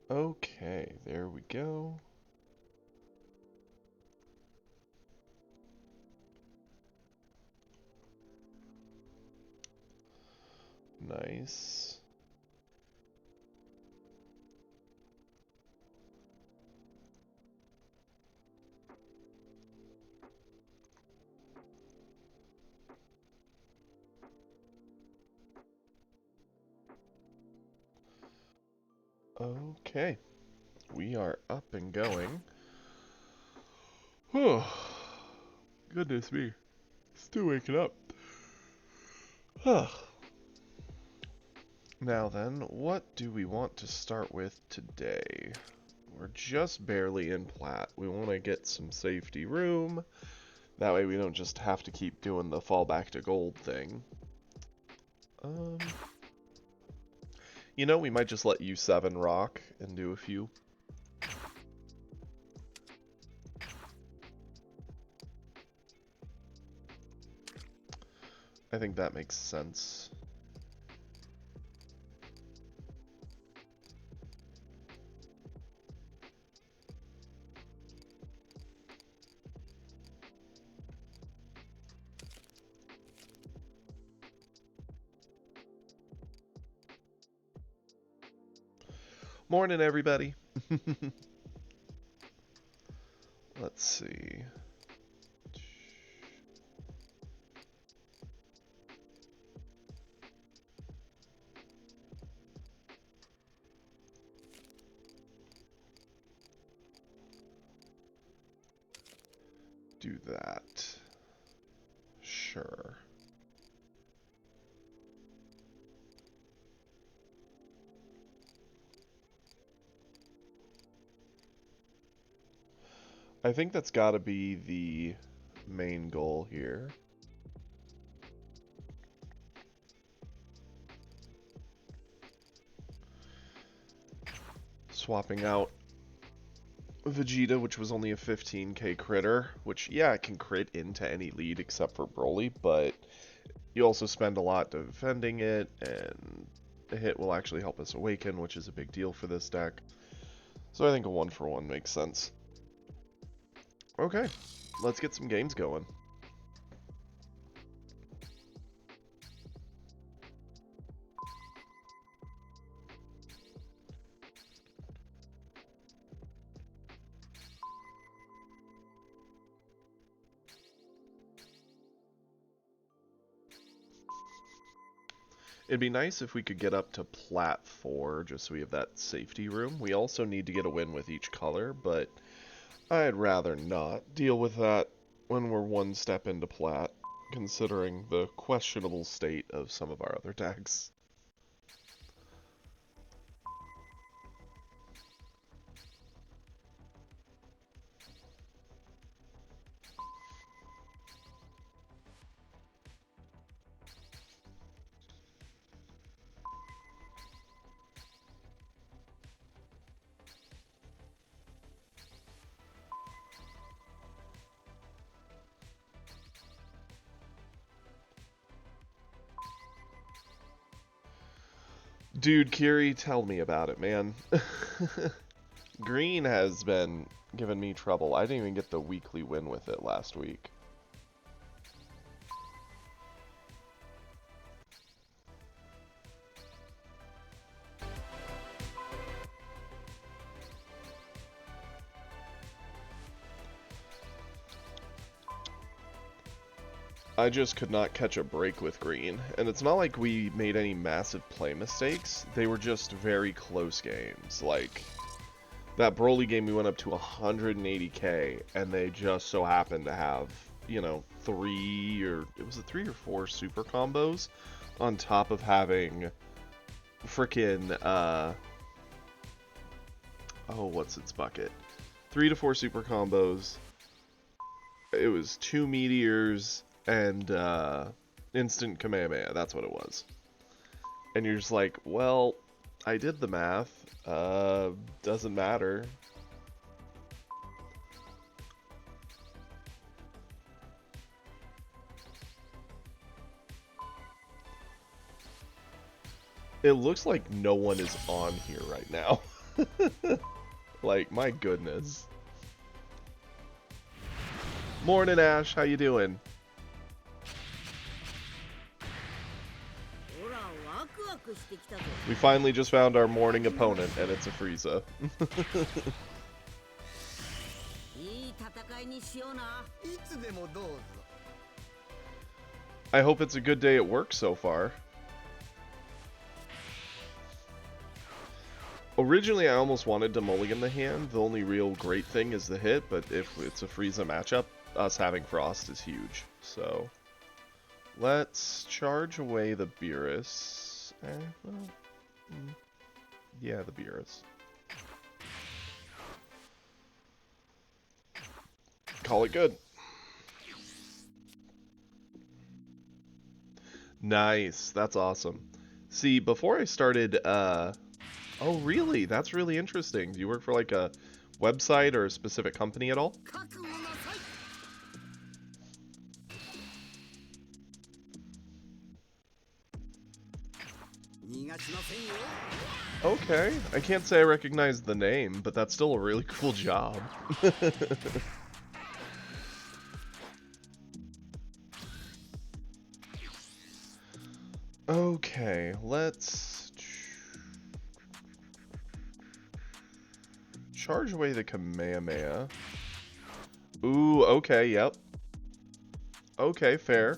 Okay, there we go. Nice. Okay, we are up and going. Whew. Goodness me. Still waking up. Now then, what do we want to start with today? We're just barely in plat. We want to get some safety room. That way we don't just have to keep doing the fall back to gold thing. Um, we might just let U7 rock and do a few. I think that makes sense. Morning, everybody. Let's see. Do that. Sure. I think that's got to be the main goal here. Swapping out Vegeta, which was only a 15k critter, which, yeah, it can crit into any lead except for Broly, but you also spend a lot defending it, and the hit will actually help us awaken, which is a big deal for this deck. So I think a 1-for-1 makes sense. Okay, let's get some games going. It'd be nice if we could get up to Plat 4, just so we have that safety room. We also need to get a win with each color, but I'd rather not deal with that when we're one step into Plat, considering the questionable state of some of our other decks. Dude, Kiri, tell me about it, man. Green has been giving me trouble. I didn't even get the weekly win with it last week. I just could not catch a break with Green. And it's not like we made any massive play mistakes. They were just very close games. Like, that Broly game we went up to 180k, and they just so happened to have, it was 3 or 4 super combos on top of having frickin', oh, what's its bucket? 3 to 4 super combos. It was 2 meteors and instant Kamehameha. That's what it was. And you're just like, well, I did the math. Doesn't matter. It looks like no one is on here right now. Like, my goodness. Morning, Ash. How you doing? We finally just found our morning opponent, and it's a Frieza. I hope it's a good day at work so far. Originally, I almost wanted to mulligan the hand. The only real great thing is the hit, but if it's a Frieza matchup, us having Frost is huge. So, let's charge away the Beerus. Yeah, the Beerus. Call it good. Nice. That's awesome. See, before I started, oh, really? That's really interesting. Do you work for, like, a website or a specific company at all? Okay. I can't say I recognize the name, but that's still a really cool job. Okay, let's charge away the Kamehameha. Ooh, okay, yep. Okay, fair.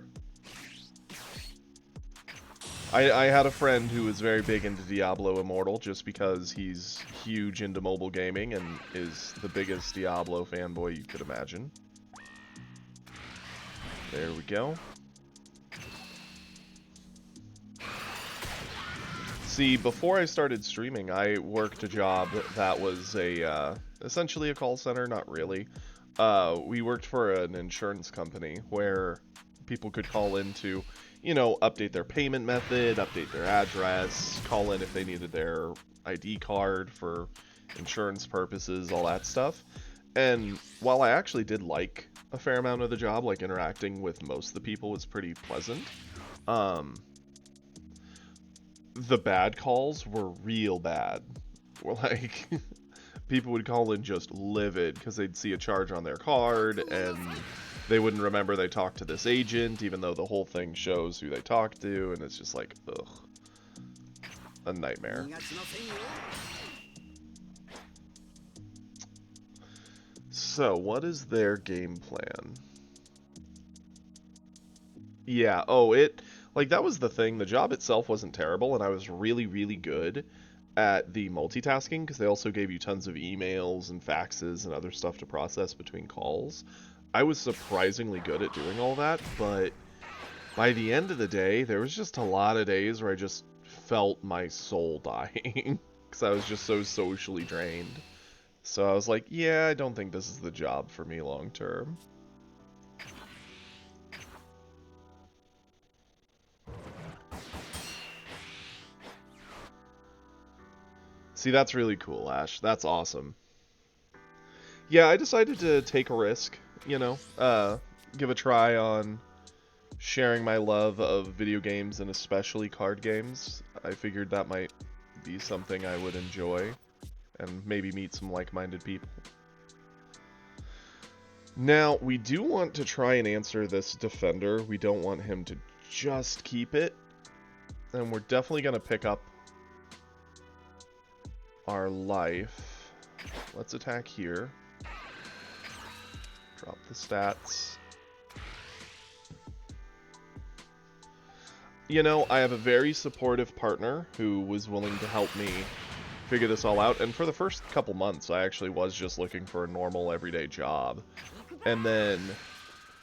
I had a friend who was very big into Diablo Immortal just because he's huge into mobile gaming and is the biggest Diablo fanboy you could imagine. There we go. See, before I started streaming, I worked a job that was essentially a call center, not really. We worked for an insurance company where people could call in to, you know, update their payment method, update their address, call in if they needed their ID card for insurance purposes, all that stuff. And while I actually did like a fair amount of the job, like interacting with most of the people was pretty pleasant, the bad calls were real bad. Like, people would call in just livid because they'd see a charge on their card and they wouldn't remember they talked to this agent, even though the whole thing shows who they talked to, and it's just like, ugh. A nightmare. So, what is their game plan? Yeah, oh, like, that was the thing. The job itself wasn't terrible, and I was really, really good at the multitasking, because they also gave you tons of emails and faxes and other stuff to process between calls. I was surprisingly good at doing all that, but by the end of the day, there was just a lot of days where I just felt my soul dying, because I was just so socially drained. So I was like, yeah, I don't think this is the job for me long term. See, that's really cool, Ash. That's awesome. Yeah, I decided to take a risk, you know, give a try on sharing my love of video games and especially card games. I figured that might be something I would enjoy and maybe meet some like-minded people. Now, we do want to try and answer this defender. We don't want him to just keep it. And we're definitely going to pick up our life. Let's attack here. Drop the stats. You know, I have a very supportive partner who was willing to help me figure this all out. And for the first couple months, I actually was just looking for a normal, everyday job. And then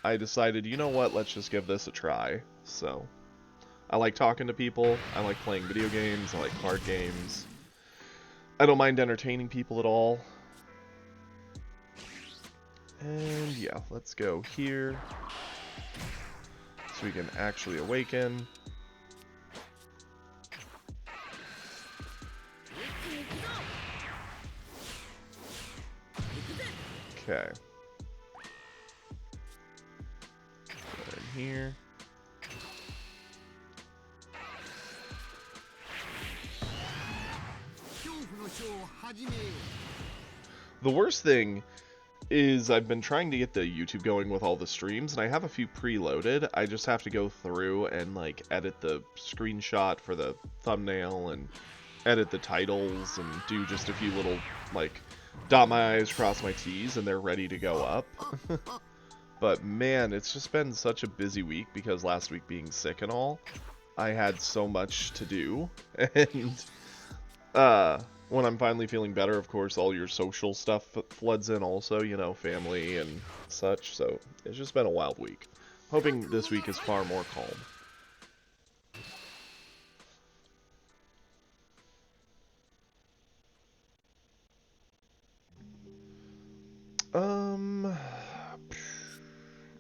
I decided, you know what, let's just give this a try. So, I like talking to people. I like playing video games. I like card games. I don't mind entertaining people at all. And yeah, let's go here. So we can actually awaken. Okay. Go in here. The worst thing is I've been trying to get the YouTube going with all the streams, and I have a few preloaded. I just have to go through and like edit the screenshot for the thumbnail and edit the titles and do just a few little like dot my I's, cross my T's, and they're ready to go up. But man, it's just been such a busy week because last week being sick and all, I had so much to do. And when I'm finally feeling better, of course, all your social stuff floods in also, you know, family and such. So it's just been a wild week. Hoping this week is far more calm.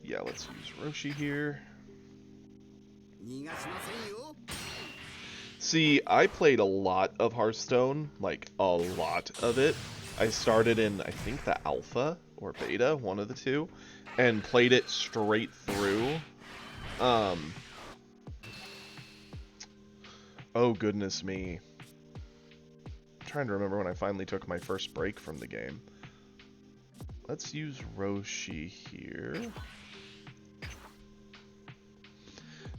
Yeah, let's use Roshi here. See, I played a lot of Hearthstone, like a lot of it. I started in, I think, the alpha or beta, one of the two, and played it straight through. Oh goodness me. I'm trying to remember when I finally took my first break from the game. Let's use Roshi here.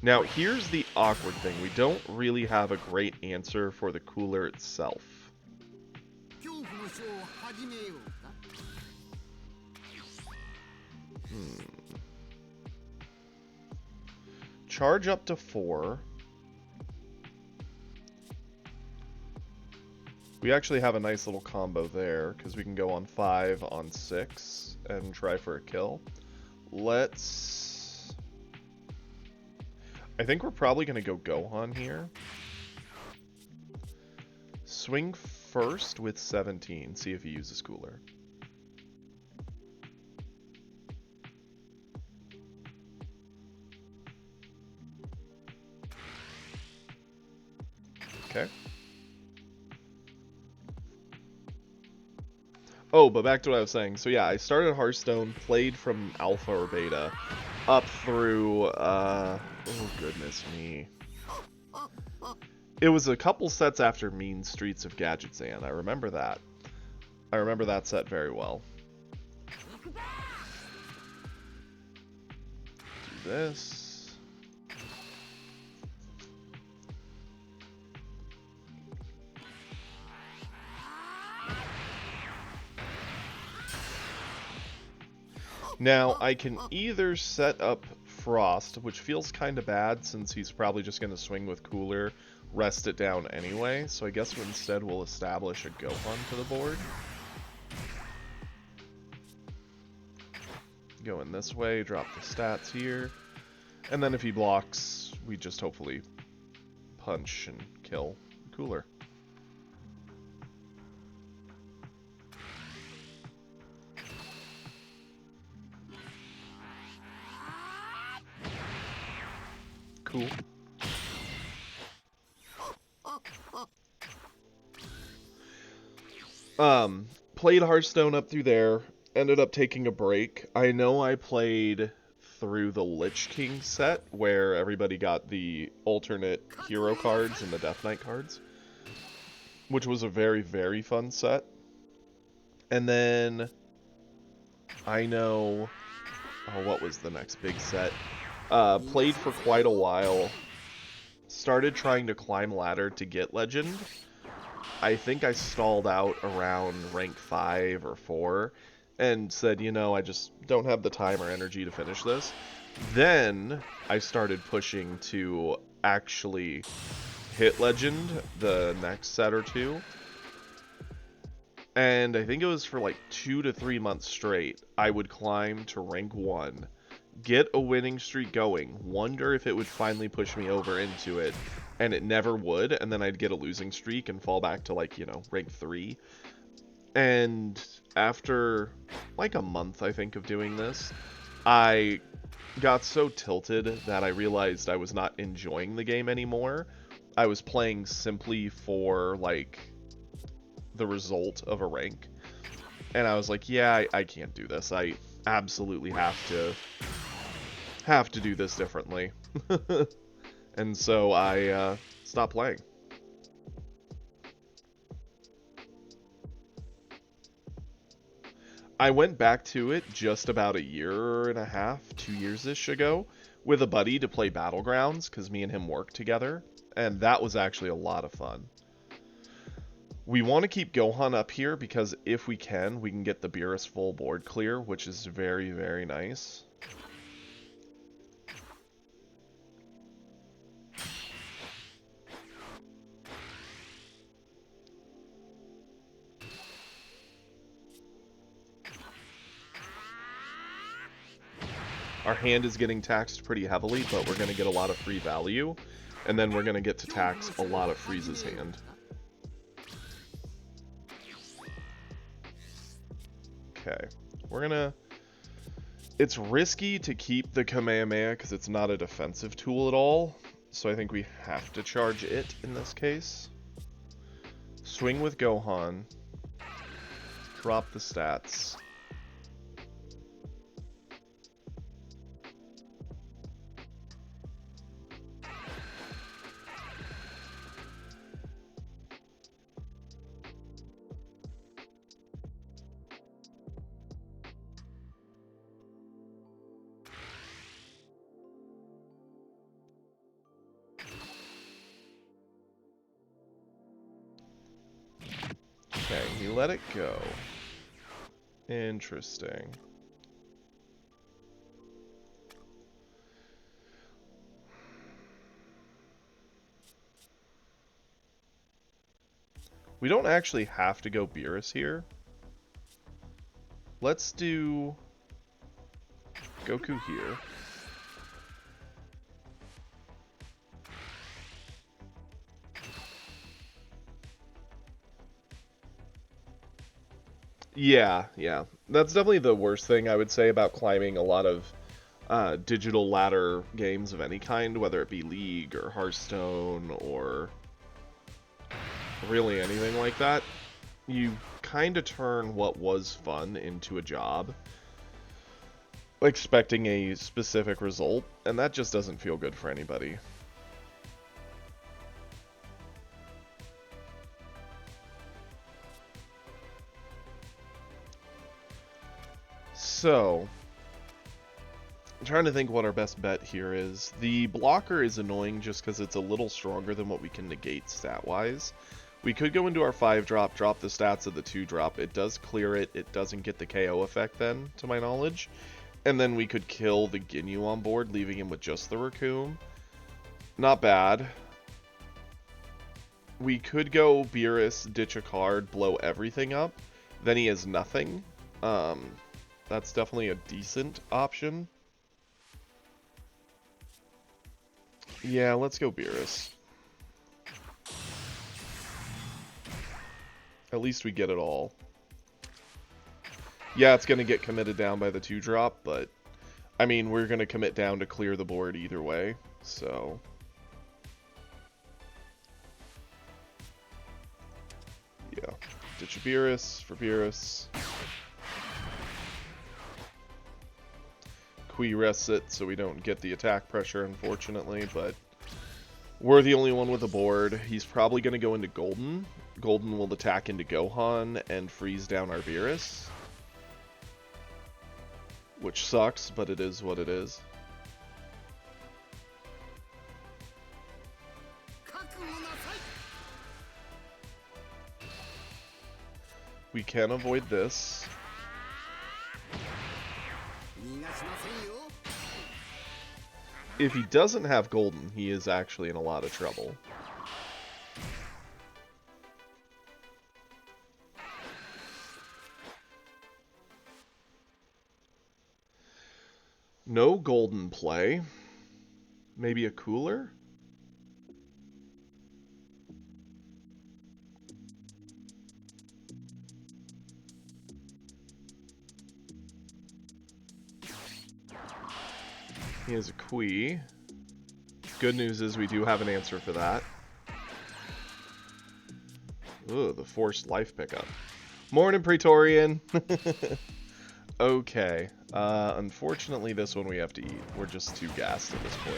Now, here's the awkward thing. We don't really have a great answer for the cooler itself. Charge up to 4. We actually have a nice little combo there, because we can go on 5, on 6, and try for a kill. I think we're probably going to go Gohan here. Swing first with 17, see if he uses cooler. Okay. Oh, but back to what I was saying. So yeah, I started Hearthstone, played from alpha or beta, up through, oh goodness me. It was a couple sets after Mean Streets of Gadgetzan. I remember that. I remember that set very well. Do this. Now, I can either set up Frost, which feels kind of bad since he's probably just going to swing with Cooler, rest it down anyway, so I guess instead we'll establish a Gohan to the board. Going this way, drop the stats here, and then if he blocks, we just hopefully punch and kill Cooler. Cool. Played Hearthstone up through there, ended up taking a break. I know I played through the Lich King set, where everybody got the alternate hero cards and the Death Knight cards, which was a very, very fun set. And then, I know, oh, what was the next big set? Played for quite a while, started trying to climb ladder to get Legend. I think I stalled out around rank 5 or 4 and said, you know, I just don't have the time or energy to finish this. Then I started pushing to actually hit Legend the next set or two. And I think it was for like 2 to 3 months straight, I would climb to rank 1, get a winning streak going, wonder if it would finally push me over into it, and it never would, and then I'd get a losing streak and fall back to, like, you know, rank 3. And after, like, a month, I think, of doing this, I got so tilted that I realized I was not enjoying the game anymore. I was playing simply for, like, the result of a rank. And I was like, yeah, I can't do this. I absolutely have to do this differently. And so I stopped playing. I went back to it just about a year and a half, 2 years-ish ago, with a buddy to play Battlegrounds, because me and him work together, and that was actually a lot of fun. We want to keep Gohan up here, because if we can get the Beerus full board clear, which is very, very nice. Our hand is getting taxed pretty heavily, but we're going to get a lot of free value. And then we're going to get to tax a lot of Frieza's hand. Okay. We're going to... It's risky to keep the Kamehameha because it's not a defensive tool at all. So I think we have to charge it in this case. Swing with Gohan. Drop the stats. Okay, he let it go. Interesting. We don't actually have to go Beerus here. Let's do Goku here. Yeah. That's definitely the worst thing I would say about climbing a lot of digital ladder games of any kind, whether it be League or Hearthstone or really anything like that. You kind of turn what was fun into a job, expecting a specific result, and that just doesn't feel good for anybody. So, I'm trying to think what our best bet here is. The blocker is annoying just because it's a little stronger than what we can negate stat-wise. We could go into our 5-drop, drop the stats of the 2-drop. It does clear it. It doesn't get the KO effect then, to my knowledge. And then we could kill the Ginyu on board, leaving him with just the Recoome. Not bad. We could go Beerus, ditch a card, blow everything up. Then he has nothing. That's definitely a decent option. Yeah, let's go Beerus. At least we get it all. Yeah, it's going to get committed down by the 2-drop, but... I mean, we're going to commit down to clear the board either way, so... Yeah. Ditch a Beerus for Beerus. Qui rests it so we don't get the attack pressure, unfortunately, but we're the only one with a board. He's probably going to go into Golden. Golden will attack into Gohan and freeze down our Beerus. Which sucks, but it is what it is. We can avoid this. If he doesn't have Golden, he is actually in a lot of trouble. No Golden play. Maybe a Cooler? He has a Qui. Good news is we do have an answer for that. Ooh, the forced life pickup. Morning, Praetorian! Okay. Unfortunately, this one we have to eat. We're just too gassed at this point.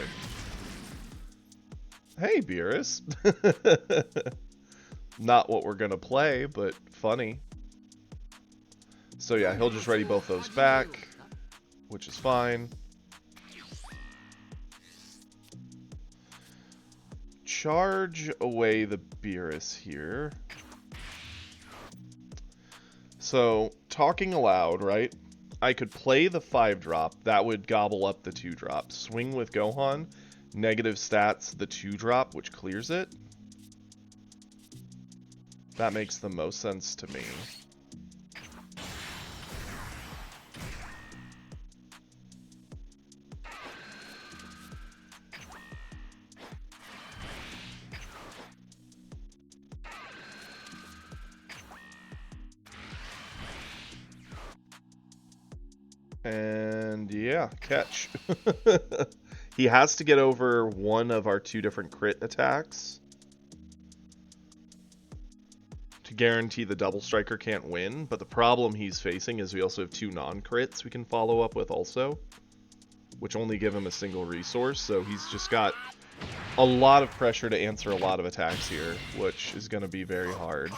Hey, Beerus! Not what we're gonna play, but funny. So yeah, he'll just ready both those back, which is fine. Charge away the Beerus here. So, talking aloud, right? I could play the 5-drop. That would gobble up the 2-drop. Swing with Gohan. Negative stats the 2-drop, which clears it. That makes the most sense to me. And yeah, catch. He has to get over one of our 2 different crit attacks to guarantee the double striker can't win, but the problem he's facing is we also have 2 non-crits we can follow up with also, which only give him a single resource, so he's just got a lot of pressure to answer a lot of attacks here, which is going to be very hard.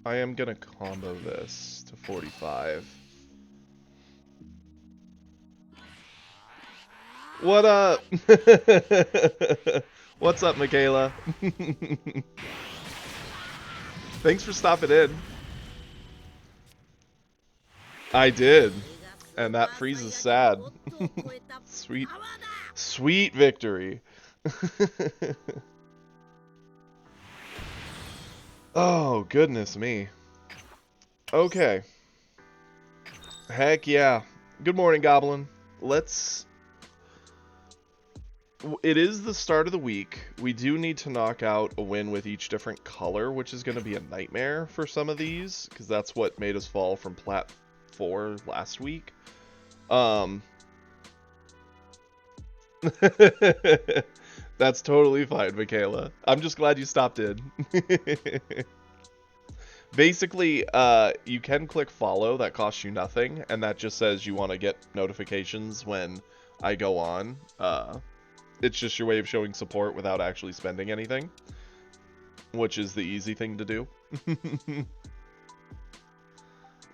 I am going to combo this to 45. What up? What's up, Michaela? Thanks for stopping in. I did. And that freezes sad. Sweet. Sweet victory. Oh, goodness me. Okay. Heck yeah. Good morning, Goblin. It is the start of the week. We do need to knock out a win with each different color, which is going to be a nightmare for some of these, because that's what made us fall from Plat 4 last week. That's totally fine, Michaela. I'm just glad you stopped in. Basically, you can click follow. That costs you nothing, and that just says you want to get notifications when I go on. It's just your way of showing support without actually spending anything, which is the easy thing to do.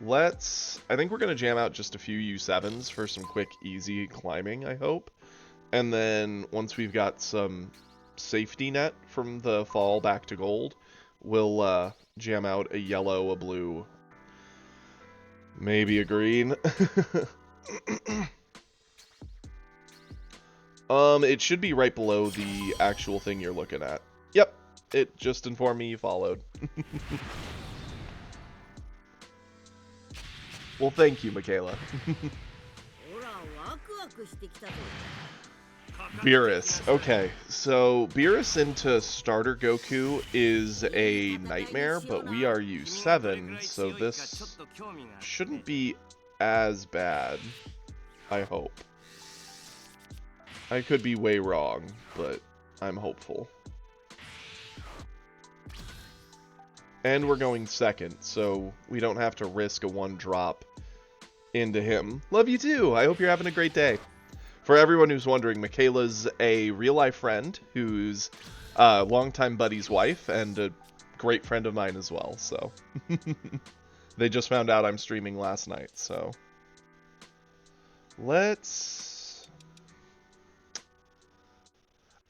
I think we're going to jam out just a few U7s for some quick, easy climbing, I hope. And then once we've got some safety net from the fall back to gold, we'll jam out a yellow, a blue, maybe a green. It should be right below the actual thing you're looking at. Yep, it just informed me you followed. Well, thank you, Michaela. Beerus. Okay, so Beerus into starter Goku is a nightmare, but we are U7, so this shouldn't be as bad, I hope. I could be way wrong, but I'm hopeful. And we're going second, so we don't have to risk a 1-drop into him. Love you too! I hope you're having a great day. For everyone who's wondering, Michaela's a real-life friend who's a longtime buddy's wife and a great friend of mine as well, so. They just found out I'm streaming last night, so.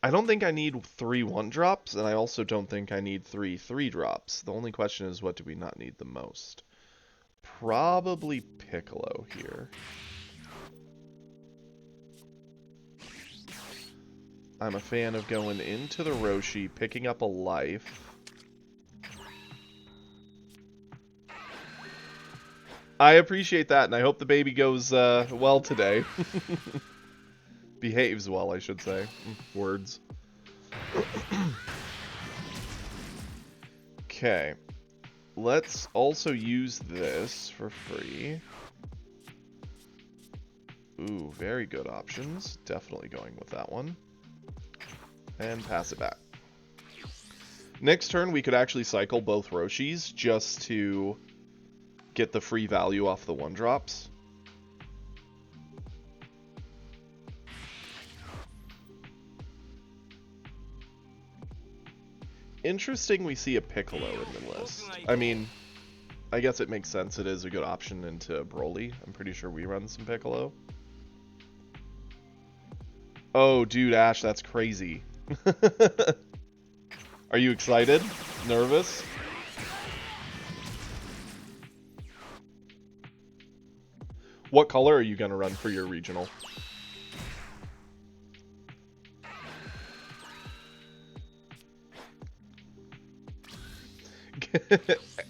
I don't think I need 3 1-drops, and I also don't think I need 3 3-drops. The only question is, what do we not need the most? Probably Piccolo here. I'm a fan of going into the Roshi, picking up a life. I appreciate that, and I hope the baby goes well today. Behaves well, I should say. Words. Okay. Let's also use this for free. Ooh, very good options. Definitely going with that one. And pass it back. Next turn, we could actually cycle both Roshis just to get the free value off the 1-drops. Interesting we see a Piccolo in the list. I mean, I guess it makes sense. It is a good option into Broly. I'm pretty sure we run some Piccolo. Oh, dude, Ash, that's crazy. Are you excited? Nervous? What color are you going to run for your regional?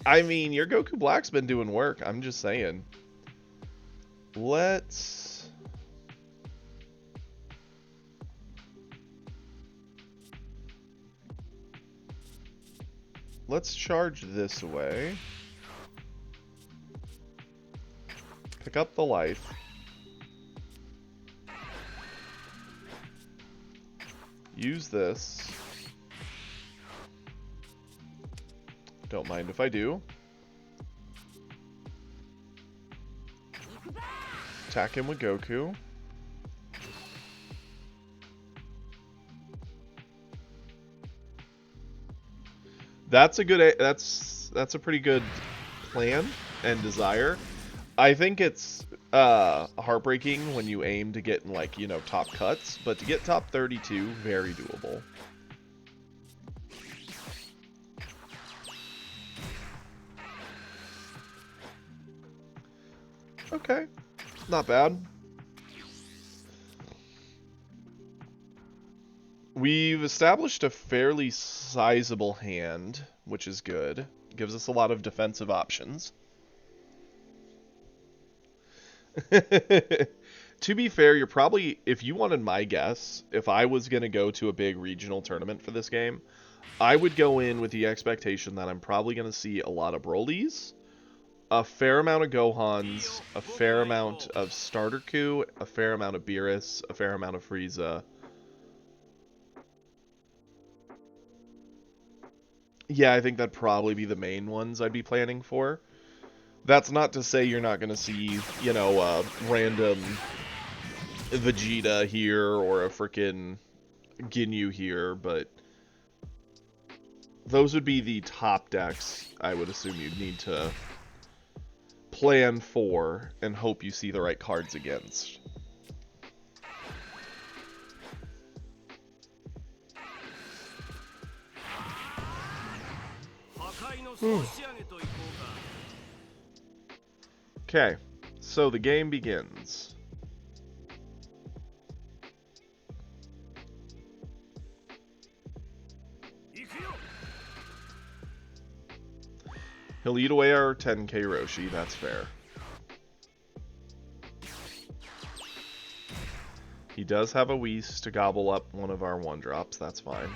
I mean, your Goku Black's been doing work. I'm just saying. Let's charge this away. Pick up the life. Use this. Don't mind if I do. Attack him with Goku. That's a good. That's a pretty good plan and desire. I think it's heartbreaking when you aim to get in, like, you know, top cuts, but to get top 32, very doable. Okay, not bad. We've established a fairly sizable hand, which is good. Gives us a lot of defensive options. To be fair, you're probably, if you wanted my guess, if I was going to go to a big regional tournament for this game, I would go in with the expectation that I'm probably going to see a lot of Brolys, a fair amount of Gohans, a fair amount of Starter Ku, a fair amount of Beerus, a fair amount of Frieza. Yeah, I think that'd probably be the main ones I'd be planning for. That's not to say you're not going to see, you know, a random Vegeta here or a freaking Ginyu here, but those would be the top decks I would assume you'd need to plan for and hope you see the right cards against. Okay, so the game begins. He'll eat away our 10k Roshi, that's fair. He does have a Whis to gobble up one of our 1-drops, that's fine.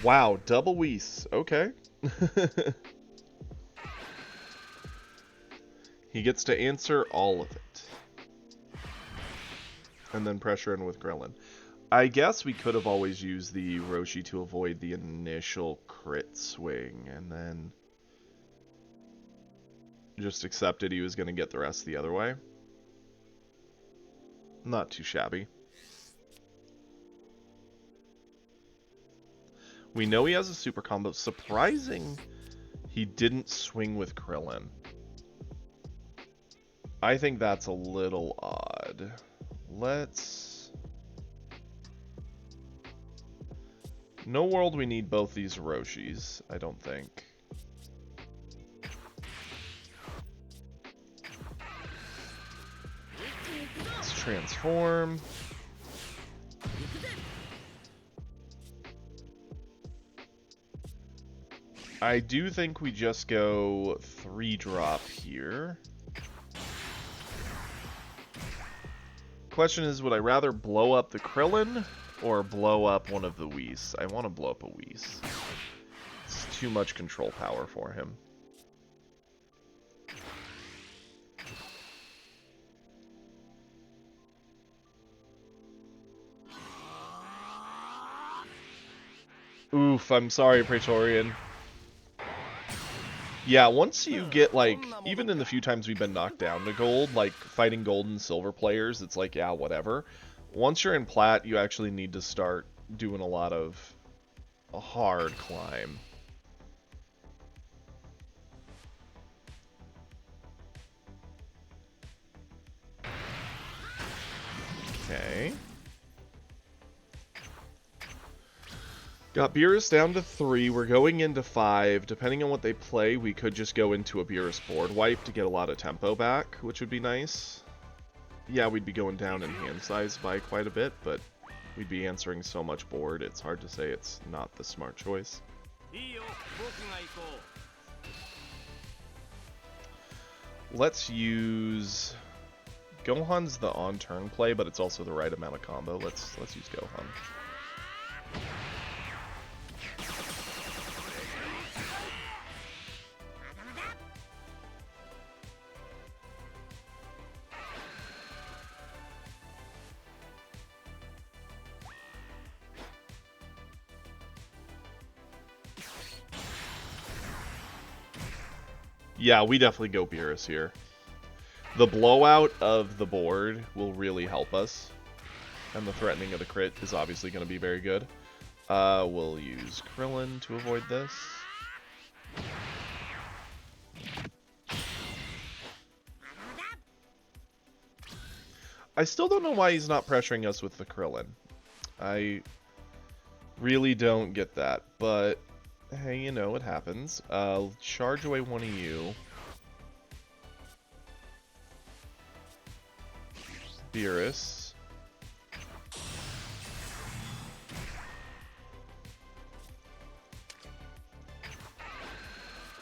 Wow, double Whis, okay. He gets to answer all of it. And then pressure in with Krillin. I guess we could have always used the Roshi to avoid the initial crit swing, and then just accepted he was going to get the rest the other way. Not too shabby. We know he has a super combo. Surprising he didn't swing with Krillin. I think that's a little odd. Let's... No world we need both these Roshis, I don't think. Let's transform. I do think we just go 3-drop here. Question is, would I rather blow up the Krillin or blow up one of the Whis? I want to blow up a Whis. It's too much control power for him. Oof, I'm sorry, Praetorian. Yeah, once you get, like, even in the few times we've been knocked down to gold, like, fighting gold and silver players, it's like, yeah, whatever. Once you're in plat, you actually need to start doing a lot of a hard climb. Okay. Got Beerus down to 3. We're going into 5. Depending on what they play, we could just go into a Beerus board wipe to get a lot of tempo back, which would be nice. Yeah, we'd be going down in hand size by quite a bit, but we'd be answering so much board, it's hard to say it's not the smart choice. Let's use... Gohan's the on-turn play, but it's also the right amount of combo. Let's use Gohan. Yeah, we definitely go Beerus here. The blowout of the board will really help us. And the threatening of the crit is obviously going to be very good. We'll use Krillin to avoid this. I still don't know why he's not pressuring us with the Krillin. I really don't get that, but hey, you know, it happens. Charge away one of you. Beerus.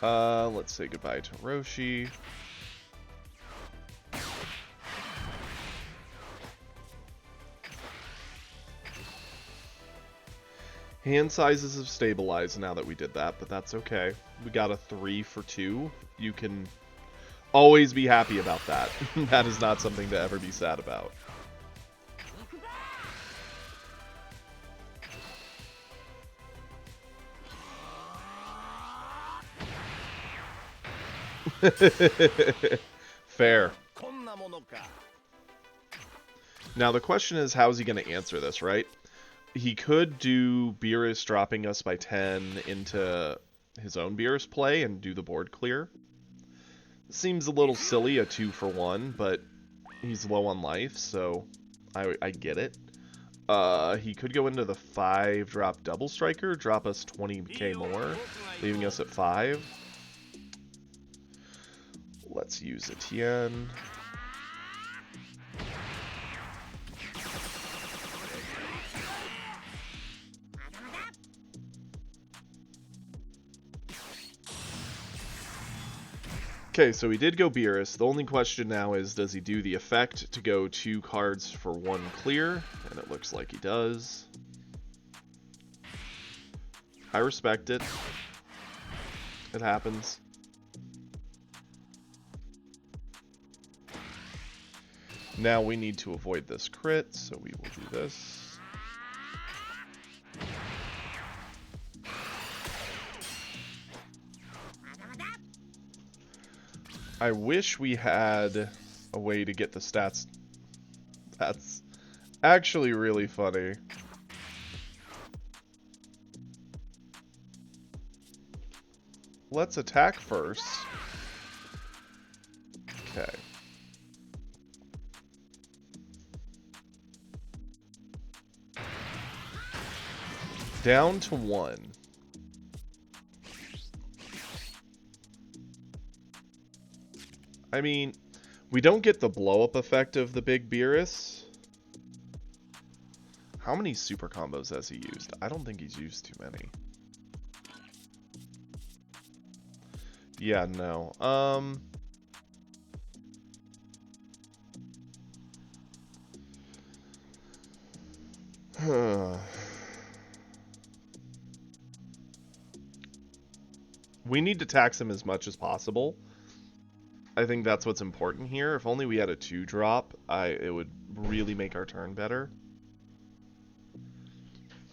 Let's say goodbye to Roshi. Hand sizes have stabilized now that we did that, but that's okay. We got a 3 for 2. You can always be happy about that. That is not something to ever be sad about. Fair. Now the question is, how is he going to answer this, right? He could do Beerus dropping us by 10 into his own Beerus play and do the board clear. Seems a little silly, a 2 for 1, but he's low on life, so I get it. He could go into the 5 drop double striker, drop us 20k more, leaving us at 5. Let's use Etienne. Okay, so he did go Beerus. The only question now is, does he do the effect to go 2 cards for 1 clear? And it looks like he does. I respect it. It happens. Now we need to avoid this crit, so we will do this. I wish we had a way to get the stats. That's actually really funny. Let's attack first. Okay. Down to 1. I mean, we don't get the blow-up effect of the big Beerus. How many super combos has he used? I don't think he's used too many. Yeah, no. We need to tax him as much as possible. I think that's what's important here. If only we had a 2-drop, it would really make our turn better.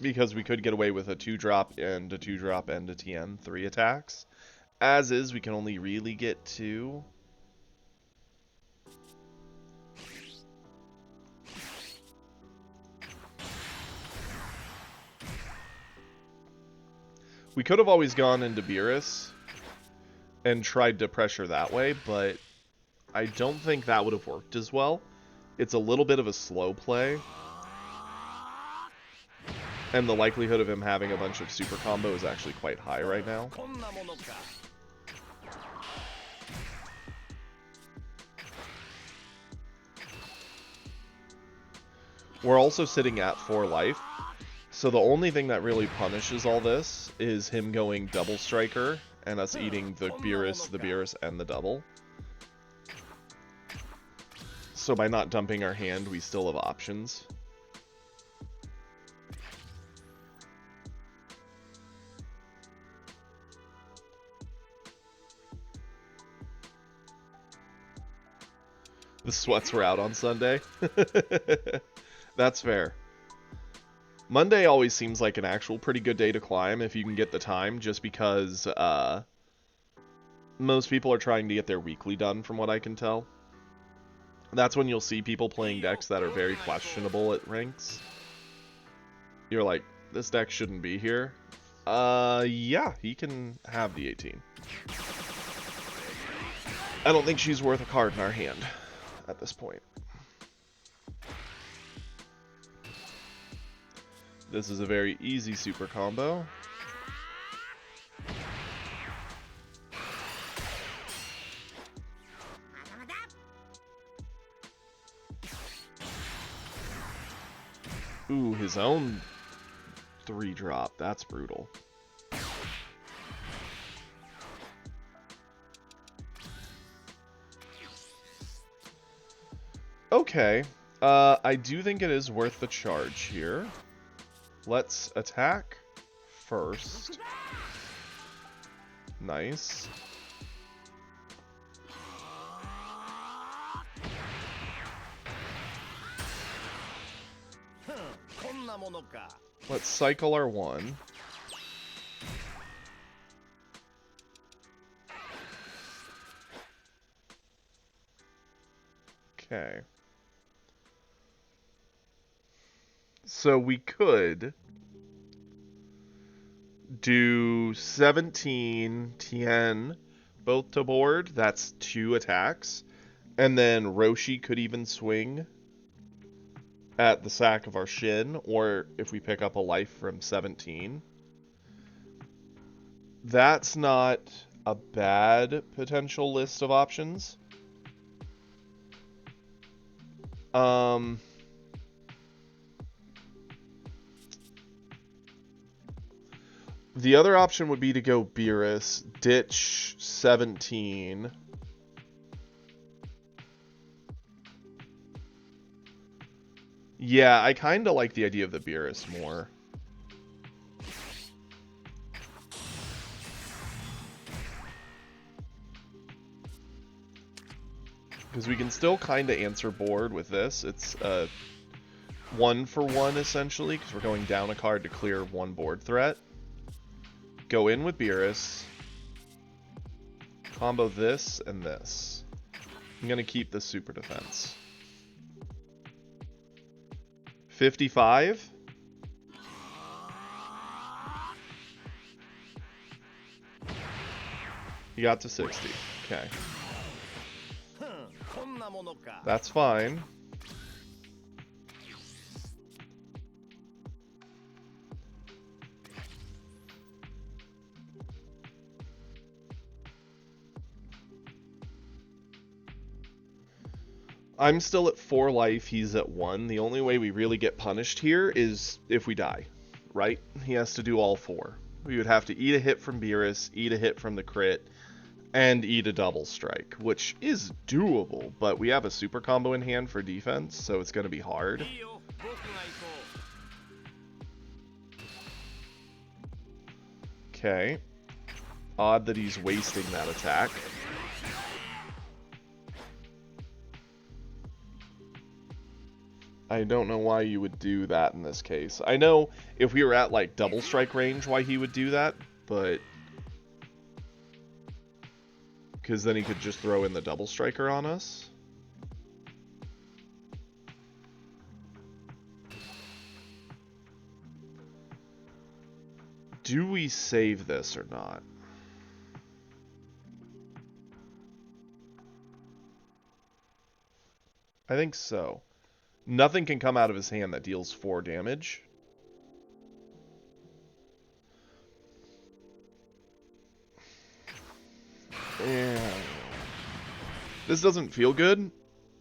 because we could get away with a 2-drop and a 2-drop and a TN, 3 attacks. As is, we can only really get 2. We could have always gone into Beerus and tried to pressure that way, but I don't think that would have worked as well. It's a little bit of a slow play, and the likelihood of him having a bunch of super combo is actually quite high right now. We're also sitting at 4 life, so the only thing that really punishes all this is him going double striker and us eating the Beerus, and the double. So by not dumping our hand, we still have options. The sweats were out on Sunday. That's fair. Monday always seems like an actual pretty good day to climb if you can get the time, just because most people are trying to get their weekly done, from what I can tell. That's when you'll see people playing decks that are very questionable at ranks. You're like, this deck shouldn't be here. Yeah, he can have the 18. I don't think she's worth a card in our hand at this point. This is a very easy super combo. Ooh, his own 3-drop. That's brutal. Okay. I do think it is worth the charge here. Let's attack first. Nice. Let's cycle our 1. Okay. So we could do 17, Tien, both to board. That's 2 attacks. And then Roshi could even swing at the sack of our Shin, or if we pick up a life from 17. That's not a bad potential list of options. The other option would be to go Beerus, ditch 17. Yeah, I kind of like the idea of the Beerus more. Because we can still kind of answer board with this. It's 1-for-1 essentially, because we're going down a card to clear 1 board threat. Go in with Beerus. Combo this and this. I'm going to keep the super defense. 55. You got to 60. Okay. That's fine. I'm still at 4 life, he's at 1. The only way we really get punished here is if we die, right? He has to do all 4. We would have to eat a hit from Beerus, eat a hit from the crit, and eat a double strike, which is doable, but we have a super combo in hand for defense, so it's going to be hard. Okay. Odd that he's wasting that attack. I don't know why you would do that in this case. I know if we were at, like, double strike range why he would do that, but... because then he could just throw in the double striker on us. Do we save this or not? I think so. Nothing can come out of his hand that deals 4 damage. Yeah. This doesn't feel good.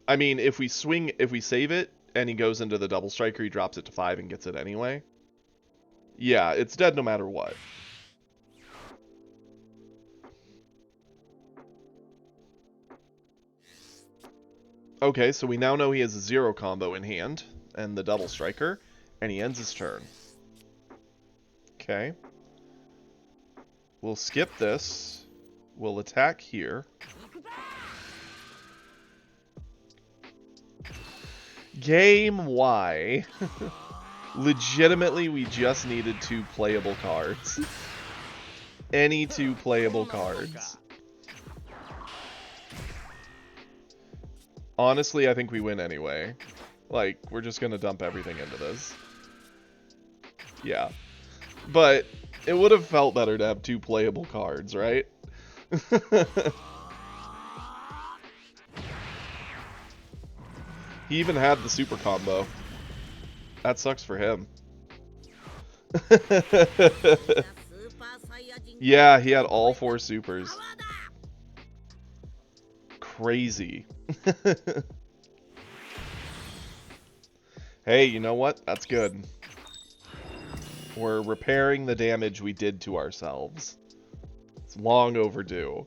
I mean, if we save it, and he goes into the double striker, he drops it to 5 and gets it anyway. Yeah, it's dead no matter what. Okay, so we now know he has a 0 combo in hand, and the double striker, and he ends his turn. Okay. We'll skip this. We'll attack here. Game Y. Legitimately, we just needed 2 playable cards. Any 2 playable cards. Honestly, I think we win anyway. Like, we're just gonna dump everything into this. Yeah. But it would have felt better to have 2 playable cards, right? He even had the super combo. That sucks for him. Yeah, he had all 4 supers. Crazy. Hey, you know what? That's good. We're repairing the damage we did to ourselves. It's long overdue.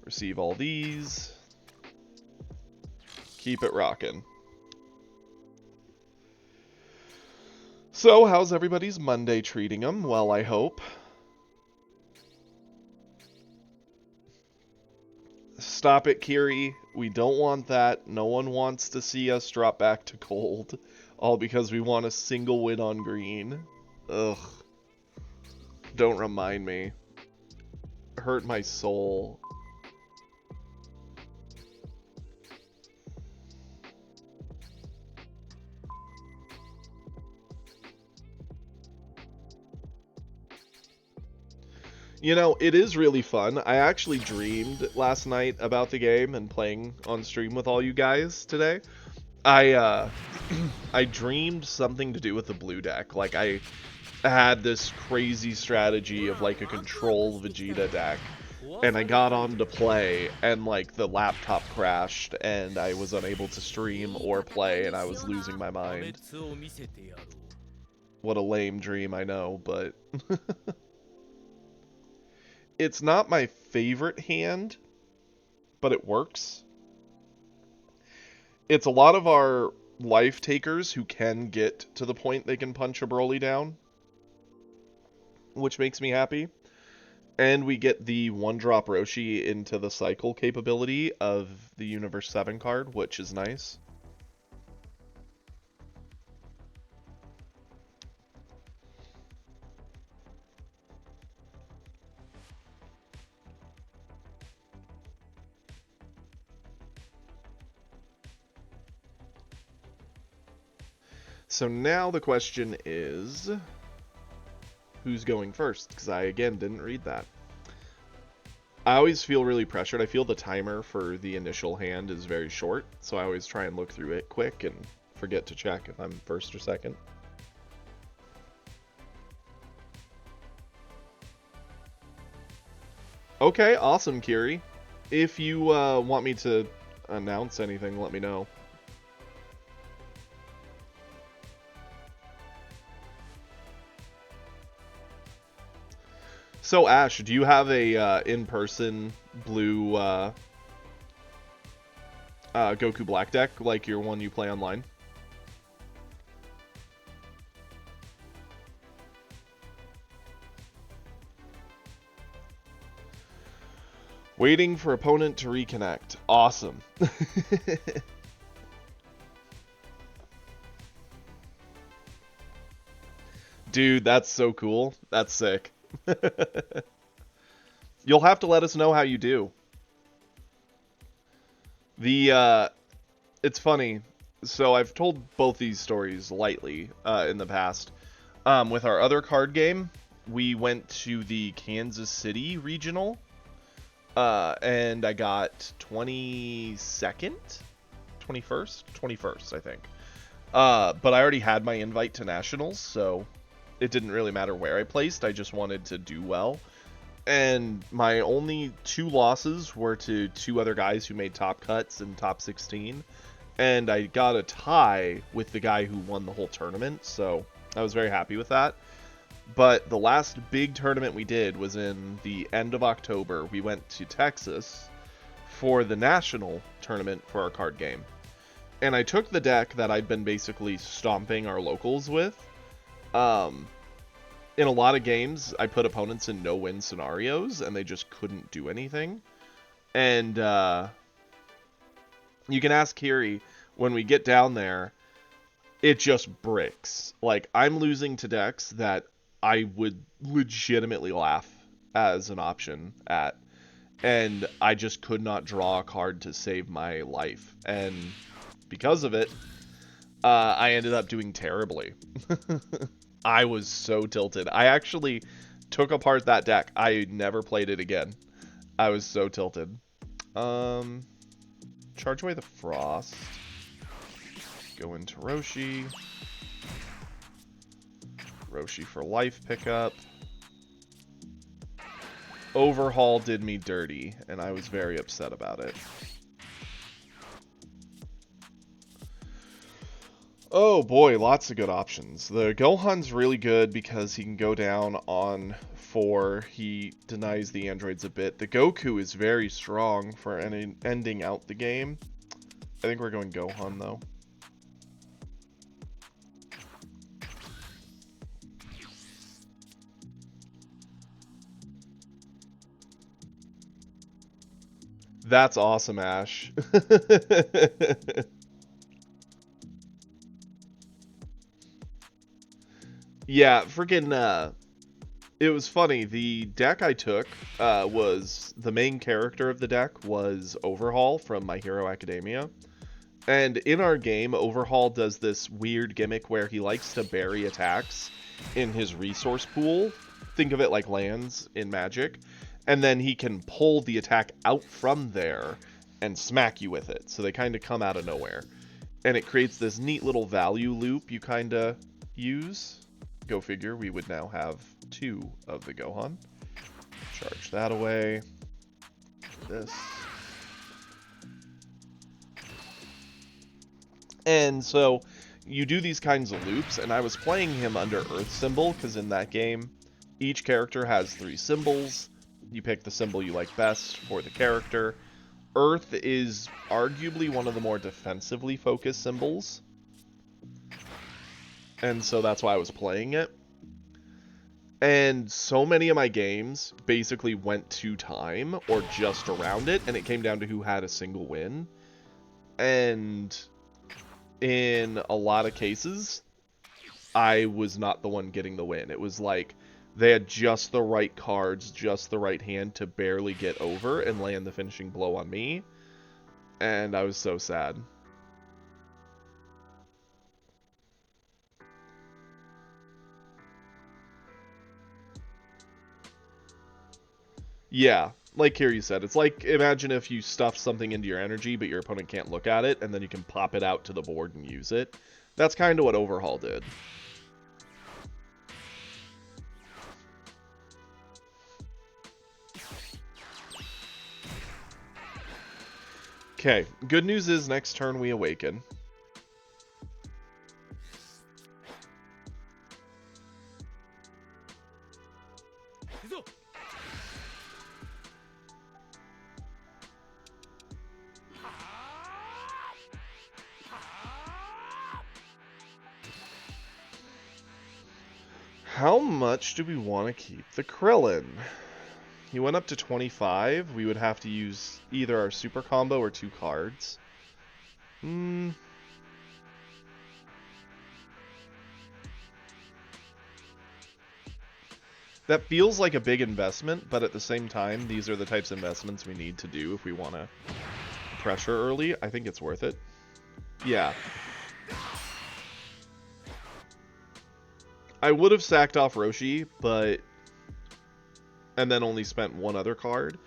Receive all these. Keep it rocking. So, how's everybody's Monday treating them? Well, I hope. Stop it, Kiri. We don't want that. No one wants to see us drop back to gold. All because we want a single win on green. Ugh. Don't remind me. Hurt my soul. You know, it is really fun. I actually dreamed last night about the game and playing on stream with all you guys today. I dreamed something to do with the blue deck. Like, I had this crazy strategy of, like, a control Vegeta deck. And I got on to play, and, like, the laptop crashed, and I was unable to stream or play, and I was losing my mind. What a lame dream, I know, but... It's not my favorite hand, but it works. It's a lot of our life takers who can get to the point they can punch a Broly down, which makes me happy. And we get the 1-drop Roshi into the cycle capability of the Universe 7 card, which is nice. So now the question is, who's going first? Because I, again, didn't read that. I always feel really pressured. I feel the timer for the initial hand is very short, so I always try and look through it quick and forget to check if I'm first or second. Okay, awesome, Kiri. If you want me to announce anything, let me know. So, Ash, do you have a in-person blue Goku Black deck, like your one you play online? Waiting for opponent to reconnect. Awesome. Dude, that's so cool. That's sick. You'll have to let us know how you do. It's funny. So I've told both these stories lightly in the past. With our other card game, we went to the Kansas City regional, and I got 22nd, 21st, 21st, I think. But I already had my invite to nationals, so it didn't really matter where I placed. I just wanted to do well. And my only 2 losses were to 2 other guys who made top cuts in top 16. And I got a tie with the guy who won the whole tournament, so I was very happy with that. But the last big tournament we did was in the end of October. We went to Texas for the national tournament for our card game. And I took the deck that I'd been basically stomping our locals with. In a lot of games, I put opponents in no-win scenarios, and they just couldn't do anything. And you can ask Kiri, when we get down there, it just bricks. Like, I'm losing to decks that I would legitimately laugh as an option at. And I just could not draw a card to save my life. And because of it, I ended up doing terribly. I was so tilted. I actually took apart that deck. I never played it again. I was so tilted. Charge away the Frost. Go into Roshi. Roshi for life pickup. Overhaul did me dirty, and I was very upset about it. Oh boy, lots of good options. The Gohan's really good because he can go down on 4. He denies the androids a bit. The Goku is very strong for ending out the game. I think we're going Gohan, though. That's awesome, Ash. Yeah, freaking, it was funny. The deck I took was, the main character of the deck was Overhaul from My Hero Academia. And in our game, Overhaul does this weird gimmick where he likes to bury attacks in his resource pool. Think of it like lands in Magic. And then he can pull the attack out from there and smack you with it. So they kind of come out of nowhere. And it creates this neat little value loop you kind of use. Go figure, we would now have 2 of the Gohan. Charge that away. This. And so you do these kinds of loops, and I was playing him under Earth Symbol, because in that game, each character has 3 symbols. You pick the symbol you like best for the character. Earth is arguably one of the more defensively focused symbols. And so that's why I was playing it. And so many of my games basically went to time or just around it, and it came down to who had a single win. And in a lot of cases, I was not the one getting the win. It was like they had just the right cards, just the right hand to barely get over and land the finishing blow on me. And I was so sad. Yeah, like Kiri said, it's like, imagine if you stuff something into your energy, but your opponent can't look at it, and then you can pop it out to the board and use it. That's kind of what Overhaul did. Okay, good news is next turn we awaken. How much do we want to keep the Krillin? He went up to 25. We would have to use either our super combo or 2 cards. That feels like a big investment, but at the same time, these are the types of investments we need to do if we want to pressure early. I think it's worth it. Yeah. I would have sacked off Roshi, but... and then only spent 1 other card.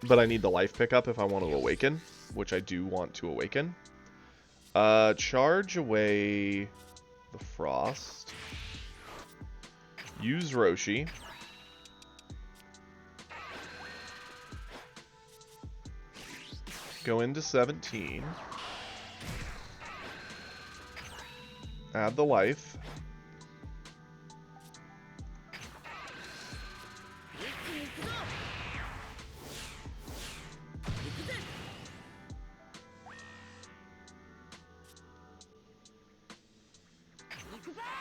But I need the life pickup if I want to awaken, which I do want to awaken. Charge away the Frost. Use Roshi. Go into 17. Add the life.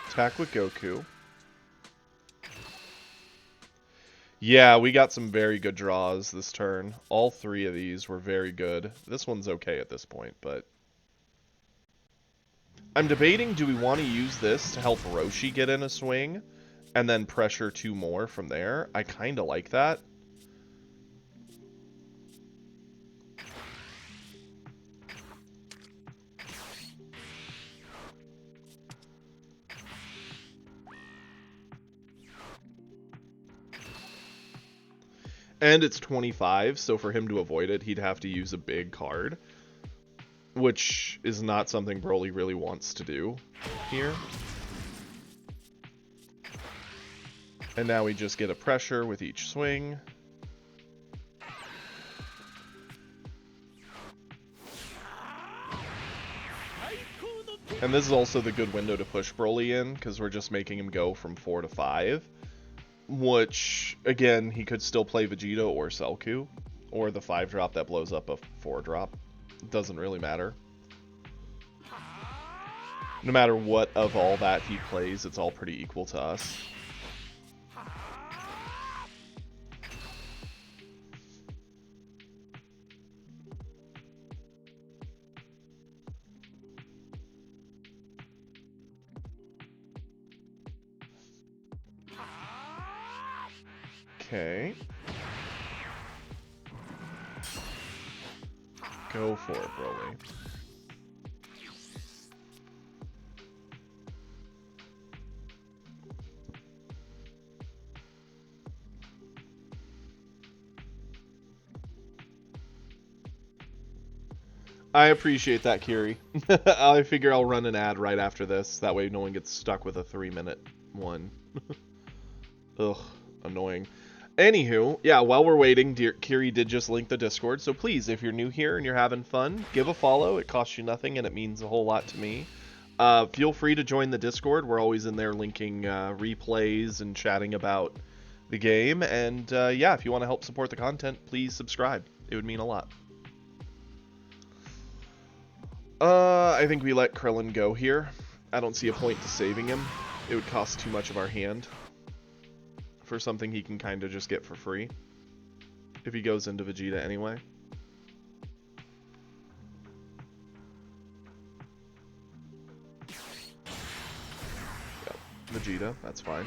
Attack with Goku. Yeah, we got some very good draws this turn. All 3 of these were very good. This one's okay at this point, but... I'm debating, do we want to use this to help Roshi get in a swing, and then pressure 2 more from there? I kind of like that. And it's 25, so for him to avoid it, he'd have to use a big card. Which is not something Broly really wants to do here. And now we just get a pressure with each swing. And this is also the good window to push Broly in, because we're just making him go from 4 to 5. Which, again, he could still play Vegeta or Selku, or the 5-drop that blows up a 4-drop. It doesn't really matter. No matter what of all that he plays, it's all pretty equal to us. Okay. Go for it, Broly. I appreciate that, Kiri. I figure I'll run an ad right after this. That way no one gets stuck with a 3-minute one. Ugh, annoying. Anywho, yeah, while we're waiting, Kiri did just link the Discord, so please, if you're new here and you're having fun, give a follow. It costs you nothing, and it means a whole lot to me. Feel free to join the Discord. We're always in there linking replays and chatting about the game. And yeah, if you want to help support the content, please subscribe. It would mean a lot. I think we let Krillin go here. I don't see a point to saving him. It would cost too much of our hand for something he can kind of just get for free if he goes into Vegeta anyway. Yep, Vegeta, that's fine.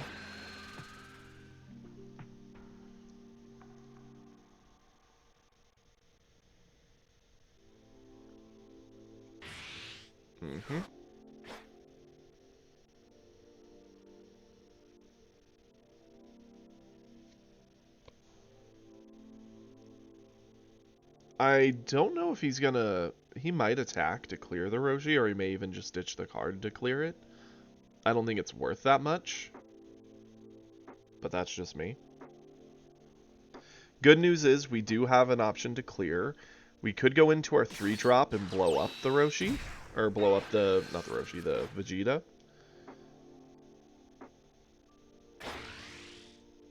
I don't know if he's gonna... He might attack to clear the Roshi, or he may even just ditch the card to clear it. I don't think it's worth that much. But that's just me. Good news is we do have an option to clear. We could go into our 3-drop and blow up the Roshi. Or blow up the... not the Roshi, the Vegeta.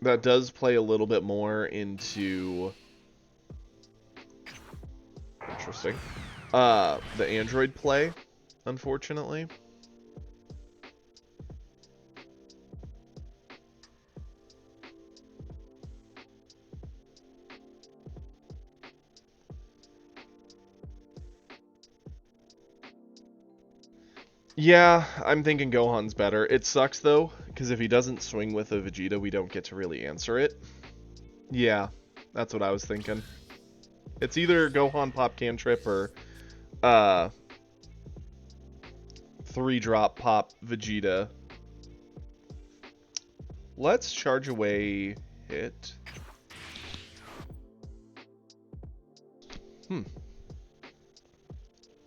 That does play a little bit more into... Interesting. The android play, unfortunately. Yeah, I'm thinking Gohan's better. It sucks though, because if he doesn't swing with a Vegeta, we don't get to really answer it. Yeah, that's what I was thinking. It's either Gohan pop cantrip or uh 3-drop pop Vegeta. Let's charge away hit.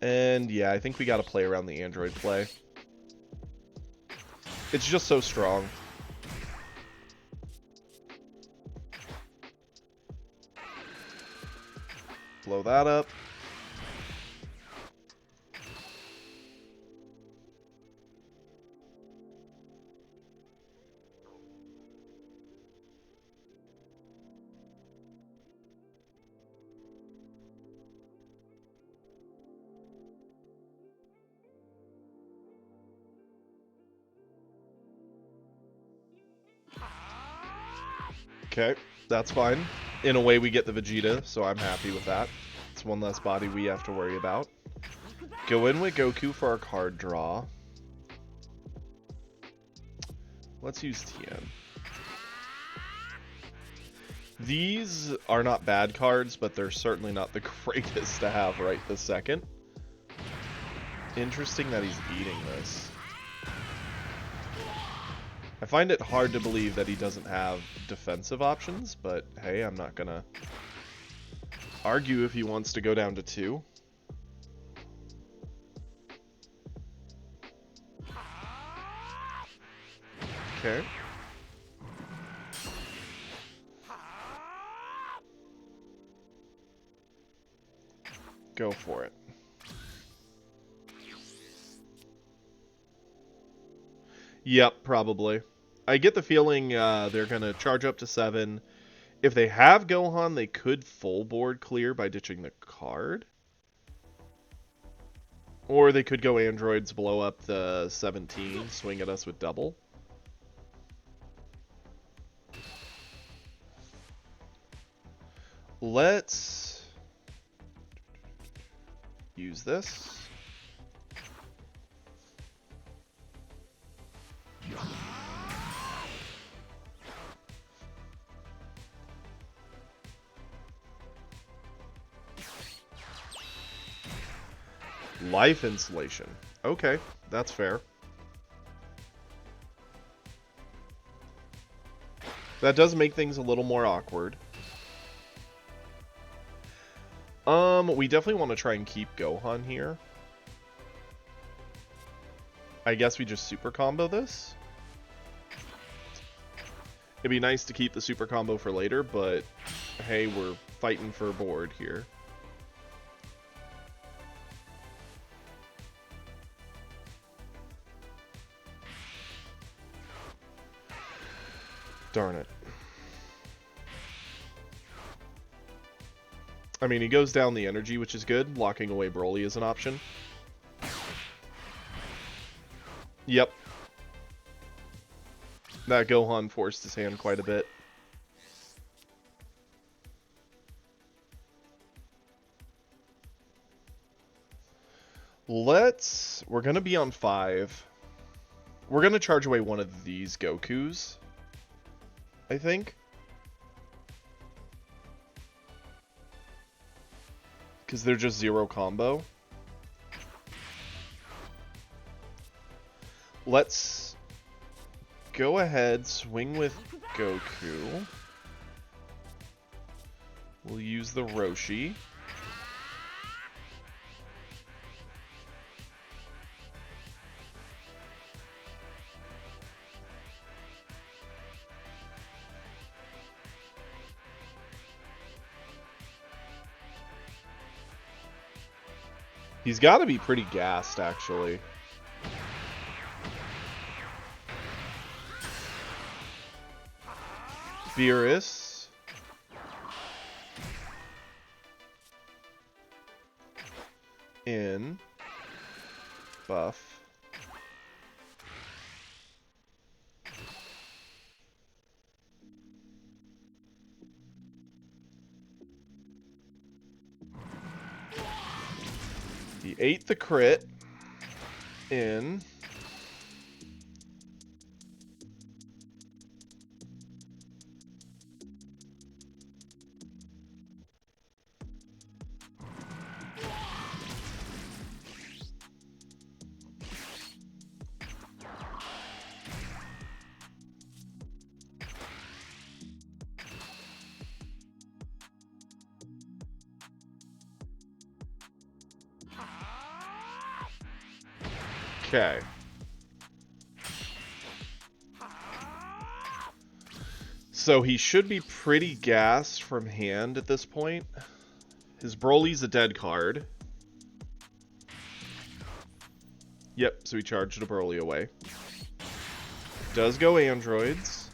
And yeah, I think we gotta play around the android play. It's just so strong. Blow that up. Okay, that's fine. In a way, we get the Vegeta, so I'm happy with that. It's one less body we have to worry about. Go in with Goku for our card draw. Let's use Tien. These are not bad cards, but they're certainly not the greatest to have right this second. Interesting that he's eating this. I find it hard to believe that he doesn't have defensive options, but hey, I'm not gonna argue if he wants to go down to 2. Okay. Go for it. Yep, probably. I get the feeling they're going to charge up to 7. If they have Gohan, they could full board clear by ditching the card. Or they could go androids, blow up the 17, swing at us with double. Let's use this. Life insulation. Okay, that's fair. That does make things a little more awkward. We definitely want to try and keep Gohan here. I guess we just super combo this. It'd be nice to keep the super combo for later, but hey, we're fighting for a board here. Darn it. I mean, he goes down the energy, which is good. Locking away Broly is an option. Yep. That Gohan forced his hand quite a bit. We're gonna be on 5. We're gonna charge away one of these Gokus, I think. Because they're just 0 combo. Let's go ahead, swing with Goku. We'll use the Roshi. He's got to be pretty gassed, actually. Beerus. In. Buff. He ate the crit. in. Okay. So he should be pretty gassed from hand at this point. His Broly's a dead card. Yep, so he charged a Broly away. Does go androids.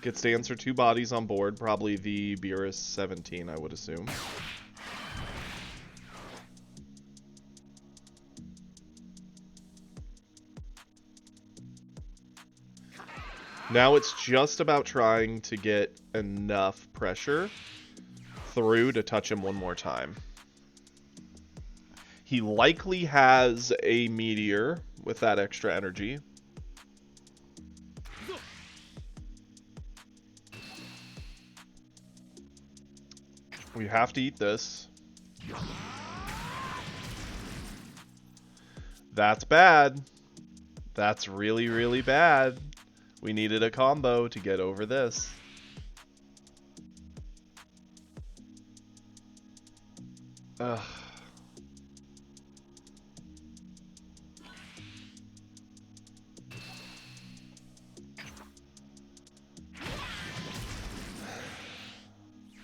Gets to answer 2 bodies on board, probably the Beerus 17, I would assume. Now it's just about trying to get enough pressure through to touch him one more time. He likely has a meteor with that extra energy. We have to eat this. That's bad. That's really, really bad. We needed a combo to get over this. Ugh.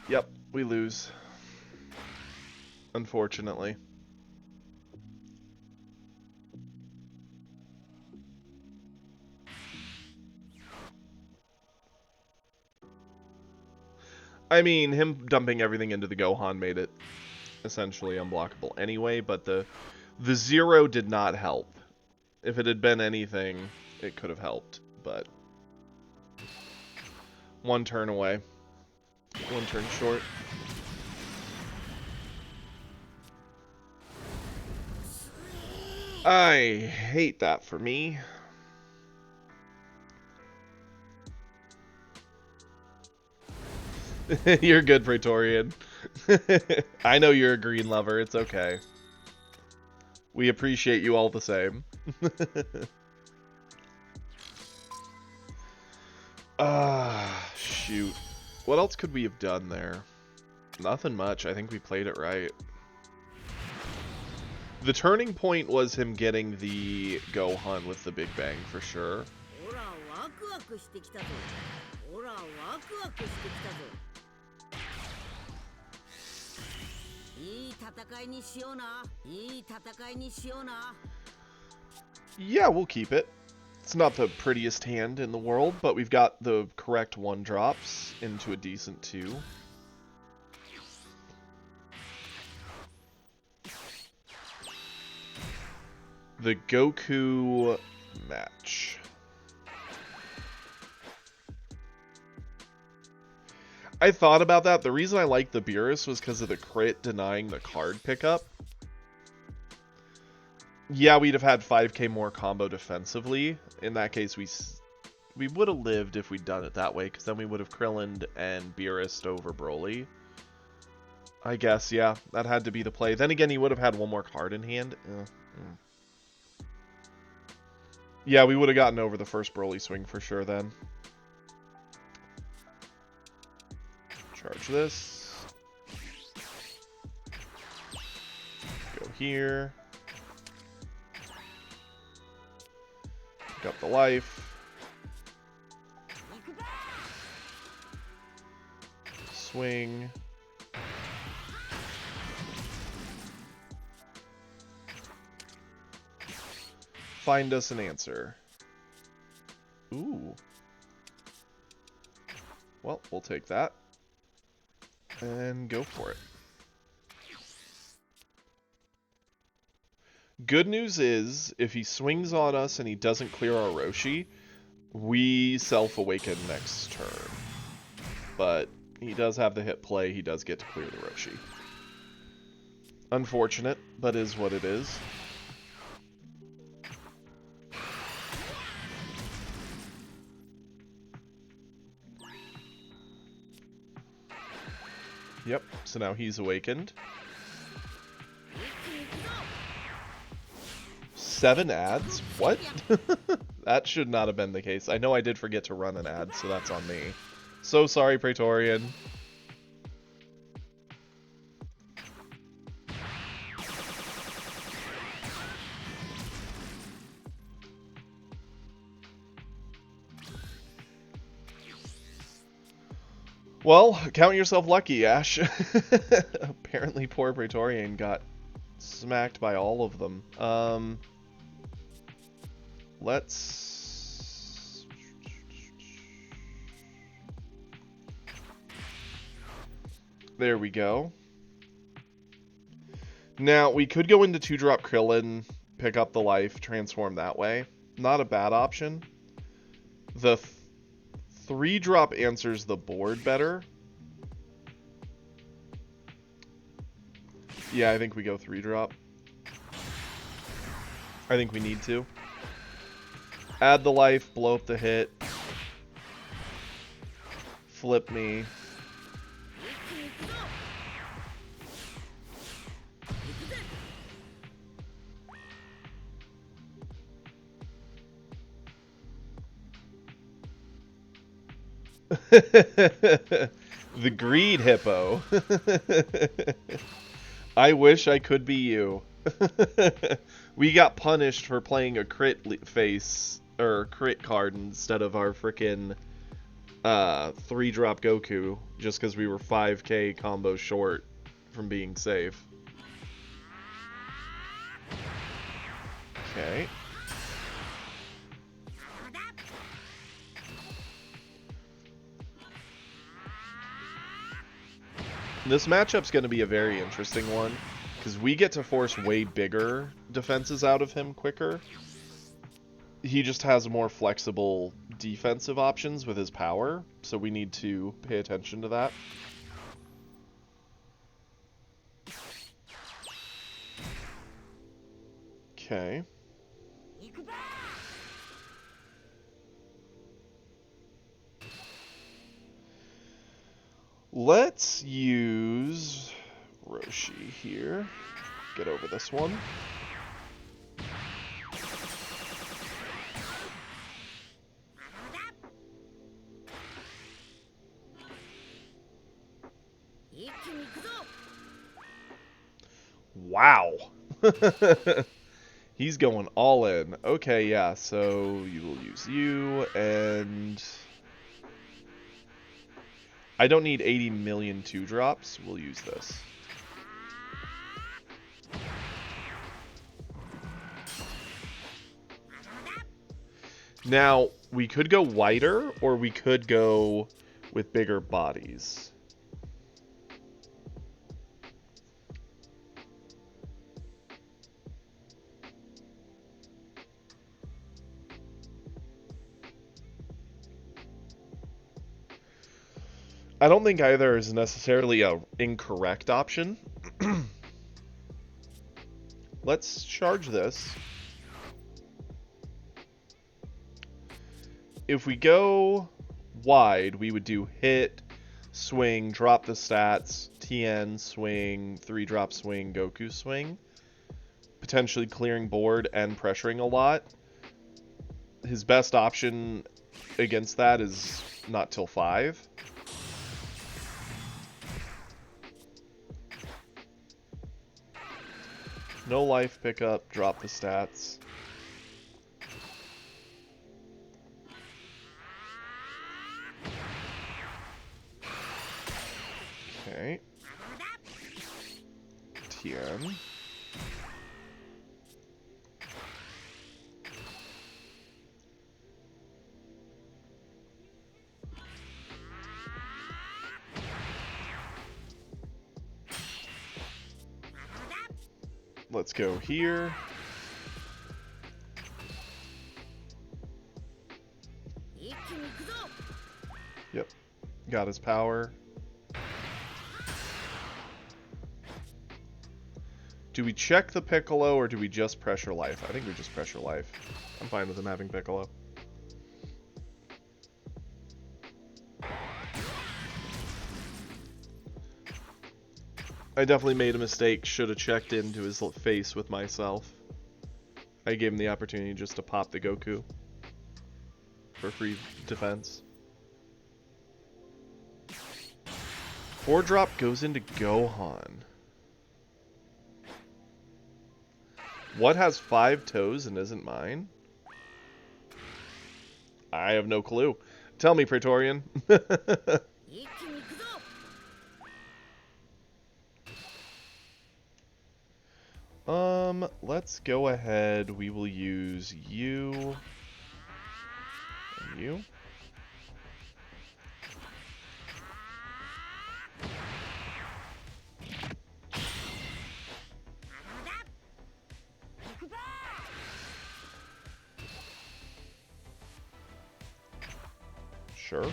Yep, we lose. Unfortunately. I mean, him dumping everything into the Gohan made it essentially unblockable anyway, but the 0 did not help. If it had been anything, it could have helped, but 1 turn away. 1 turn short. I hate that for me. You're good, Praetorian. I know you're a green lover. It's okay. We appreciate you all the same. Shoot. What else could we have done there? Nothing much. I think we played it right. The turning point was him getting the Gohan with the Big Bang for sure. Yeah, we'll keep it. It's not the prettiest hand in the world, but we've got the correct 1-drops into a decent 2. The Goku match. I thought about that. The reason I liked the Beerus was because of the crit denying the card pickup. Yeah, we'd have had 5k more combo defensively. In that case, we would have lived if we'd done it that way, because then we would have Krillin'd and Beerus'd over Broly. I guess, yeah, that had to be the play. Then again, he would have had 1 more card in hand. Yeah, we would have gotten over the first Broly swing for sure then. Charge this. Go here. Pick up the life. Swing. Find us an answer. Ooh. Well, we'll take that. And go for it. Good news is, if he swings on us and he doesn't clear our Roshi, we self-awaken next turn. But he does have the hit play, he does get to clear the Roshi. Unfortunate, but is what it is. Yep, so now he's awakened. 7 ads? What? That should not have been the case. I know I did forget to run an ad, so that's on me. So sorry, Praetorian. Well, count yourself lucky, Ash. Apparently poor Praetorian got smacked by all of them. Let's... There we go. Now, we could go into 2-drop Krillin, pick up the life, transform that way. Not a bad option. The 3-drop answers the board better. Yeah, I think we go 3-drop. I think we need to. Add the life, blow up the hit. Flip me. The greed hippo. I wish I could be you. We got punished for playing a crit face or crit card instead of our frickin' 3-drop Goku just because we were 5k combo short from being safe. Okay. This matchup's going to be a very interesting one, because we get to force way bigger defenses out of him quicker. He just has more flexible defensive options with his power, so we need to pay attention to that. Okay. Let's use Roshi here. Get over this one. Wow. He's going all in. Okay, yeah, so you will use you, and... I don't need 80 million 2-drops. We'll use this. Now, we could go wider, or we could go with bigger bodies. I don't think either is necessarily an incorrect option. Let's charge this. If we go wide, we would do hit, swing, drop the stats, TN, swing, 3-drop swing, Goku swing. Potentially clearing board and pressuring a lot. His best option against that is not till 5. No life pickup, drop the stats. Okay. TN. Let's go here. Yep. Got his power. Do we check the Piccolo or do we just pressure life? I think we just pressure life. I'm fine with him having Piccolo. I definitely made a mistake. Should have checked into his face with myself. I gave him the opportunity just to pop the Goku for free defense. 4-drop goes into Gohan. What has 5 toes and isn't mine? I have no clue. Tell me, Praetorian. Let's go ahead. We will use you and you. Sure.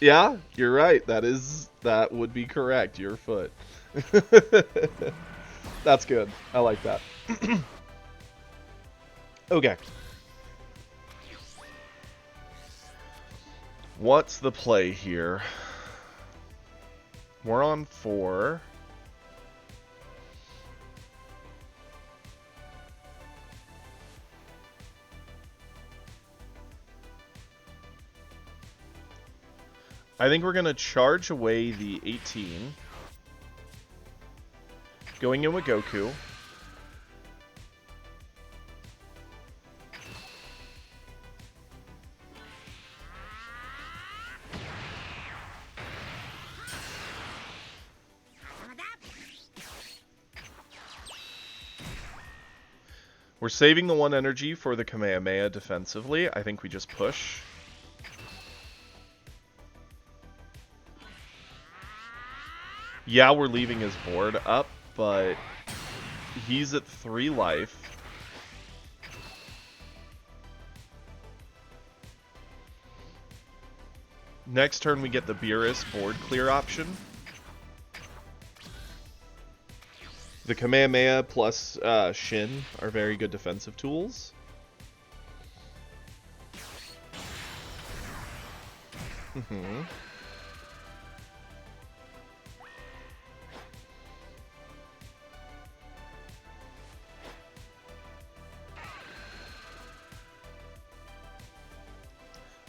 Yeah, you're right. That would be correct. Your foot. That's good. I like that. Okay. What's the play here? We're on 4. I think we're going to charge away the 18. Going in with Goku. We're saving the 1 energy for the Kamehameha defensively. I think we just push. Yeah, we're leaving his board up, but he's at 3 life. Next turn we get the Beerus board clear option. The Kamehameha plus Shin are very good defensive tools.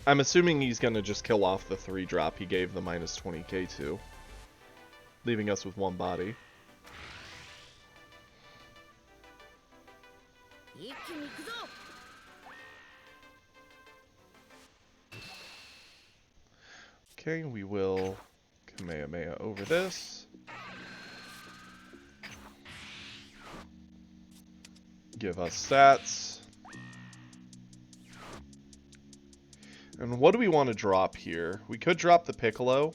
I'm assuming he's going to just kill off the 3-drop he gave the minus 20k to, leaving us with 1 body. Okay, we will Kamehameha over this. Give us stats. And what do we want to drop here? We could drop the Piccolo.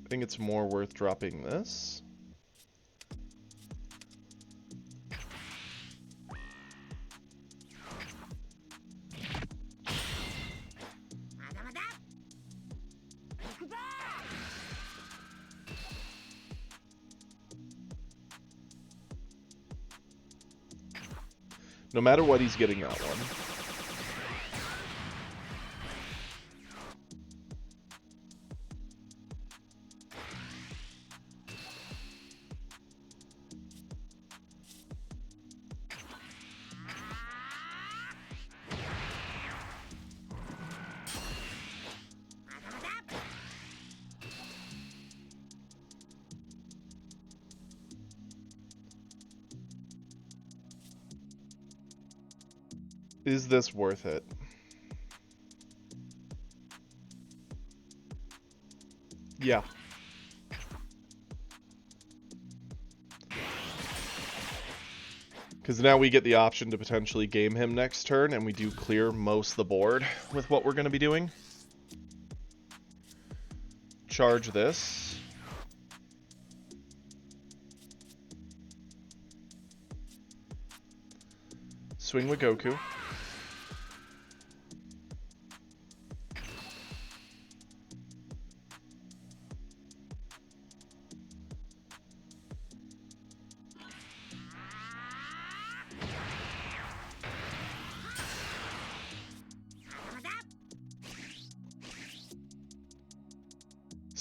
I think it's more worth dropping this. No matter what, he's getting that one. Is this worth it? Yeah. Because now we get the option to potentially game him next turn, and we do clear most of the board with what we're going to be doing. Charge this. Swing with Goku.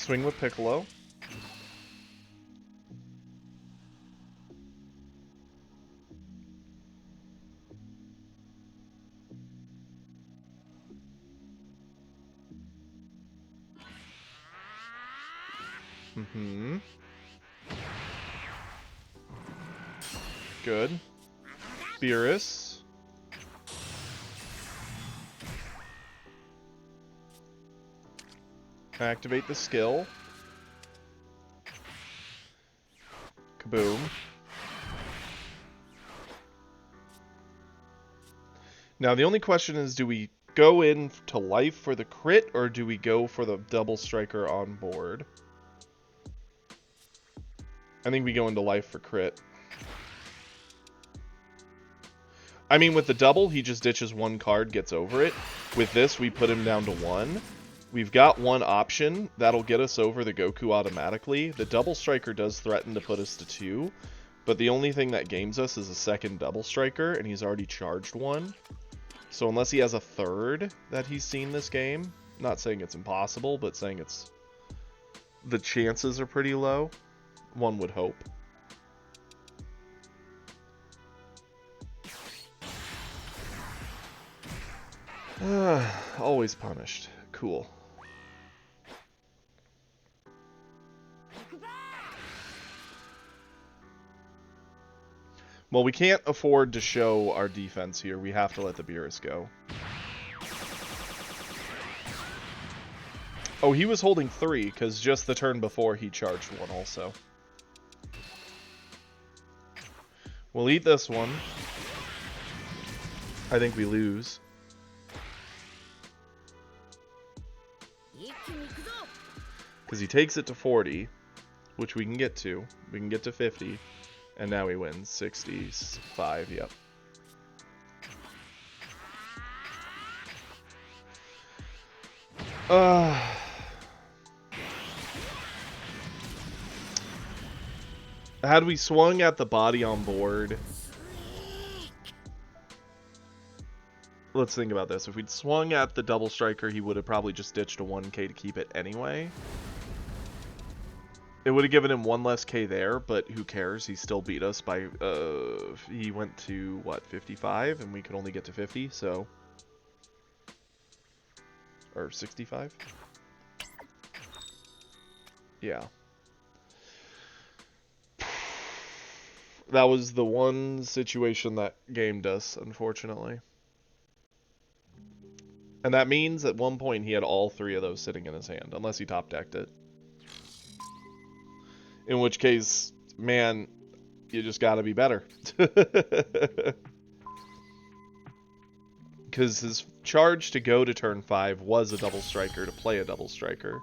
Swing with Piccolo. Mm-hmm. Good. Beerus. Activate the skill. Kaboom. Now the only question is, do we go in to life for the crit, or do we go for the double striker on board? I think we go into life for crit. I mean, with the double, he just ditches one card, gets over it. With this, we put him down to 1. We've got one option that'll get us over the Goku automatically. The double striker does threaten to put us to 2, but the only thing that games us is a second double striker, and he's already charged 1. So unless he has a third that he's seen this game, not saying it's impossible, but saying it's... the chances are pretty low, one would hope. Always punished. Cool. Well, we can't afford to show our defense here. We have to let the Beerus go. Oh, he was holding 3, because just the turn before he charged 1 also. We'll eat this one. I think we lose. Because he takes it to 40, which we can get to. We can get to 50. And now he wins. 65, yep. Had we swung at the body on board... Let's think about this. If we'd swung at the double striker, he would have probably just ditched a 1k to keep it anyway. It would have given him 1 less k there, but who cares? He still beat us by, he went to, what, 55? And we could only get to 50, so... Or 65? Yeah. That was the one situation that gamed us, unfortunately. And that means at one point he had all 3 of those sitting in his hand, unless he top-decked it. In which case, man, you just gotta be better. Because his charge to go to turn 5 was a double striker to play a double striker.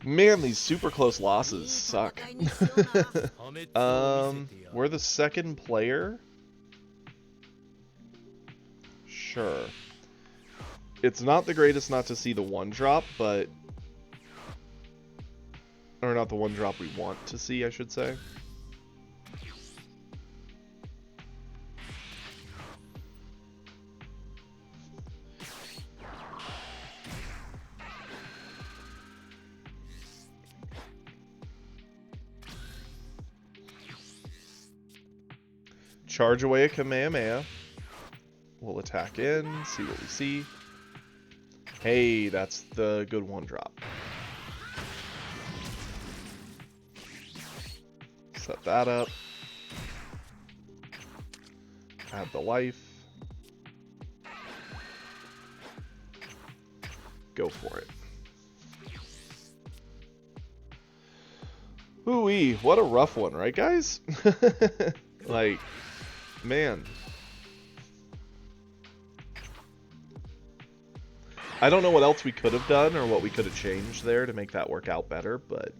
Man, these super close losses suck. We're the second player? Sure. It's not the greatest not to see the 1-drop, but... Or not the 1-drop we want to see, I should say. Charge away a Kamehameha. We'll attack in, see what we see. Hey, that's the good 1-drop. Set that up. Add the life. Go for it. Ooh-wee, what a rough one, right, guys? Like, man. I don't know what else we could have done or what we could have changed there to make that work out better, but...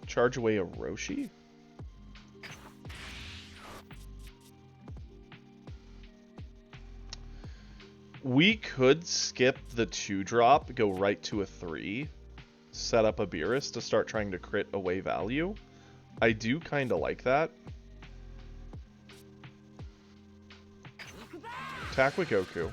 Charge away a Roshi? We could skip the 2-drop, go right to a 3, set up a Beerus to start trying to crit away value. I do kind of like that. Attack with Goku.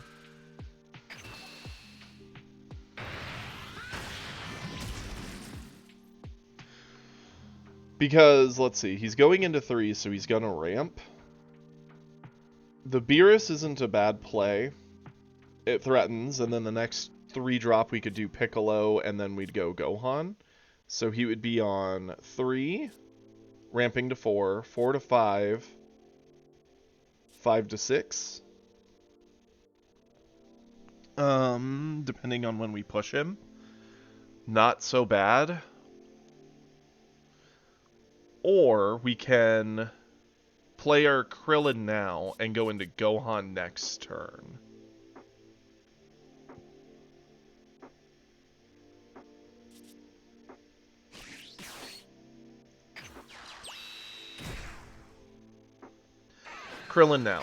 Because, let's see, he's going into 3, so he's gonna ramp. The Beerus isn't a bad play. It threatens, and then the next 3-drop we could do Piccolo, and then we'd go Gohan. So he would be on 3, ramping to 4, 4 to 5, 5 to 6. Depending on when we push him. Not so bad. Or we can play our Krillin now and go into Gohan next turn. Krillin now.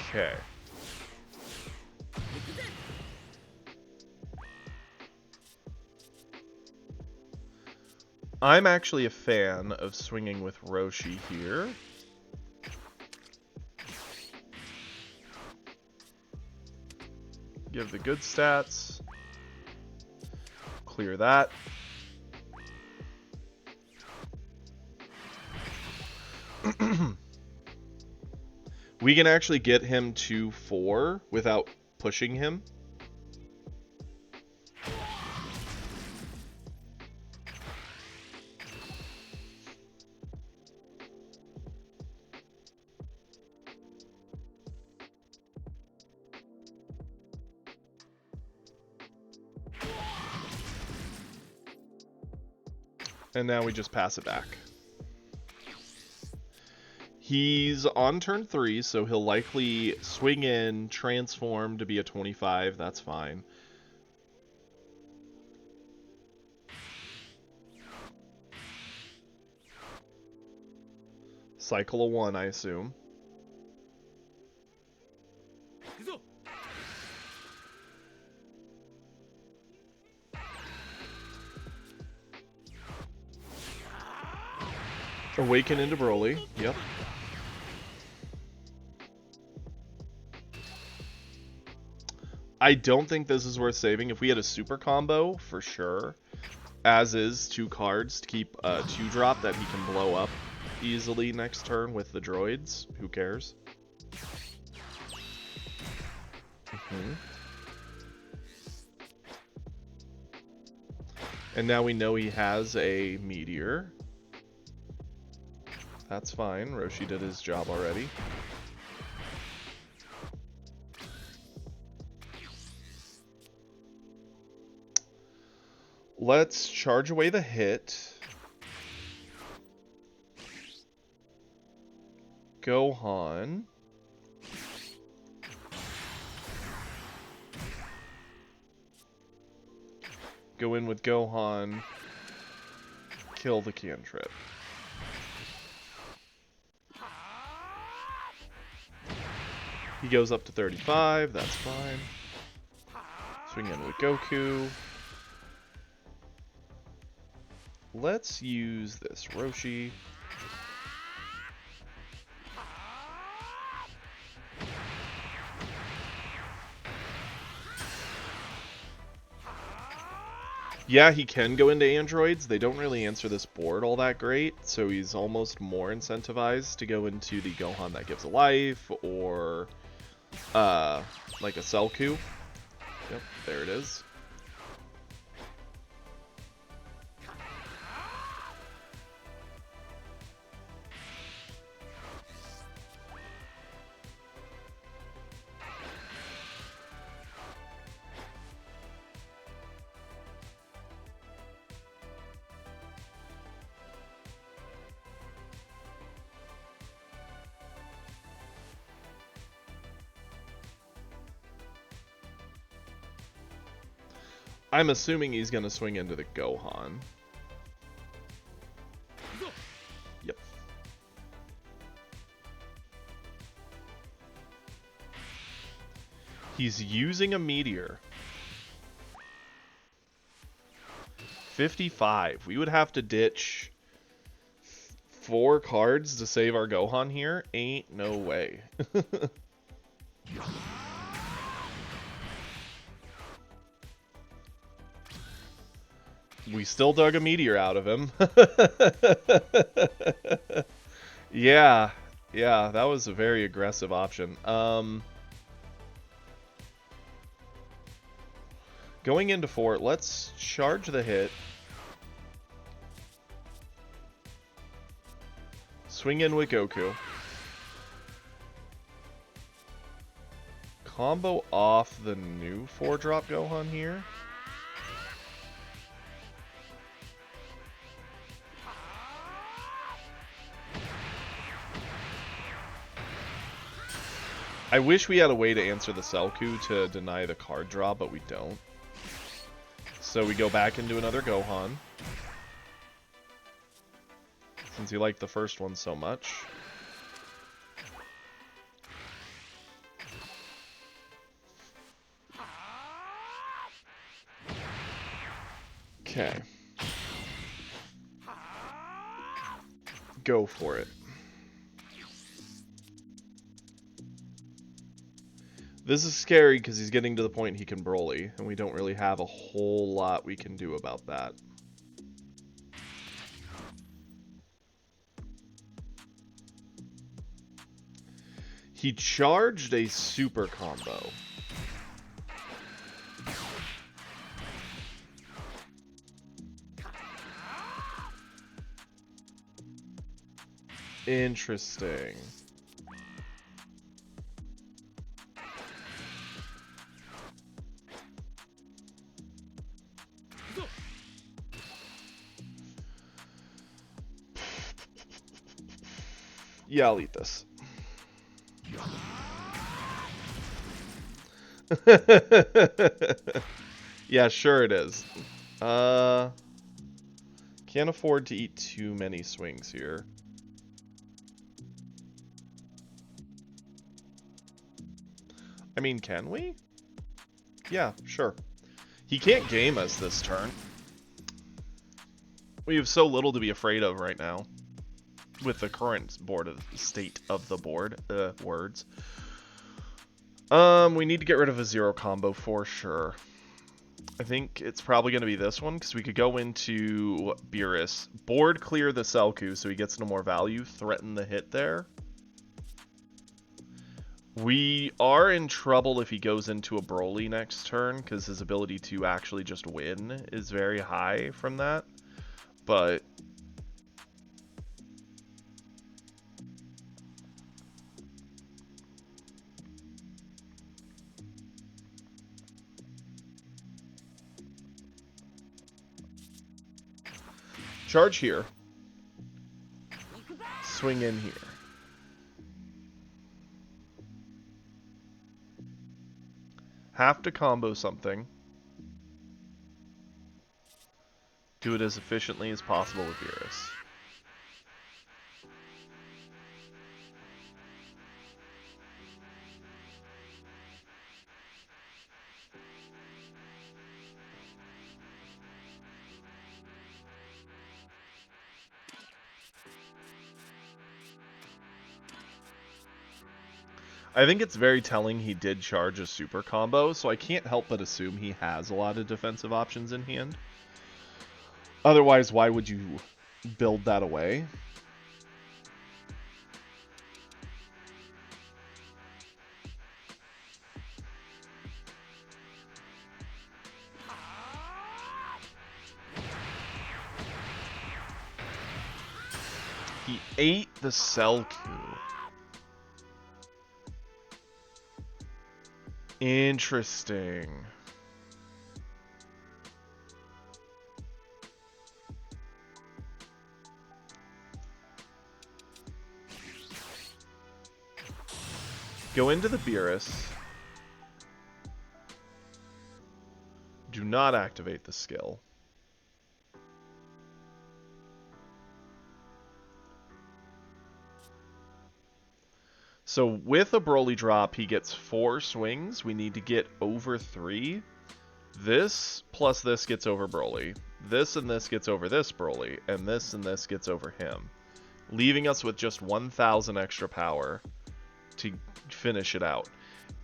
Okay. I'm actually a fan of swinging with Roshi here. Give the good stats. Clear that. We can actually get him to 4 without pushing him. And now we just pass it back. He's on turn 3, so he'll likely swing in, transform to be a 25. That's fine. Cycle of 1, I assume. Awaken into Broly. Yep. I don't think this is worth saving. If we had a super combo, for sure. As is 2 cards to keep a 2-drop that he can blow up easily next turn with the droids. Who cares? And now we know he has a meteor. That's fine. Roshi did his job already. Let's charge away the hit. Gohan. Go in with Gohan. Kill the cantrip. He goes up to 35, that's fine. Swing in with Goku. Let's use this Roshi. Yeah, he can go into androids. They don't really answer this board all that great, so he's almost more incentivized to go into the Gohan that gives a life, or like a Selku. Yep, there it is. I'm assuming he's going to swing into the Gohan. Yep. He's using a meteor. 55. We would have to ditch 4 cards to save our Gohan here? Ain't no way. We still dug a meteor out of him. Yeah, that was a very aggressive option. Going into 4, let's charge the hit. Swing in with Goku. Combo off the new 4-drop Gohan here. I wish we had a way to answer the Selku to deny the card draw, but we don't. So we go back into another Gohan. Since you liked the first one so much. Okay. Go for it. This is scary because he's getting to the point he can Broly, and we don't really have a whole lot we can do about that. He charged a super combo. Interesting. Yeah, I'll eat this. Yeah, sure it is. Can't afford to eat too many swings here. I mean, can we? Yeah, sure. He can't game us this turn. We have so little to be afraid of right now. With the current state of the board. Words. We need to get rid of a 0 combo for sure. I think it's probably going to be this one, because we could go into Beerus. Board clear the Selku so he gets no more value. Threaten the hit there. We are in trouble if he goes into a Broly next turn, because his ability to actually just win is very high from that. But charge here. Swing in here. Have to combo something. Do it as efficiently as possible with Beerus. I think it's very telling he did charge a super combo, so I can't help but assume he has a lot of defensive options in hand. Otherwise, why would you build that away? He ate the Selku. Interesting. Go into the Beerus. Do not activate the skill. So with a Broly drop, he gets 4 swings. We need to get over 3. This plus this gets over Broly. This and this gets over this Broly. And this gets over him. Leaving us with just 1,000 extra power to finish it out.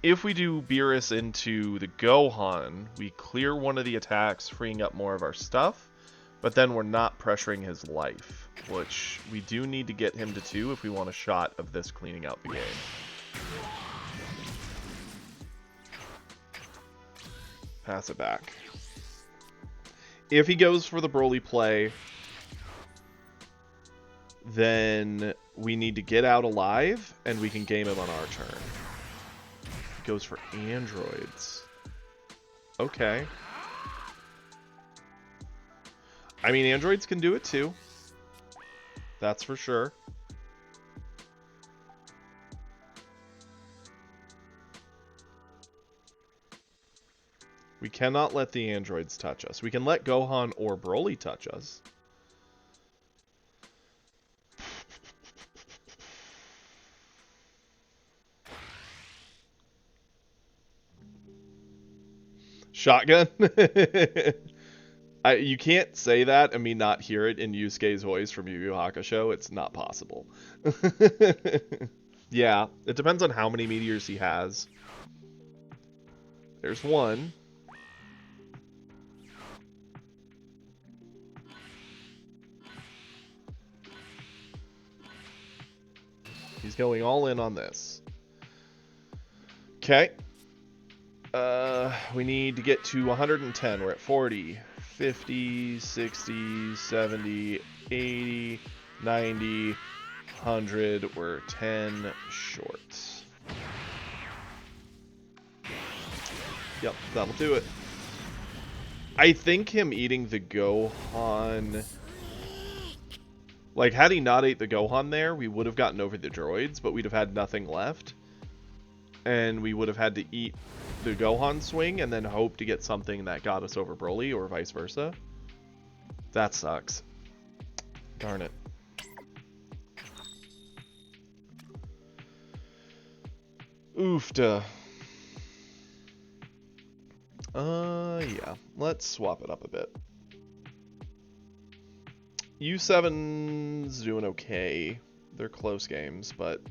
If we do Beerus into the Gohan, we clear one of the attacks, freeing up more of our stuff. But then we're not pressuring his life, which we do need to get him to 2 if we want a shot of this cleaning out the game. Pass it back. If he goes for the Broly play, then we need to get out alive, and we can game him on our turn. He goes for androids. Okay. I mean, androids can do it too. That's for sure. We cannot let the androids touch us. We can let Gohan or Broly touch us. Shotgun? You can't say that and me not hear it in Yusuke's voice from Yu Yu Hakusho. It's not possible. Yeah, it depends on how many meteors he has. There's one. He's going all in on this. Okay. We need to get to 110. We're at 40. 50, 60, 70, 80, 90, 100. We're 10 short. Yep, that'll do it. I think him eating the Gohan... Like, had he not ate the Gohan there, we would have gotten over the droids, but we'd have had nothing left. And we would have had to eat the Gohan swing and then hope to get something that got us over Broly or vice versa. That sucks. Darn it. Oofta. Yeah. Let's swap it up a bit. U7's doing okay. They're close games, but...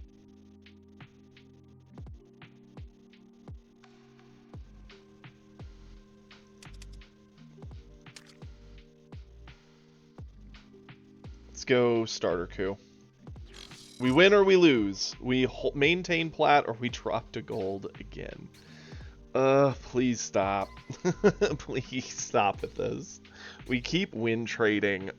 Let's go starter coup. We win or we lose. We maintain plat or we drop to gold again. Please stop. Please stop with this. We keep win trading.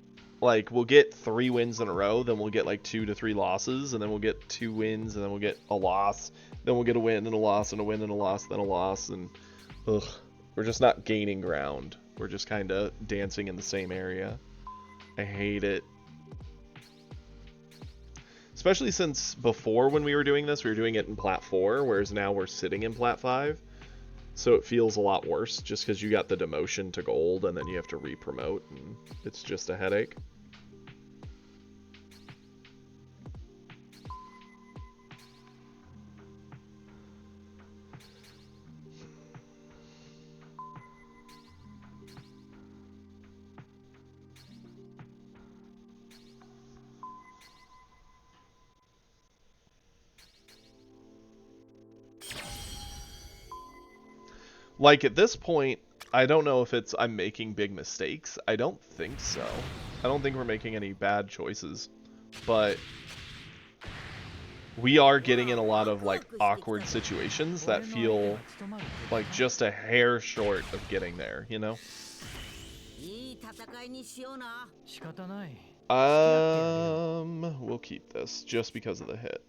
Like, we'll get 3 wins in a row, then we'll get like 2 to 3 losses, and then we'll get 2 wins, and then we'll get a loss. Then we'll get a win and a loss and a win and a loss, then a loss, and ugh. We're just not gaining ground. We're just kind of dancing in the same area. I hate it. Especially since before when we were doing this, we were doing it in Plat 4, whereas now we're sitting in Plat 5. So it feels a lot worse just because you got the demotion to gold and then you have to re-promote, and it's just a headache. Like, at this point, I don't know if it's I'm making big mistakes. I don't think so. I don't think we're making any bad choices. But we are getting in a lot of, like, awkward situations that feel like just a hair short of getting there, you know? We'll keep this just because of the hit.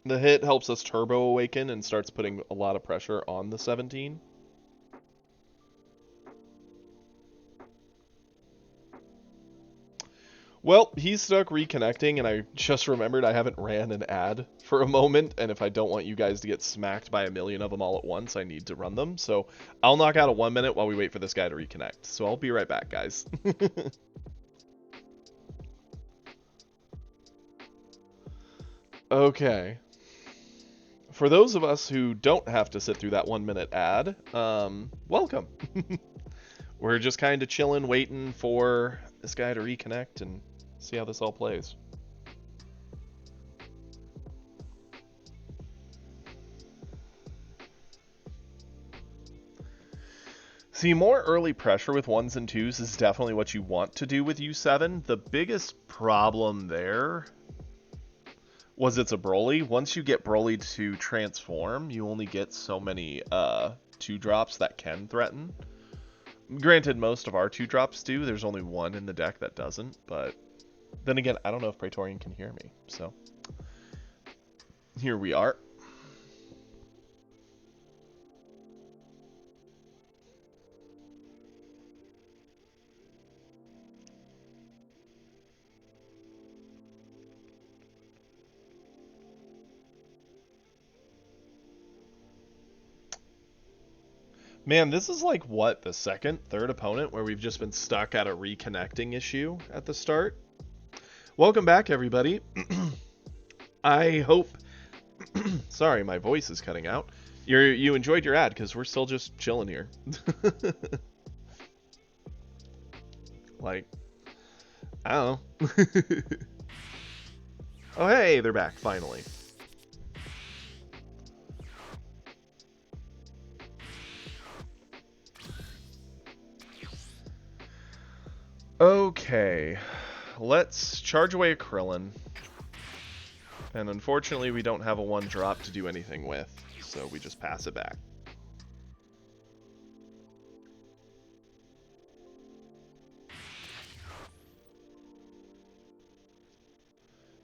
The hit helps us turbo awaken and starts putting a lot of pressure on the 17. Well, he's stuck reconnecting, and I just remembered I haven't ran an ad for a moment, and if I don't want you guys to get smacked by a million of them all at once, I need to run them. So I'll knock out a 1 minute while we wait for this guy to reconnect. So I'll be right back, guys. Okay. For those of us who don't have to sit through that 1 minute ad, welcome. We're just kind of chilling, waiting for this guy to reconnect and see how this all plays. See, more early pressure with 1s and 2s is definitely what you want to do with U7. The biggest problem there was it's a Broly. Once you get Broly to transform, you only get so many 2-drops that can threaten. Granted, most of our 2-drops do. There's only one in the deck that doesn't, but then again, I don't know if Praetorian can hear me, so here we are. Man, this is like, what, the second, third opponent where we've just been stuck at a reconnecting issue at the start? Welcome back, everybody. I hope... Sorry, my voice is cutting out. You enjoyed your ad, because we're still just chilling here. Like, I don't know. Oh, hey, they're back, finally. Okay, let's charge away a Krillin. And unfortunately, we don't have a 1-drop to do anything with, so we just pass it back.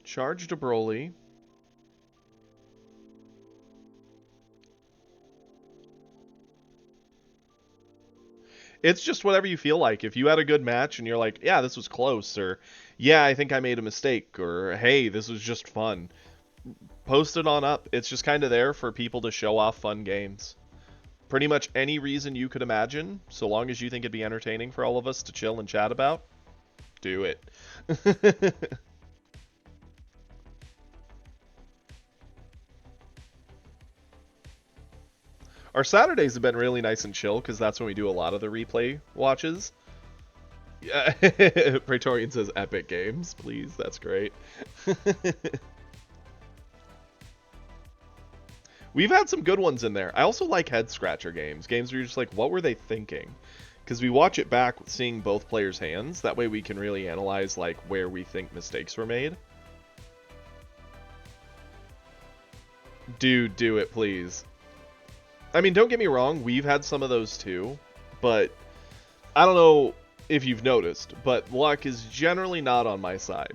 Charge to Broly. It's just whatever you feel like. If you had a good match and you're like, yeah, this was close, or yeah, I think I made a mistake, or hey, this was just fun, post it on up. It's just kind of there for people to show off fun games. Pretty much any reason you could imagine, so long as you think it'd be entertaining for all of us to chill and chat about, do it. Our Saturdays have been really nice and chill, because that's when we do a lot of the replay watches. Yeah. Praetorian says Epic Games, please. That's great. We've had some good ones in there. I also like head scratcher games. Games where you're just like, what were they thinking? Because we watch it back seeing both players' hands. That way we can really analyze like where we think mistakes were made. Dude, do it, please. I mean, don't get me wrong, we've had some of those too, but I don't know if you've noticed, but luck is generally not on my side.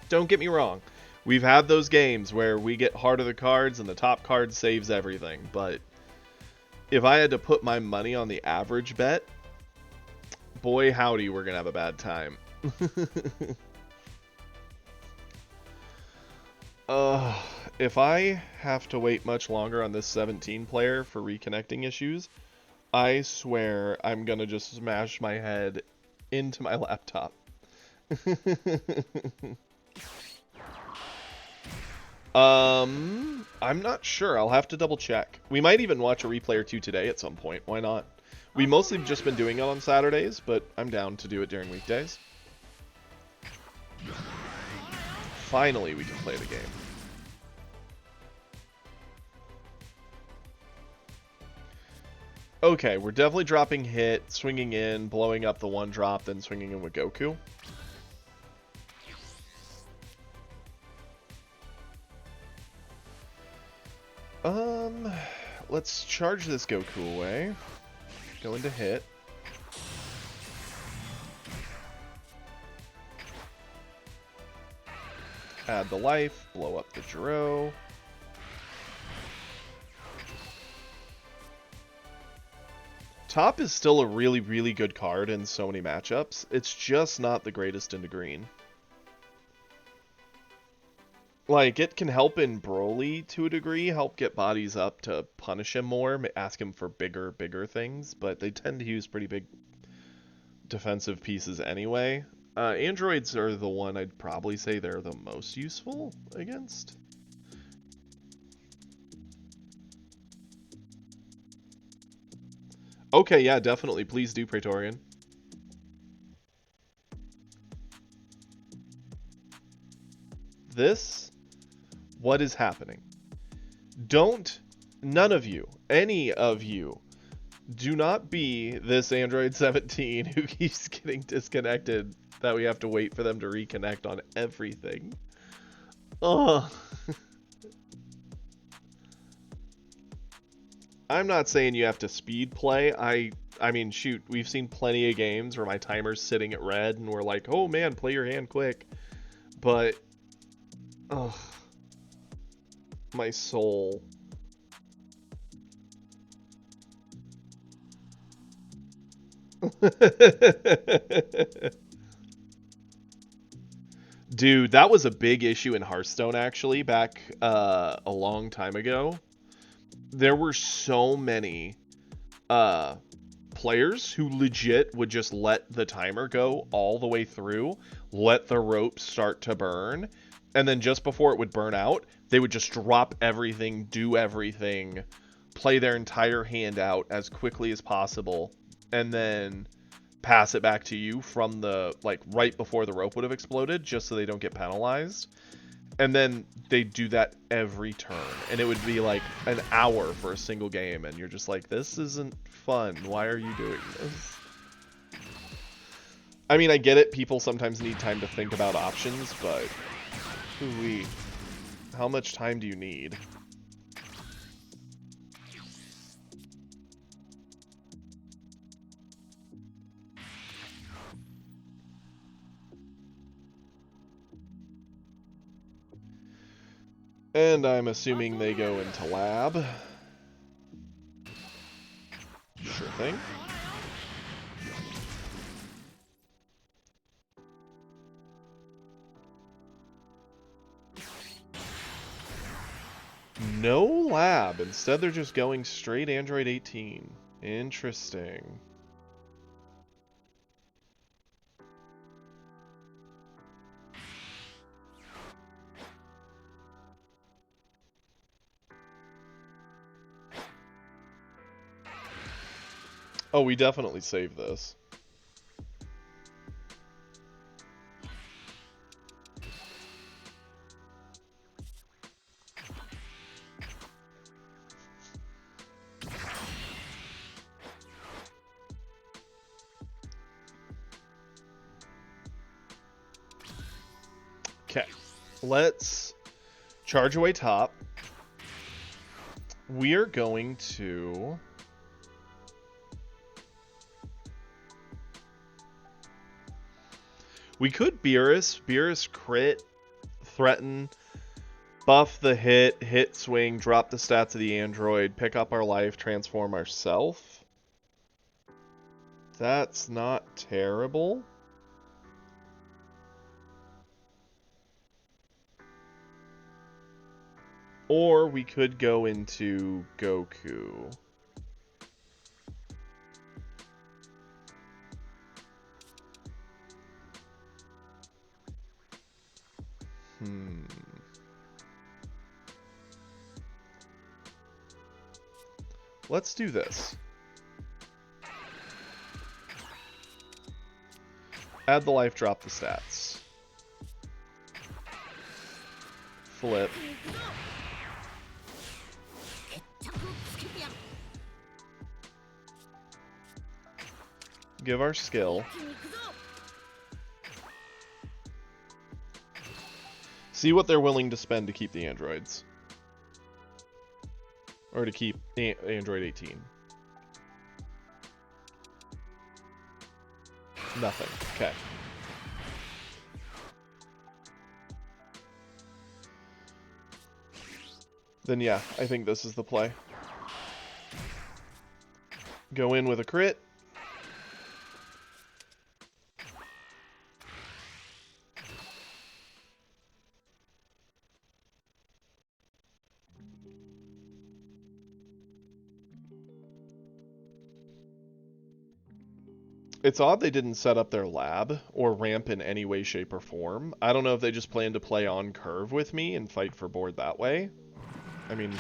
Don't get me wrong, we've had those games where we get heart of the cards and the top card saves everything, but if I had to put my money on the average bet, boy howdy, we're gonna have a bad time. If I have to wait much longer on this 17 player for reconnecting issues, I swear I'm gonna just smash my head into my laptop. I'm not sure. I'll have to double check. We might even watch a replay or two today at some point. Why not? We mostly just been doing it on Saturdays, but I'm down to do it during weekdays. Finally, we can play the game. Okay, we're definitely dropping hit, swinging in, blowing up the 1-drop, then swinging in with Goku. Let's charge this Goku away. Go into hit. Add the life, blow up the Jiro. Top is still a really, really good card in so many matchups. It's just not the greatest into green. Like, it can help in Broly to a degree, help get bodies up to punish him more, ask him for bigger things, but they tend to use pretty big defensive pieces anyway. Androids are the one I'd probably say they're the most useful against. Okay, yeah, definitely. Please do, Praetorian. What is happening? None of you, any of you, do not be this Android 17 who keeps getting disconnected that we have to wait for them to reconnect on everything. Ugh. I'm not saying you have to speed play. I mean, shoot, we've seen plenty of games where my timer's sitting at red and we're like, oh man, play your hand quick. But, ugh, my soul. Dude, that was a big issue in Hearthstone, actually, back a long time ago. There were so many players who legit would just let the timer go all the way through, let the ropes start to burn, and then just before it would burn out, they would just drop everything, do everything, play their entire hand out as quickly as possible, and then pass it back to you from the, like, right before the rope would have exploded, just so they don't get penalized. And then they do that every turn, and it would be like an hour for a single game, and you're just like, this isn't fun. Why are you doing this? I mean, I get it. People sometimes need time to think about options, but ooh-wee, how much time do you need? And I'm assuming they go into lab. Sure thing. No lab. Instead, they're just going straight Android 18. Interesting. Oh, we definitely saved this. Okay, let's charge away top. We are going to... We could Beerus. Beerus crit, threaten, buff the hit swing, drop the stats of the android, pick up our life, transform ourself. That's not terrible. Or we could go into Goku. Let's do this. Add the life, drop the stats. Flip. Give our skill. See what they're willing to spend to keep the androids. Or to keep Android 18. Nothing. Okay. Then yeah, I think this is the play. Go in with a crit. It's odd they didn't set up their lab or ramp in any way, shape, or form. I don't know if they just plan to play on curve with me and fight for board that way. I mean,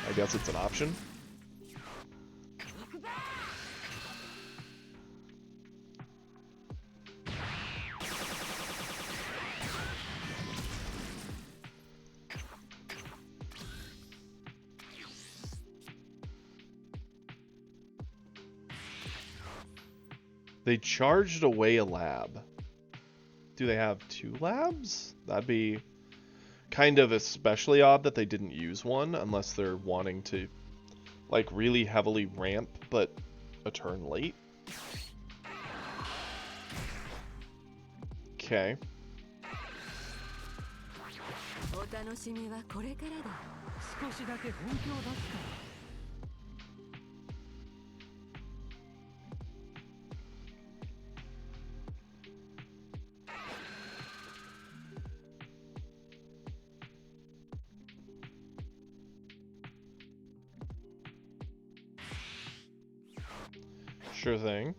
I guess it's an option. They charged away a lab. Do they have 2 labs? That'd be kind of especially odd that they didn't use one, unless they're wanting to, like, really heavily ramp, but a turn late. Okay. Sure thing.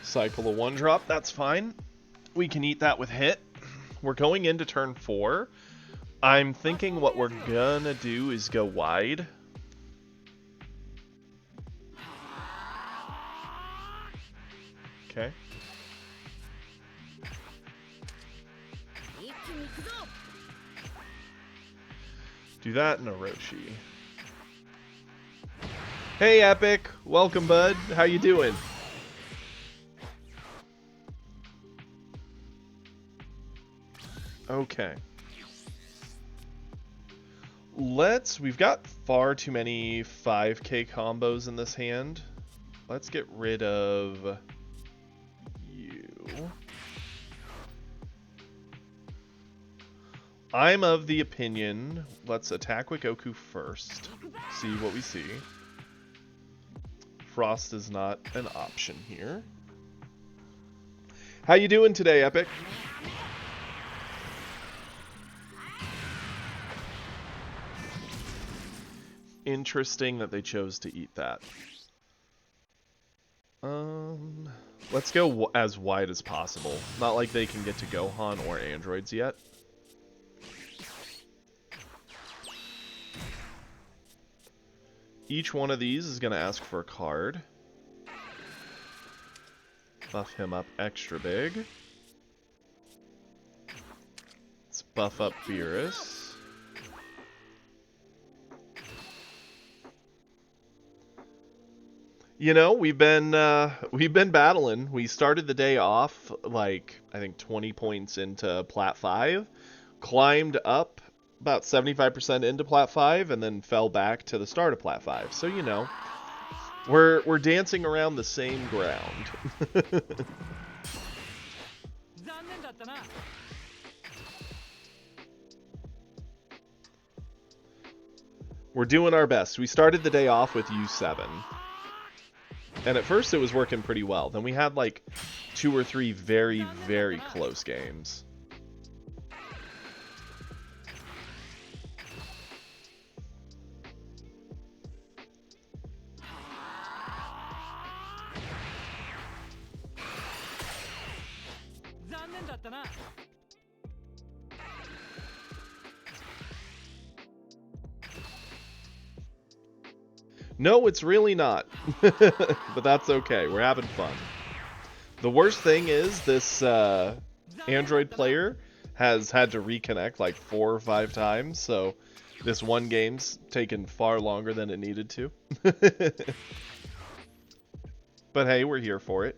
Cycle a 1-drop, that's fine. We can eat that with hit. We're going into turn 4. I'm thinking what we're gonna do is go wide. Okay. Do that in a Roshi. Hey Epic, welcome bud. How you doing? Okay. We've got far too many 5k combos in this hand. Let's get rid of you. I'm of the opinion, let's attack with Goku first. See what we see. Frost is not an option here. How you doing today, Epic? Interesting that they chose to eat that. Let's go as wide as possible. Not like they can get to Gohan or androids yet. Each one of these is going to ask for a card. Buff him up extra big. Let's buff up Beerus. You know, we've been battling. We started the day off like I think 20 points into Plat 5, climbed up about 75% into Plat 5, and then fell back to the start of Plat 5. So you know, we're dancing around the same ground. We're doing our best. We started the day off with U7. And at first it was working pretty well. Then we had like 2 or 3 very, very close games. No, it's really not. But that's okay. We're having fun. The worst thing is this Android player has had to reconnect like 4 or 5 times, so this one game's taken far longer than it needed to. But hey, we're here for it.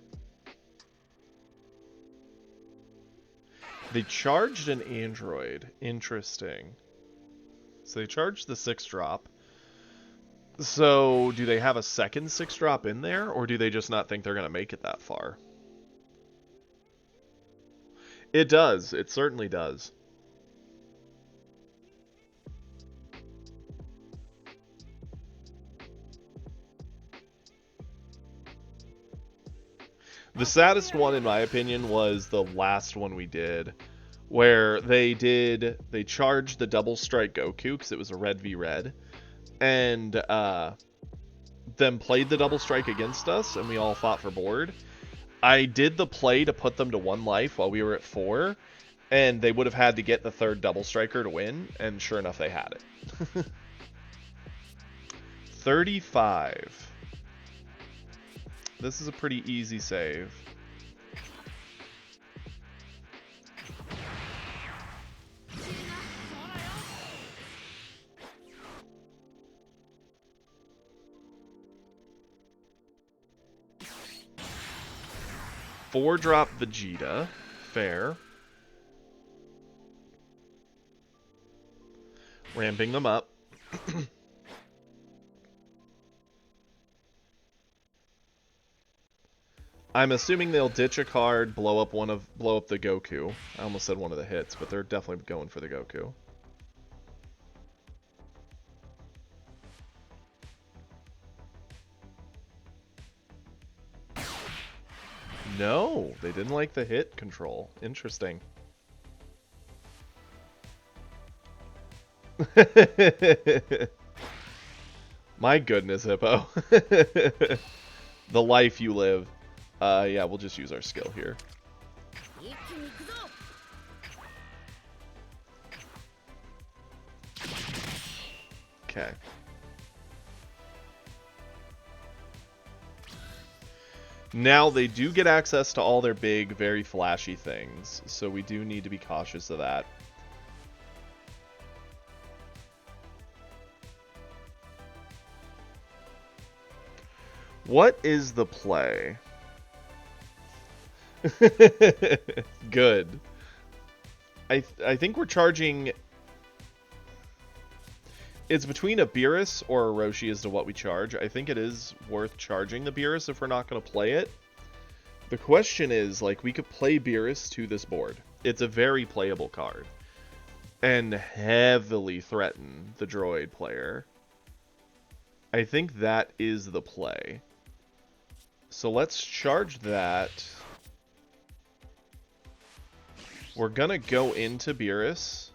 They charged an Android. Interesting. So they charged the 6-drop. So, do they have a second 6-drop in there, or do they just not think they're going to make it that far? It does. It certainly does. The saddest one, in my opinion, was the last one we did, where they charged the double strike Goku because it was a red v red, and then played the double strike against us, and we all fought for board. I did the play to put them to 1 life while we were at 4, and they would have had to get the 3rd double striker to win, and sure enough, they had it. 35. This is a pretty easy save. Four drop Vegeta. Fair. Ramping them up. I'm assuming they'll ditch a card, blow up the Goku. I almost said one of the hits, but they're definitely going for the Goku. No, they didn't like the hit control. Interesting. My goodness, Hippo. The life you live. Yeah, we'll just use our skill here. Okay. Now they do get access to all their big, very flashy things, so we do need to be cautious of that. What is the play? Good. I think we're charging... It's between a Beerus or a Roshi as to what we charge. I think it is worth charging the Beerus if we're not going to play it. The question is, like, we could play Beerus to this board. It's a very playable card. And heavily threaten the droid player. I think that is the play. So let's charge that. We're going to go into Beerus.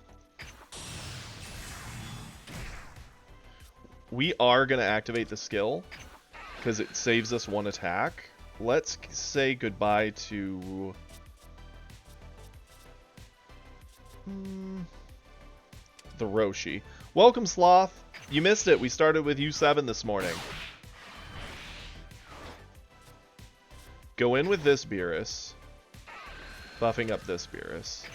We are going to activate the skill because it saves us 1 attack. Let's say goodbye to... the Roshi. Welcome, Sloth. You missed it. We started with U7 this morning. Go in with this Beerus. Buffing up this Beerus.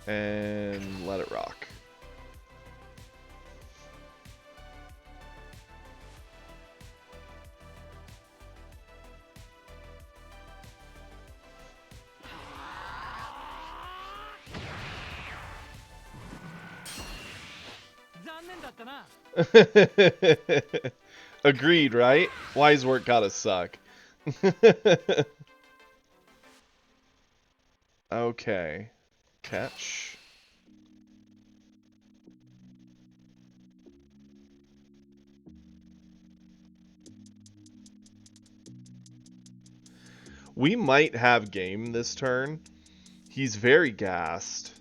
And let it rock. Agreed, right? Wise work gotta suck. Okay. Catch. We might have game this turn. He's very gassed.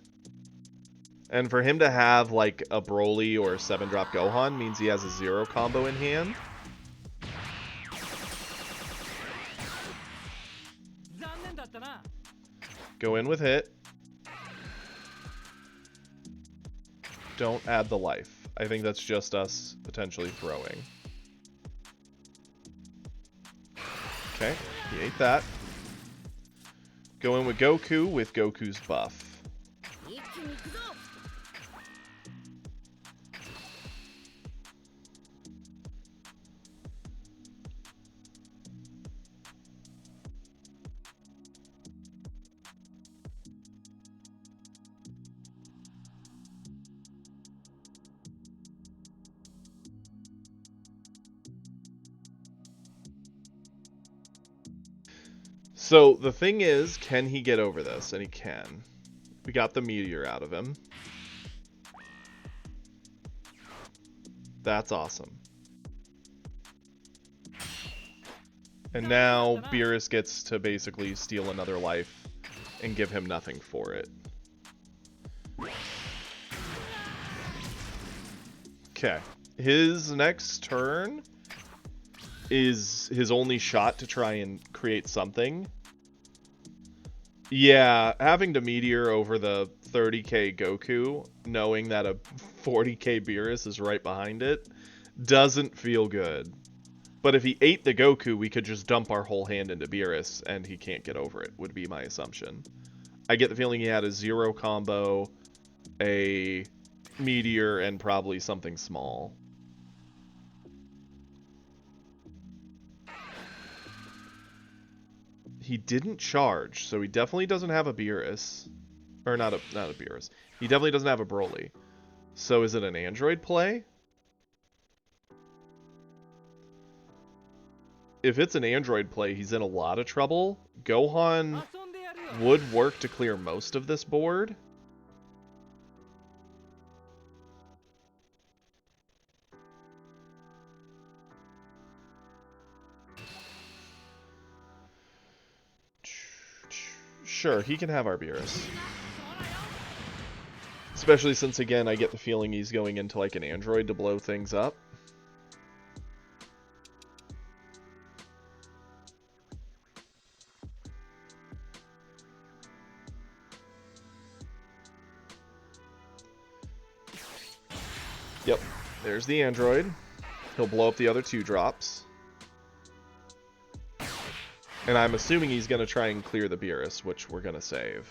And for him to have, like, a Broly or a 7-drop Gohan means he has a 0 combo in hand. Go in with hit. Don't add the life. I think that's just us potentially throwing. Okay, he ate that. Go in with Goku with Goku's buff. So, the thing is, can he get over this? And he can. We got the meteor out of him. That's awesome. And now Beerus gets to basically steal another life and give him nothing for it. Okay. His next turn is his only shot to try and create something. Yeah, having to Meteor over the 30k Goku, knowing that a 40k Beerus is right behind it, doesn't feel good. But if he ate the Goku, we could just dump our whole hand into Beerus, and he can't get over it, would be my assumption. I get the feeling he had a Zero combo, a Meteor, and probably something small. He didn't charge, so he definitely doesn't have a Beerus. Or not a Beerus. He definitely doesn't have a Broly. So is it an Android play? If it's an Android play, he's in a lot of trouble. Gohan would work to clear most of this board. Sure, he can have our Beerus. Especially since, again, I get the feeling he's going into like an Android to blow things up. Yep, there's the Android. He'll blow up the other two drops. And I'm assuming he's going to try and clear the Beerus, which we're going to save.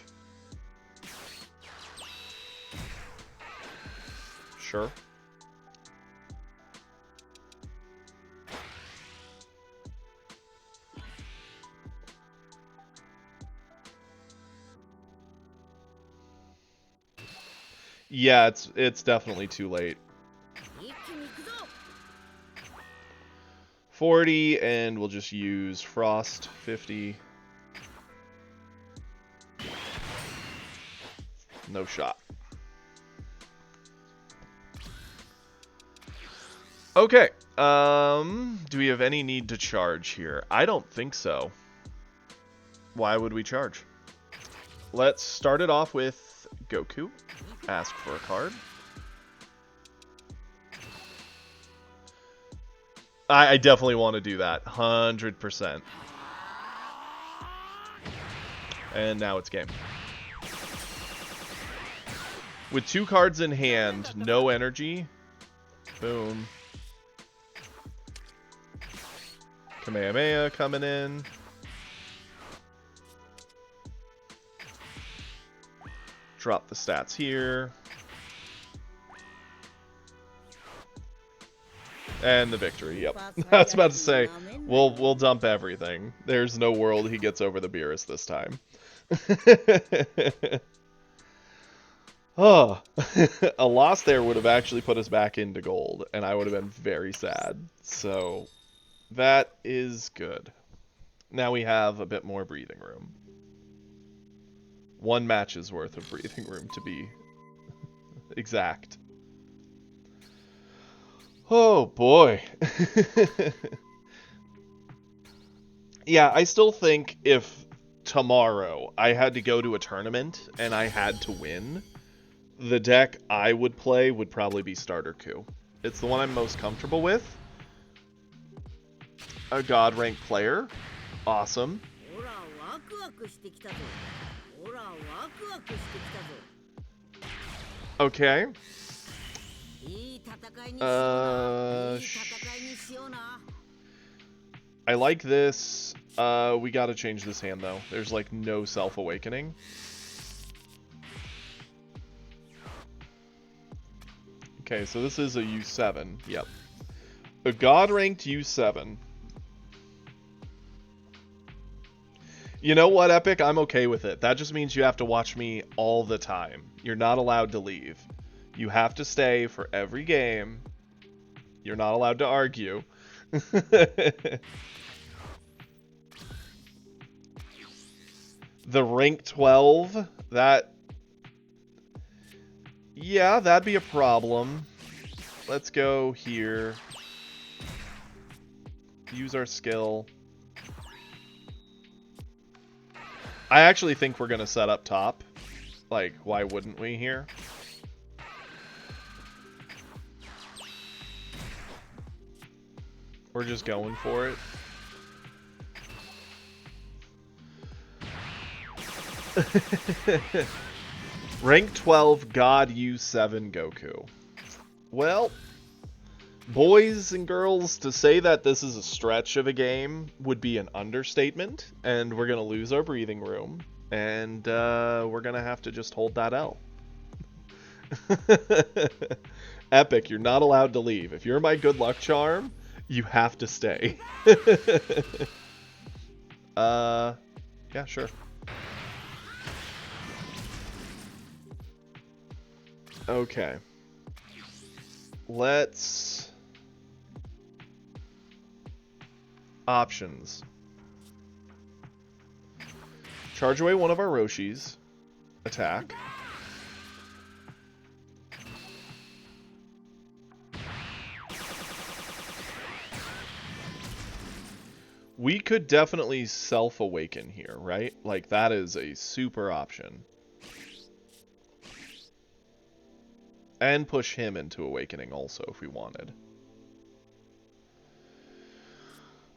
Sure. Yeah, it's definitely too late. 40, and we'll just use Frost 50. No shot. Okay, do we have any need to charge here? I don't think so. Why would we charge? Let's start it off with Goku. Ask for a card. I definitely want to do that. 100%. And now it's game. With two cards in hand, no energy. Boom. Kamehameha coming in. Drop the stats here. And the victory, yep. I was about to say, we'll dump everything. There's no world he gets over the Beerus this time. Oh, a loss there would have actually put us back into gold, and I would have been very sad. So, that is good. Now we have a bit more breathing room. One match's worth of breathing room, to be exact. Oh, boy. Yeah, I still think if tomorrow I had to go to a tournament and I had to win, the deck I would play would probably be Starter Coup. It's the one I'm most comfortable with. A God rank player. Awesome. Okay. I like this. We gotta change this hand, though. There's, like, no self-awakening. Okay, so this is a U7. Yep. A God-ranked U7. You know what, Epic? I'm okay with it. That just means you have to watch me all the time. You're not allowed to leave. You have to stay for every game. You're not allowed to argue. The rank 12, that... Yeah, that'd be a problem. Let's go here. Use our skill. I actually think we're going to set up top. Like, why wouldn't we here? We're just going for it. Rank 12 God U7 Goku. Well, boys and girls, to say that this is a stretch of a game would be an understatement, and we're going to lose our breathing room, and we're going to have to just hold that L. Epic, you're not allowed to leave. If you're my good luck charm, you have to stay. Yeah, sure. Okay. Let's... Options. Charge away one of our Roshis. Attack. We could definitely self-awaken here, right? Like, that is a super option. And push him into awakening also, if we wanted.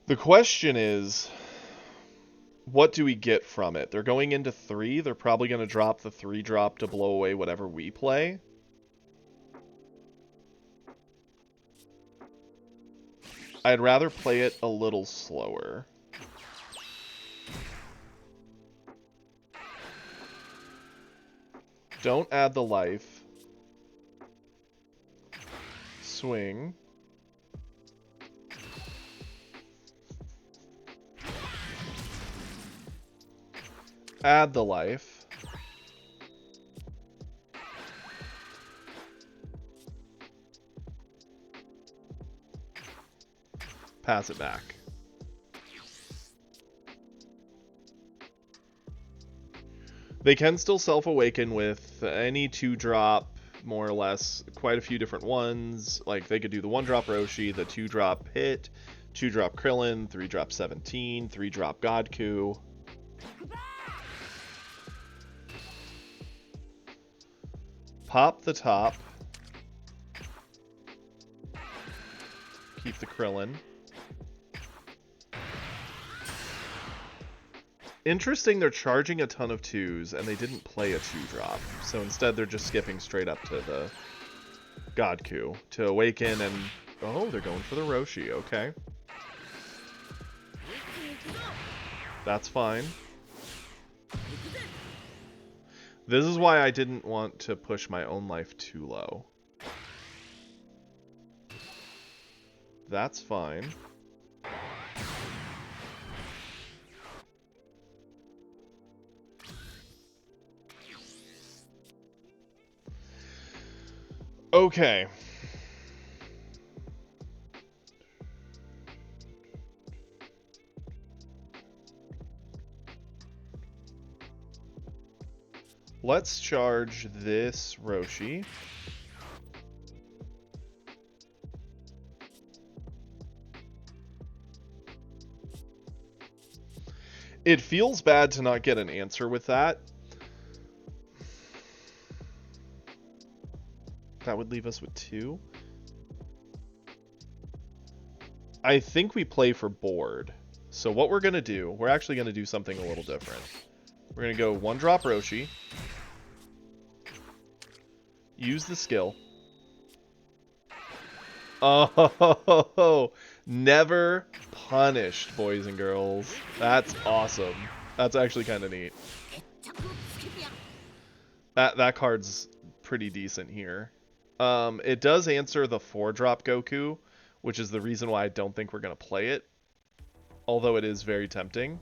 The question is, what do we get from it? They're going into 3. They're probably going to drop the 3-drop to blow away whatever we play. I'd rather play it a little slower. Don't add the life. Swing. Add the life. Pass it back. They can still self-awaken with any 2-drop, more or less, quite a few different ones. Like, they could do the 1-drop Roshi, the 2-drop Hit, 2-drop Krillin, 3-drop 17, 3-drop Godku. Pop the top. Keep the Krillin. Interesting, they're charging a ton of 2s, and they didn't play a 2-drop. So instead, they're just skipping straight up to the Godku to awaken, and... Oh, they're going for the Roshi, okay. That's fine. This is why I didn't want to push my own life too low. That's fine. Okay. Let's charge this Roshi. It feels bad to not get an answer with that. That would leave us with 2. I think we play for board. So what we're going to do, we're actually going to do something a little different. We're going to go 1-drop Roshi. Use the skill. Oh, never punished, boys and girls. That's awesome. That's actually kind of neat. That card's pretty decent here. It does answer the 4-drop Goku, which is the reason why I don't think we're going to play it. Although it is very tempting.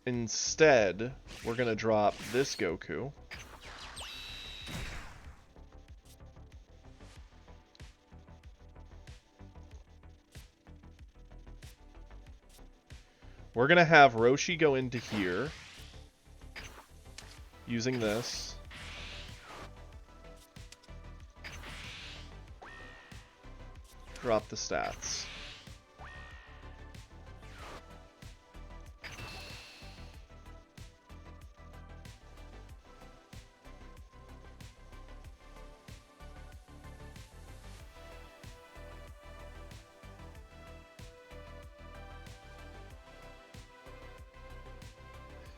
Instead, we're going to drop this Goku. We're going to have Roshi go into here. Using this. Drop the stats.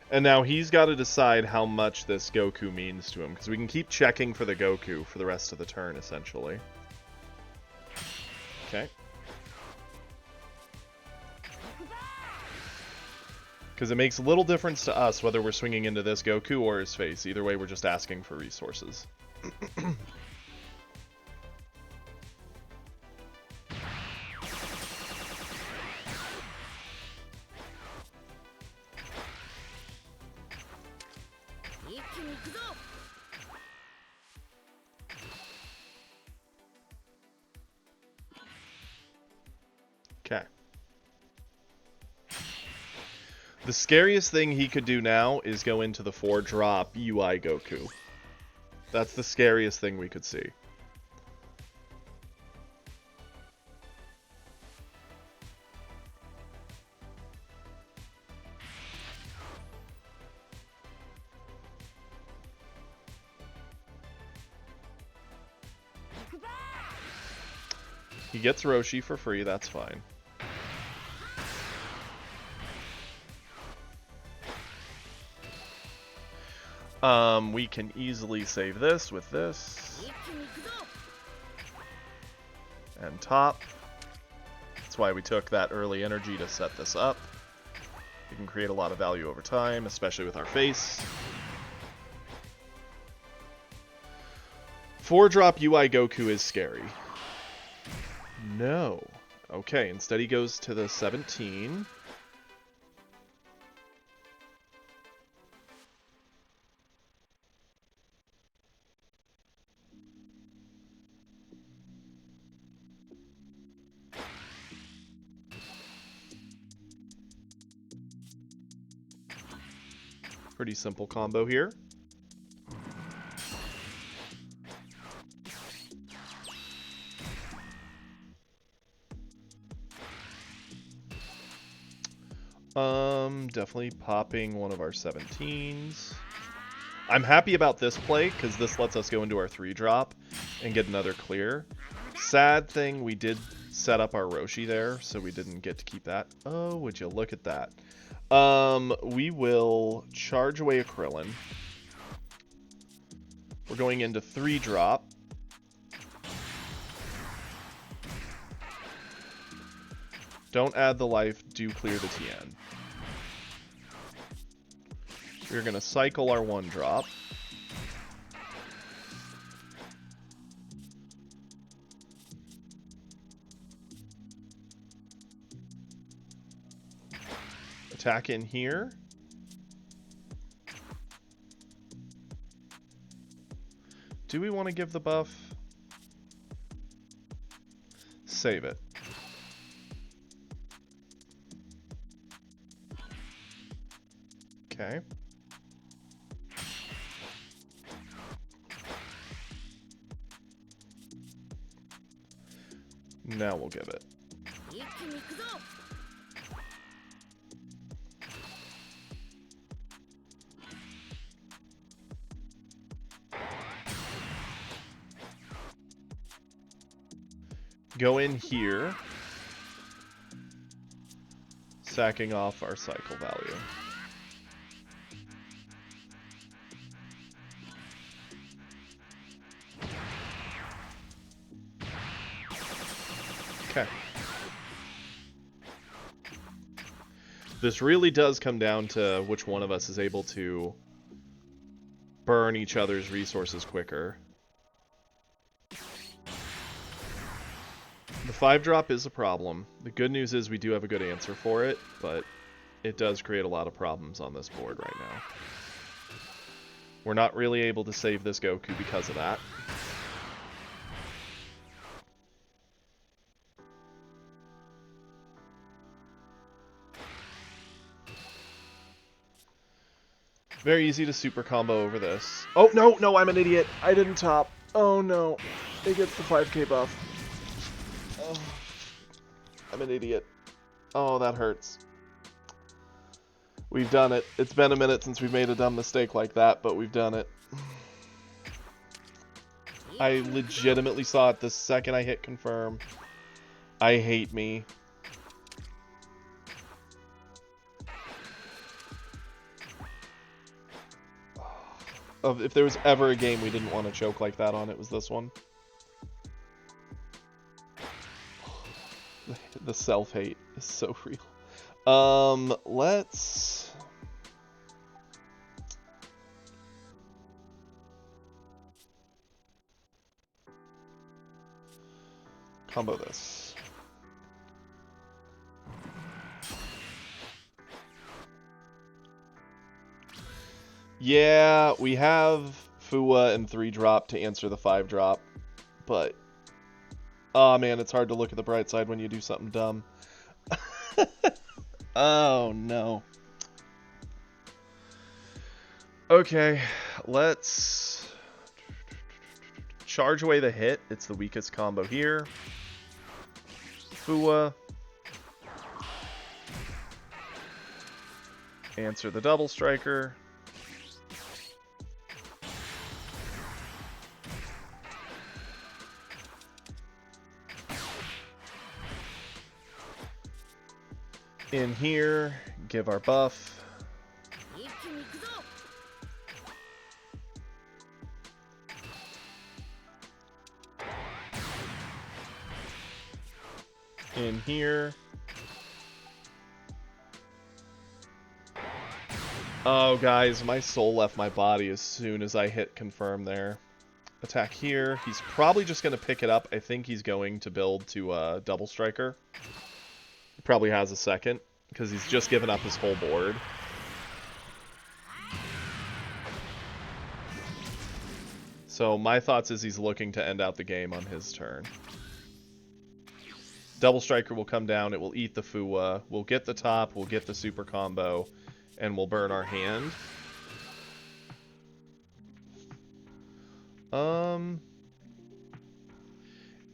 And now he's got to decide how much this Goku means to him, because we can keep checking for the Goku for the rest of the turn, essentially. Okay. Because it makes a little difference to us whether we're swinging into this Goku or his face. Either way, we're just asking for resources. Okay. The scariest thing he could do now is go into the 4-drop UI Goku. That's the scariest thing we could see. He gets Roshi for free, that's fine. We can easily save this with this. And top. That's why we took that early energy to set this up. We can create a lot of value over time, especially with our face. 4-drop UI Goku is scary. No. Okay, instead he goes to the 17. Pretty simple combo here. Definitely popping one of our 17s. I'm happy about this play, because this lets us go into our 3-drop and get another clear. Sad thing, we did set up our Roshi there, so we didn't get to keep that. Oh, would you look at that. We will charge away a Krillin. We're going into 3-drop. Don't add the life, do clear the Tien. We're going to cycle our 1-drop. Attack in here. Do we want to give the buff? Save it. Okay. Now we'll give it. Go in here, sacking off our cycle value. Okay. This really does come down to which one of us is able to burn each other's resources quicker. The 5-drop is a problem. The good news is we do have a good answer for it, but it does create a lot of problems on this board right now. We're not really able to save this Goku because of that. Very easy to super combo over this. Oh, no, I'm an idiot. I didn't top. Oh, no. It gets the 5k buff. Oh, I'm an idiot. Oh, that hurts. We've done it. It's been a minute since we've made a dumb mistake like that, but we've done it. I legitimately saw it the second I hit confirm. I hate me. if there was ever a game we didn't want to choke like that on, it was this one. The self-hate is so real. Let's... combo this. Yeah, we have Fuwa and 3-drop to answer the 5-drop, but... oh man, it's hard to look at the bright side when you do something dumb. Oh no. Okay, let's charge away the hit. It's the weakest combo here. Fuwa. Answer the double striker. In here, give our buff. In here. Oh, guys, my soul left my body as soon as I hit confirm there. Attack here. He's probably just going to pick it up. I think he's going to build to double striker. He probably has a second, because he's just given up his whole board. So my thoughts is he's looking to end out the game on his turn. Double striker will come down. It will eat the Fuwa. We'll get the top. We'll get the super combo. And we'll burn our hand.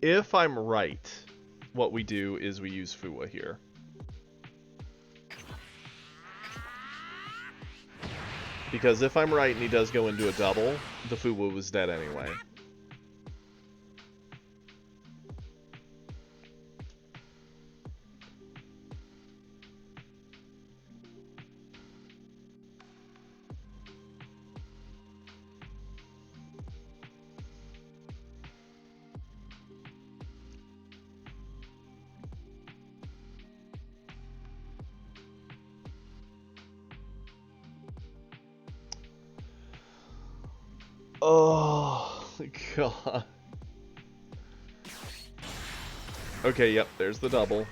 If I'm right, what we do is we use Fuwa here. Because if I'm right and he does go into a double, the Fuwa was dead anyway. Oh, God. Okay, yep, there's the double.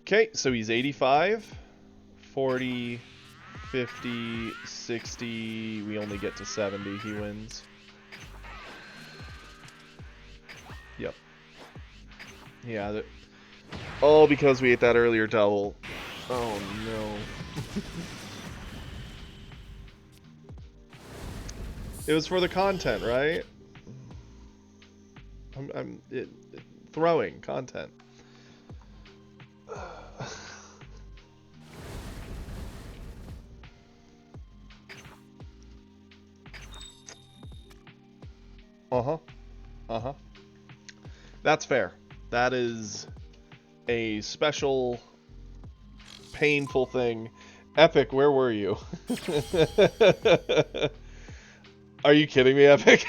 Okay, so he's 85, 40, 50, 60, we only get to 70, he wins. Yep. Yeah, oh, because we ate that earlier double. Oh, no. It was for the content, right? Throwing content. That's fair. That is a special, painful thing. Epic, where were you? Are you kidding me, Epic?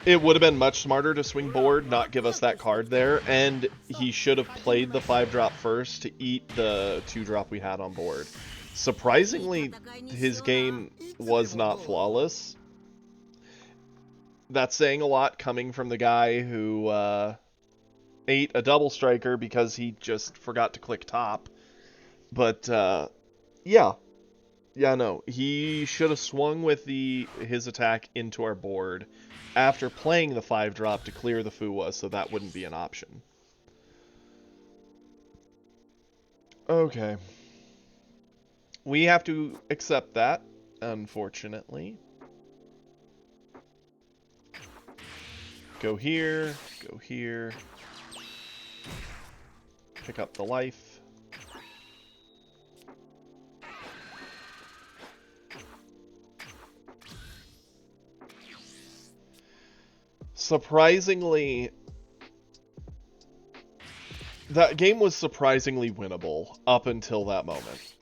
It would have been much smarter to swing board, not give us that card there, and he should have played the 5-drop first to eat the 2-drop we had on board. Surprisingly, his game was not flawless. That's saying a lot coming from the guy who ate a double striker because he just forgot to click top. But, yeah. Yeah, no. He should have swung with his attack into our board after playing the 5-drop to clear the Fuwa, so that wouldn't be an option. Okay. We have to accept that, unfortunately. Go here, go here. Pick up the life. Surprisingly, that game was surprisingly winnable up until that moment.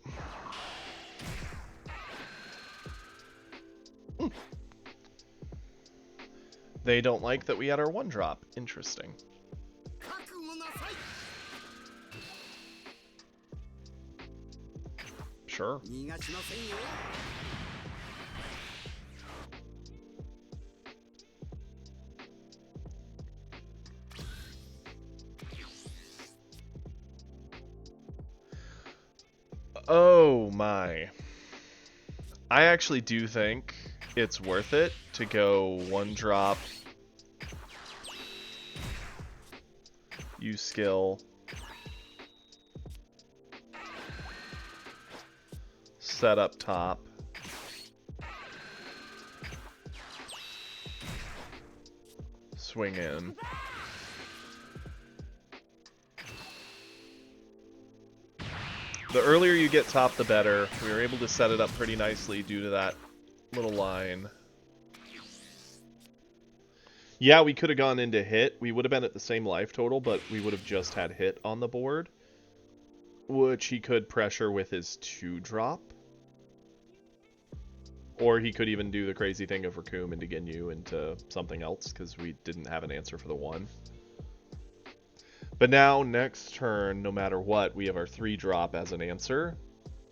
They don't like that we had our 1-drop. Interesting. Sure. Oh my. I actually do think it's worth it to go 1-drop, use skill, set up top, swing in. The earlier you get top, the better. We were able to set it up pretty nicely due to that little line. Yeah, we could have gone into hit. We would have been at the same life total, but we would have just had hit on the board, which he could pressure with his 2-drop. Or he could even do the crazy thing of Recoome into Ginyu into something else, because we didn't have an answer for the 1. But now, next turn, no matter what, we have our 3-drop as an answer.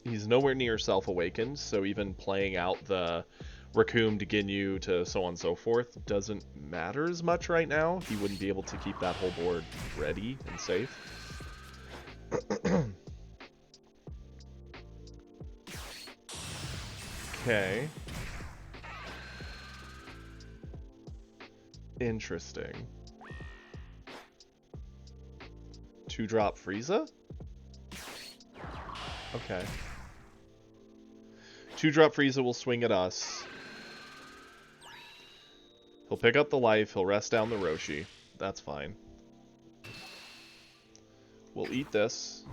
He's nowhere near Self-Awakened, so even playing out the Recoome to Ginyu to so on and so forth doesn't matter as much right now. He wouldn't be able to keep that whole board ready and safe. Okay. Interesting. 2-drop Frieza? Okay. 2-drop Frieza will swing at us. He'll pick up the life, he'll rest down the Roshi. That's fine. We'll eat this.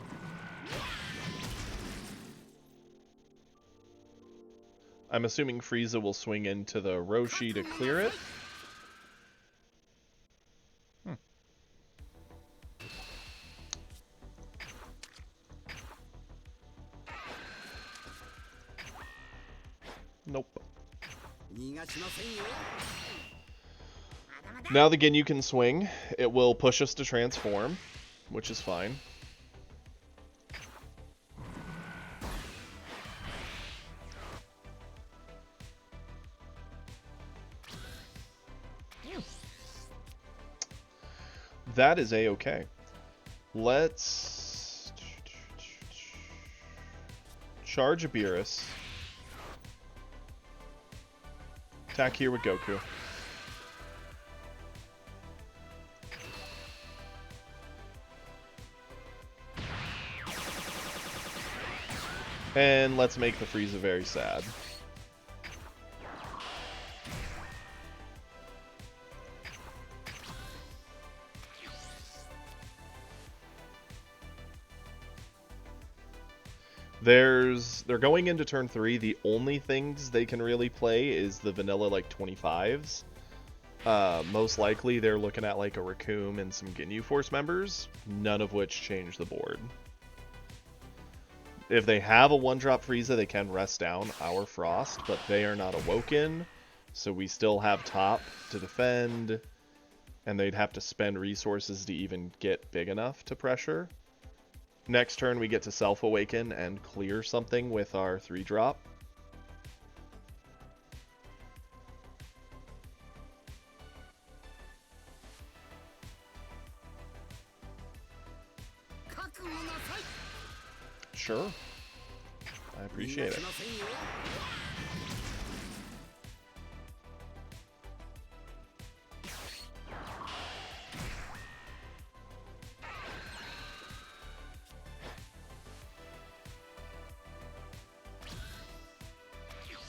I'm assuming Frieza will swing into the Roshi to clear it. Nope. Now the Ginyu can swing. It will push us to transform, which is fine. That is a-okay. Let's charge a Beerus. Attack here with Goku. And let's make the Frieza very sad. They're going into turn 3. The only things they can really play is the vanilla like 25s. Most likely they're looking at like a Recoome and some Ginyu Force members, none of which change the board. If they have a 1-drop Frieza, they can rest down our Frost, but they are not awoken, so we still have top to defend, and they'd have to spend resources to even get big enough to pressure. Next turn, we get to Self-Awaken and clear something with our 3-drop. Sure. I appreciate it.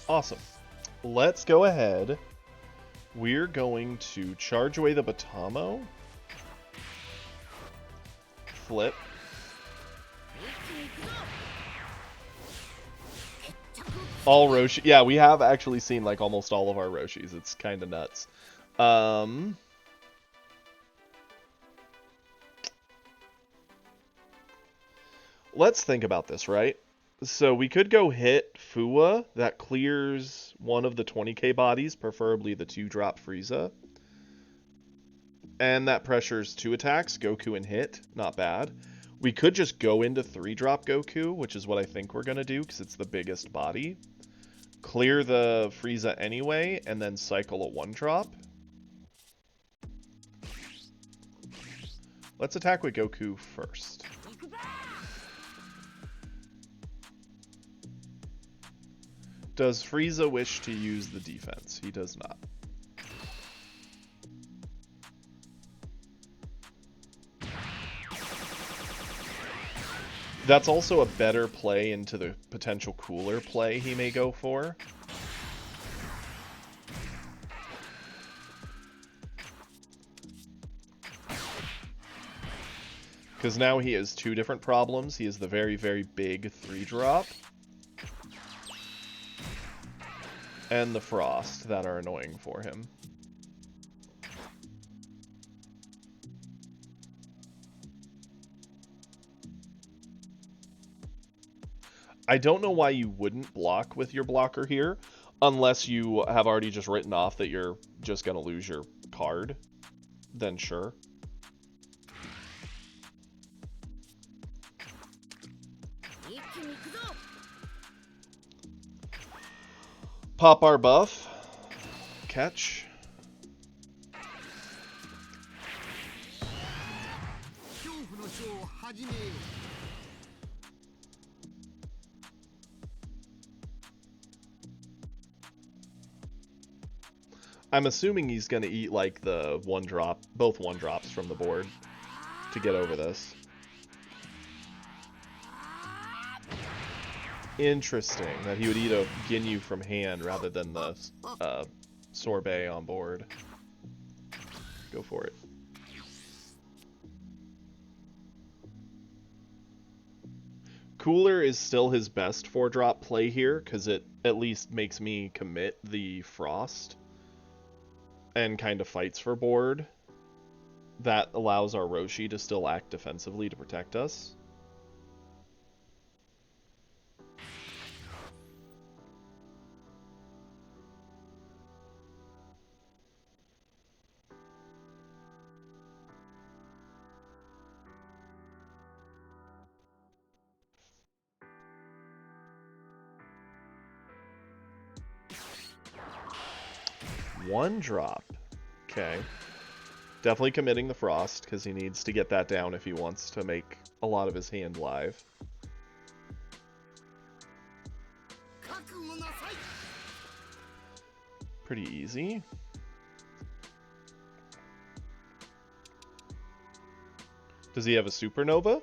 Awesome. Let's go ahead. We're going to charge away the Batamo. Flip. All Roshi. Yeah, we have actually seen like almost all of our Roshis. It's kind of nuts. let's think about this, right? So we could go hit Fua. That clears one of the 20k bodies, preferably the 2-drop Frieza. And that pressures 2 attacks, Goku and hit. Not bad. We could just go into 3-drop Goku, which is what I think we're going to do, because it's the biggest body. Clear the Frieza anyway, and then cycle a 1-drop. Let's attack with Goku first. Does Frieza wish to use the defense? He does not. That's also a better play into the potential cooler play he may go for. Because now he has 2 different problems. He has the very, very big 3-drop. And the Frost that are annoying for him. I don't know why you wouldn't block with your blocker here, unless you have already just written off that you're just going to lose your card. Then sure. Pop our buff. Catch. I'm assuming he's going to eat like the 1-drop, both 1-drops from the board to get over this. Interesting that he would eat a Ginyu from hand rather than the sorbet on board. Go for it. Cooler is still his best 4-drop play here, because it at least makes me commit the Frost and kind of fights for board. That allows our Roshi to still act defensively to protect us. One drop. Okay. Definitely committing the Frost, because he needs to get that down if he wants to make a lot of his hand live. Pretty easy. Does he have a Supernova?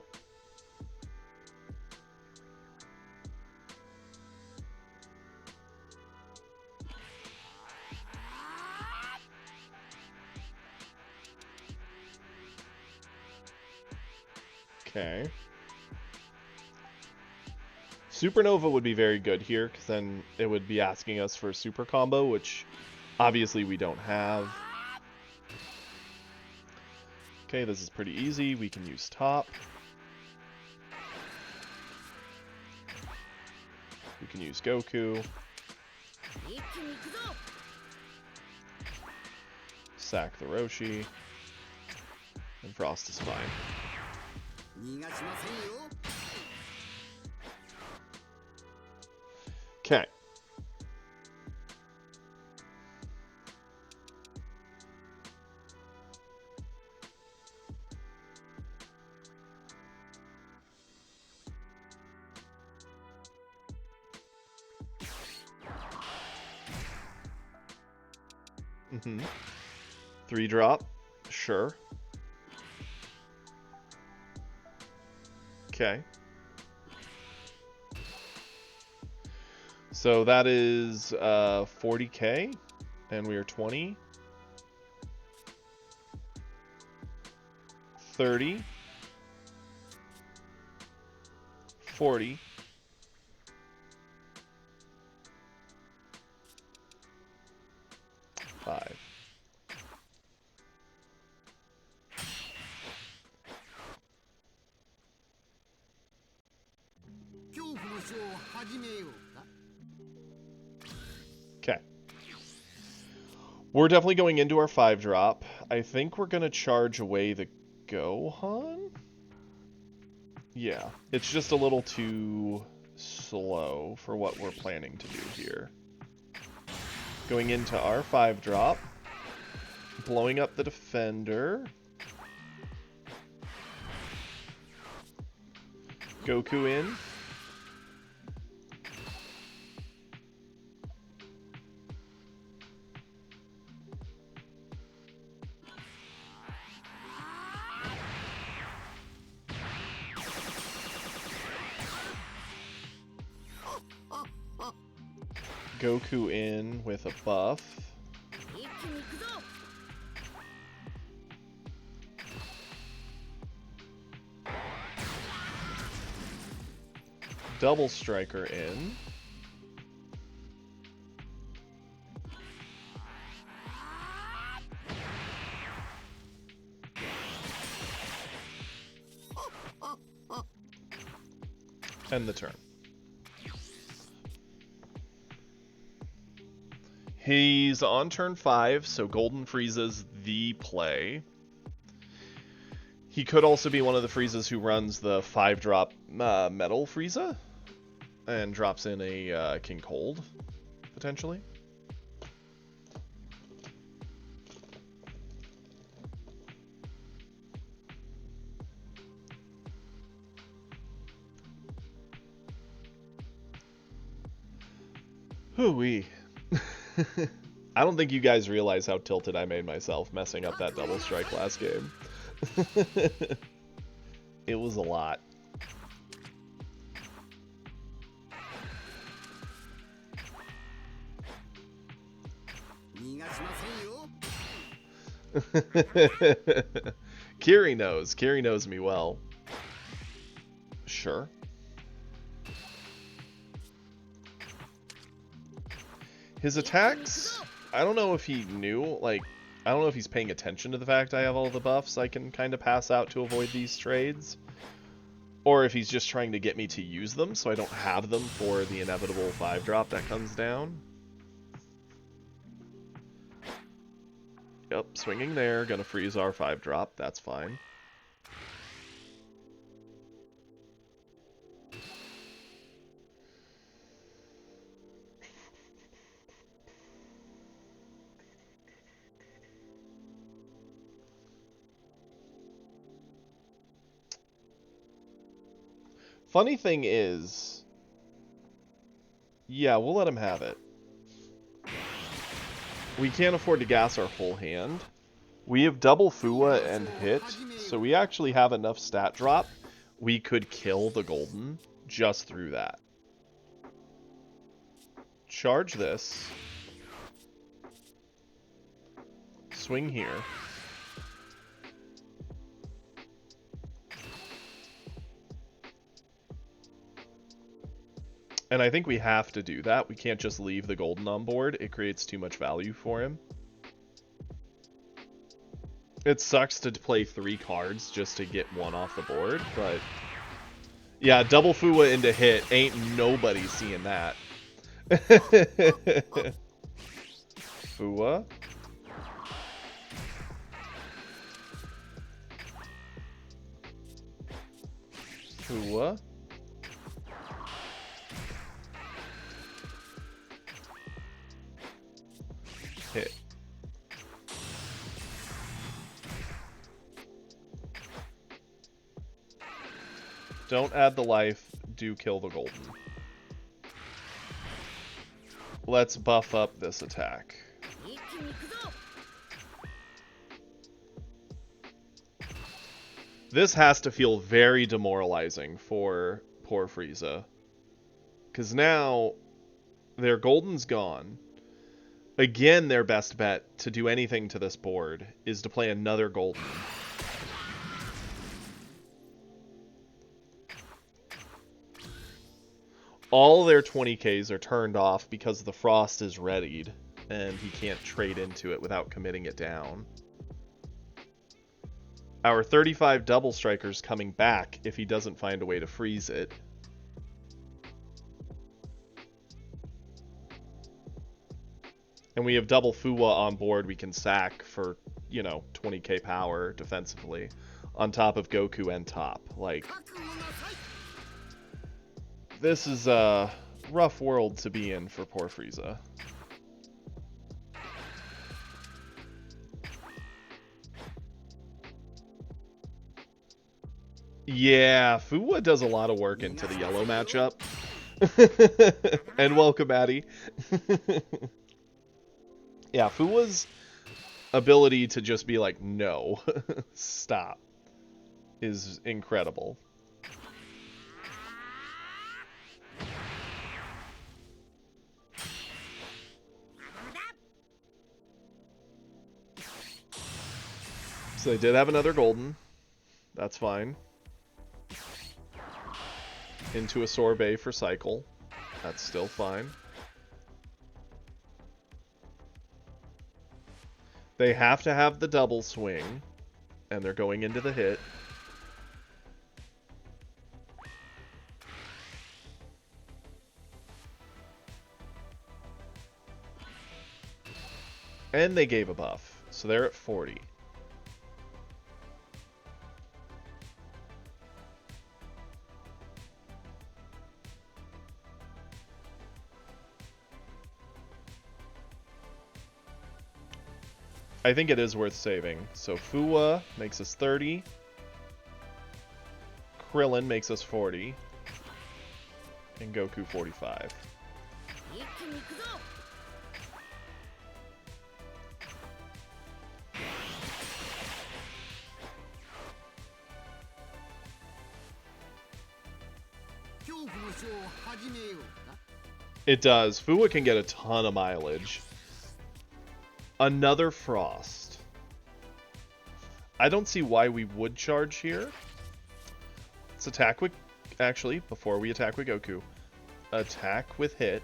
Okay. Supernova would be very good here, because then it would be asking us for a super combo, which obviously we don't have. Okay, this is pretty easy. We can use top. We can use Goku. Sack the Roshi. And Frost is fine. Okay. Mm-hmm. 3-drop. Sure. Okay. So that is 40k, and we are 20. 30. 40. 5. We're definitely going into our 5-drop. I think we're going to charge away the Gohan? Yeah, it's just a little too slow for what we're planning to do here. Going into our 5-drop. Blowing up the defender. Goku in. Goku in with a buff. Double Striker in. End the turn. He's on turn 5, so Golden Frieza's the play. He could also be one of the Friezas who runs the 5-drop Metal Frieza and drops in a King Cold, potentially. Hooey. I don't think you guys realize how tilted I made myself messing up that double strike last game. It was a lot. Kiri knows. Kiri knows me well. Sure. His attacks, I don't know if he knew, like, I don't know if he's paying attention to the fact I have all the buffs I can kind of pass out to avoid these trades. Or if he's just trying to get me to use them so I don't have them for the inevitable 5-drop that comes down. Yep, swinging there, gonna freeze our 5-drop, that's fine. Funny thing is, yeah, we'll let him have it. We can't afford to gas our whole hand. We have double Fuwa and hit, so we actually have enough stat drop. We could kill the Golden just through that. Charge this. Swing here. And I think we have to do that. We can't just leave the Golden on board. It creates too much value for him. It sucks to play 3 cards just to get 1 off the board, but... yeah, double Fuwa into hit. Ain't nobody seeing that. Fuwa. Fuwa. Hit. Don't add the life, do kill the Golden. Let's buff up this attack. This has to feel very demoralizing for poor Frieza. Because now, their Golden's gone. Again, their best bet to do anything to this board is to play another Golden. All their 20Ks are turned off because the Frost is readied, and he can't trade into it without committing it down. Our 35 double strikers coming back if he doesn't find a way to freeze it. And we have double Fuwa on board we can sack for, you know, 20k power defensively. On top of Goku and Top. Like, this is a rough world to be in for poor Frieza. Yeah, Fuwa does a lot of work into the yellow matchup. And welcome, Addy. Yeah, Fuwa's ability to just be like, no, stop, is incredible. So they did have another golden. That's fine. Into a sorbet for cycle. That's still fine. They have to have the double swing, and they're going into the hit. And they gave a buff, so they're at 40. I think it is worth saving. So Fuwa makes us 30. Krillin makes us 40. And Goku 45. It does. Fuwa can get a ton of mileage. Another Frost. I don't see why we would charge here. Let's attack with... Actually, before we attack with Goku. Attack with hit.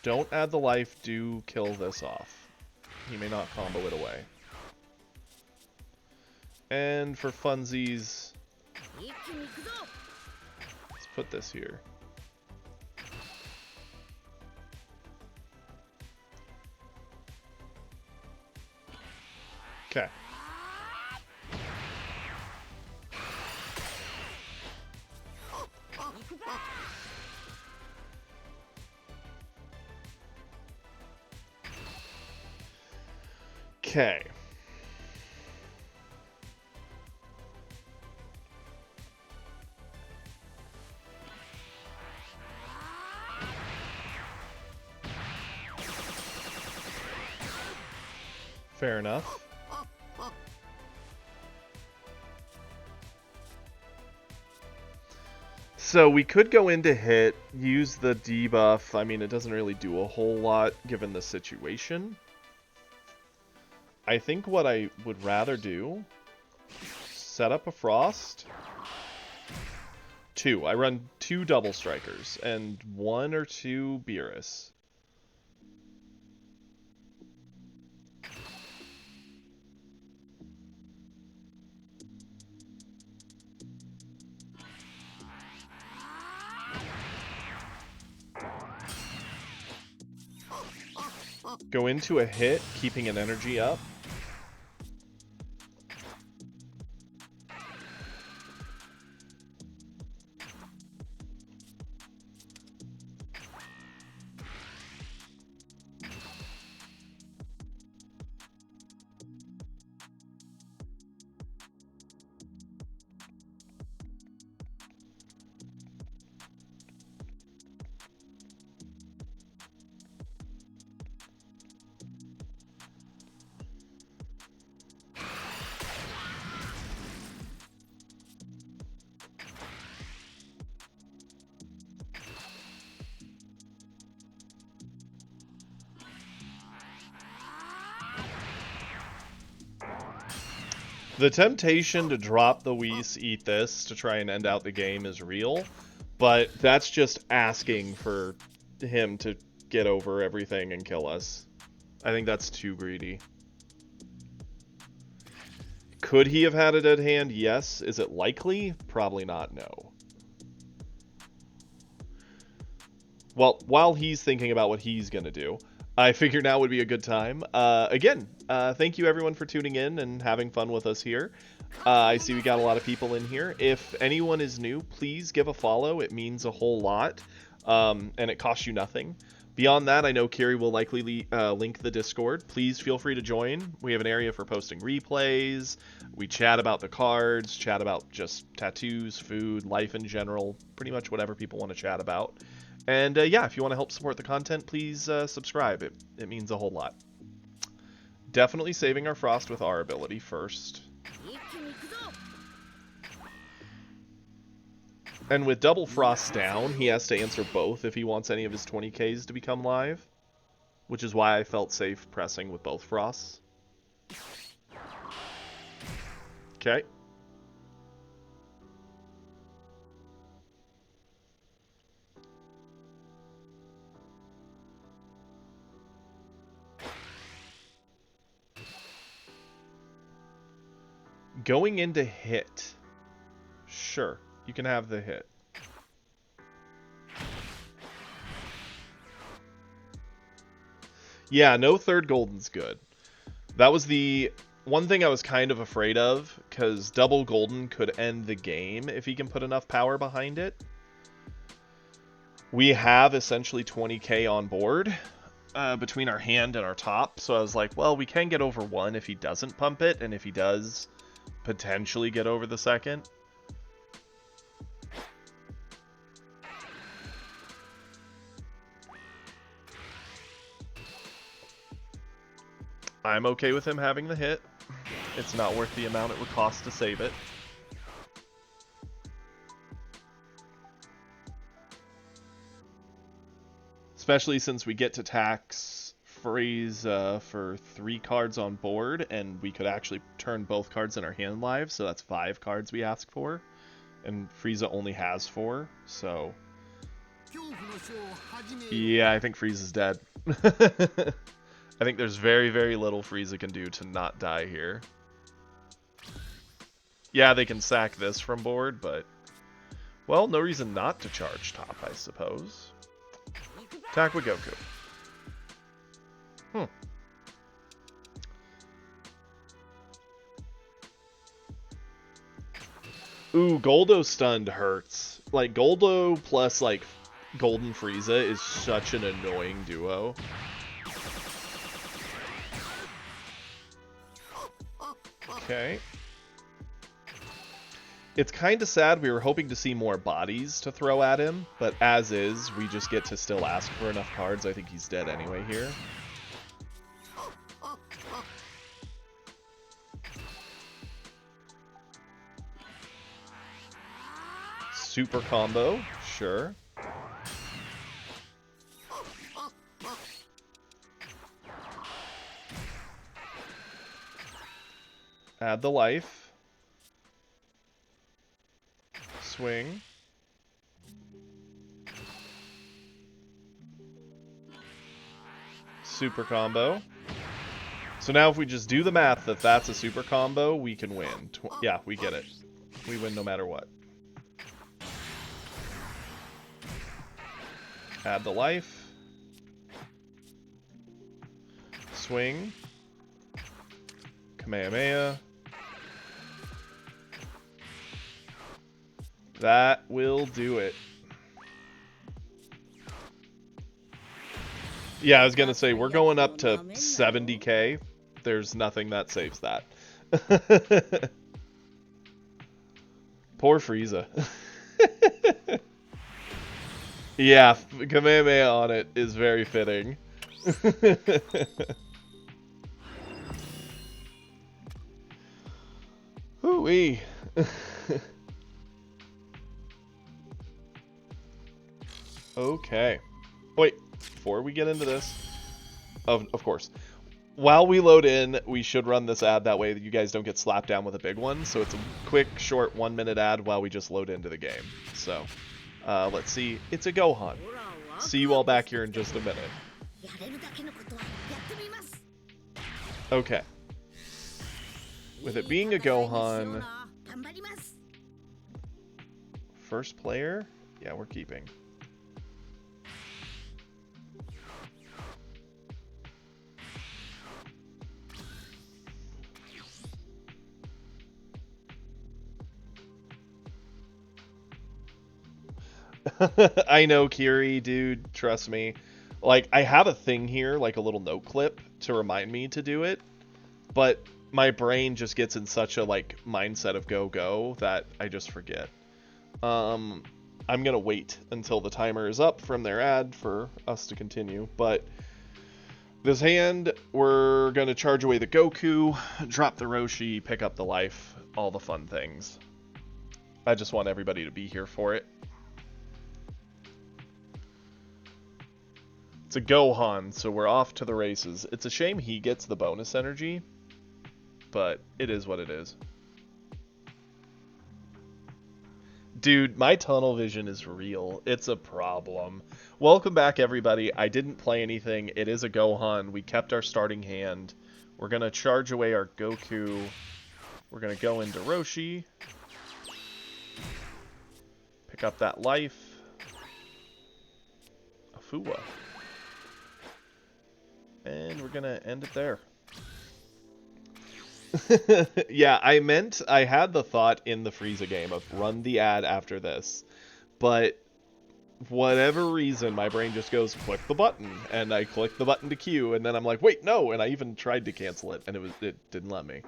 Don't add the life. Do kill this off. He may not combo it away. And for funsies... Let's put this here. Okay. Okay. Fair enough. So we could go into hit, use the debuff. I mean, it doesn't really do a whole lot given the situation. I think what I would rather do, set up a Frost. I run 2 double strikers and 1 or 2 Beerus. Go into a hit, keeping an energy up. The temptation to drop the Whis, eat this, to try and end out the game is real, but that's just asking for him to get over everything and kill us. I think that's too greedy. Could he have had a dead hand? Yes. Is it likely? Probably not, no. well, while he's thinking about what he's going to do, I figure now would be a good time. Again, thank you everyone for tuning in and having fun with us here. I see we got a lot of people in here. If anyone is new, please give a follow. It means a whole lot, and it costs you nothing. Beyond that, I know Kiri will likely link the Discord. Please feel free to join. We have an area for posting replays. We chat about the cards, chat about just tattoos, food, life in general, pretty much whatever people want to chat about. And yeah, if you want to help support the content, please subscribe. It means a whole lot. Definitely saving our Frost with our ability first. And with double Frost down, he has to answer both if he wants any of his 20Ks to become live. Which is why I felt safe pressing with both Frosts. Okay. Going into hit. Sure, you can have the hit. Yeah, no third golden's good. That was the one thing I was kind of afraid of, because double golden could end the game if he can put enough power behind it. We have essentially 20k on board between our hand and our top, so I was like, well, we can get over one if he doesn't pump it, and if he does, potentially get over the second. I'm okay with him having the hit. It's not worth the amount it would cost to save it. Especially since we get to tax Frieza for 3 cards on board, and we could actually turn both cards in our hand live, so that's 5 cards we ask for. And Frieza only has 4, so... yeah, I think Frieza's dead. I think there's very, very little Frieza can do to not die here. Yeah, they can sack this from board, but... well, no reason not to charge top, I suppose. Attack with Goku. Ooh, Goldo stunned hurts. Like, Goldo plus, like, Golden Frieza is such an annoying duo. Okay. It's kind of sad. We were hoping to see more bodies to throw at him, but as is, we just get to still ask for enough cards. I think he's dead anyway here. Super combo, sure. Add the life. Swing. Super combo. So now if we just do the math that that's a super combo, we can win. Yeah, we get it. We win no matter what. Add the life. Swing. Kamehameha. That will do it. Yeah, I was gonna say, we're going up to 70k. There's nothing that saves that. Poor Frieza. Yeah, Kamehameha on it is very fitting. Hoo-wee. Okay. Wait, before we get into this, of course, while we load in, we should run this ad that way that you guys don't get slapped down with a big one. So it's a quick, short 1-minute ad while we just load into the game. So, let's see. It's a Gohan. See you all back here in just a minute. Okay. With it being a Gohan, first player, yeah, we're keeping. I know, Kiri, dude, trust me. Like, I have a thing here, like a little note clip, to remind me to do it, but my brain just gets in such a, like, mindset of go that I just forget. I'm gonna wait until the timer is up from their ad for us to continue, but this hand, we're gonna charge away the Goku, drop the Roshi, pick up the life, all the fun things. I just want everybody to be here for it. It's a Gohan, so we're off to the races. It's a shame he gets the bonus energy, but it is what it is. Dude, my tunnel vision is real. It's a problem. Welcome back, everybody. I didn't play anything. It is a Gohan. We kept our starting hand. We're going to charge away our Goku. We're going to go into Roshi. Pick up that life. Afua. And we're going to end it there. Yeah, I had the thought in the Frieza game of run the ad after this, but whatever reason, my brain just goes, click the button, and I click the button to queue, and then I'm like, wait, no, and I even tried to cancel it, and it didn't let me.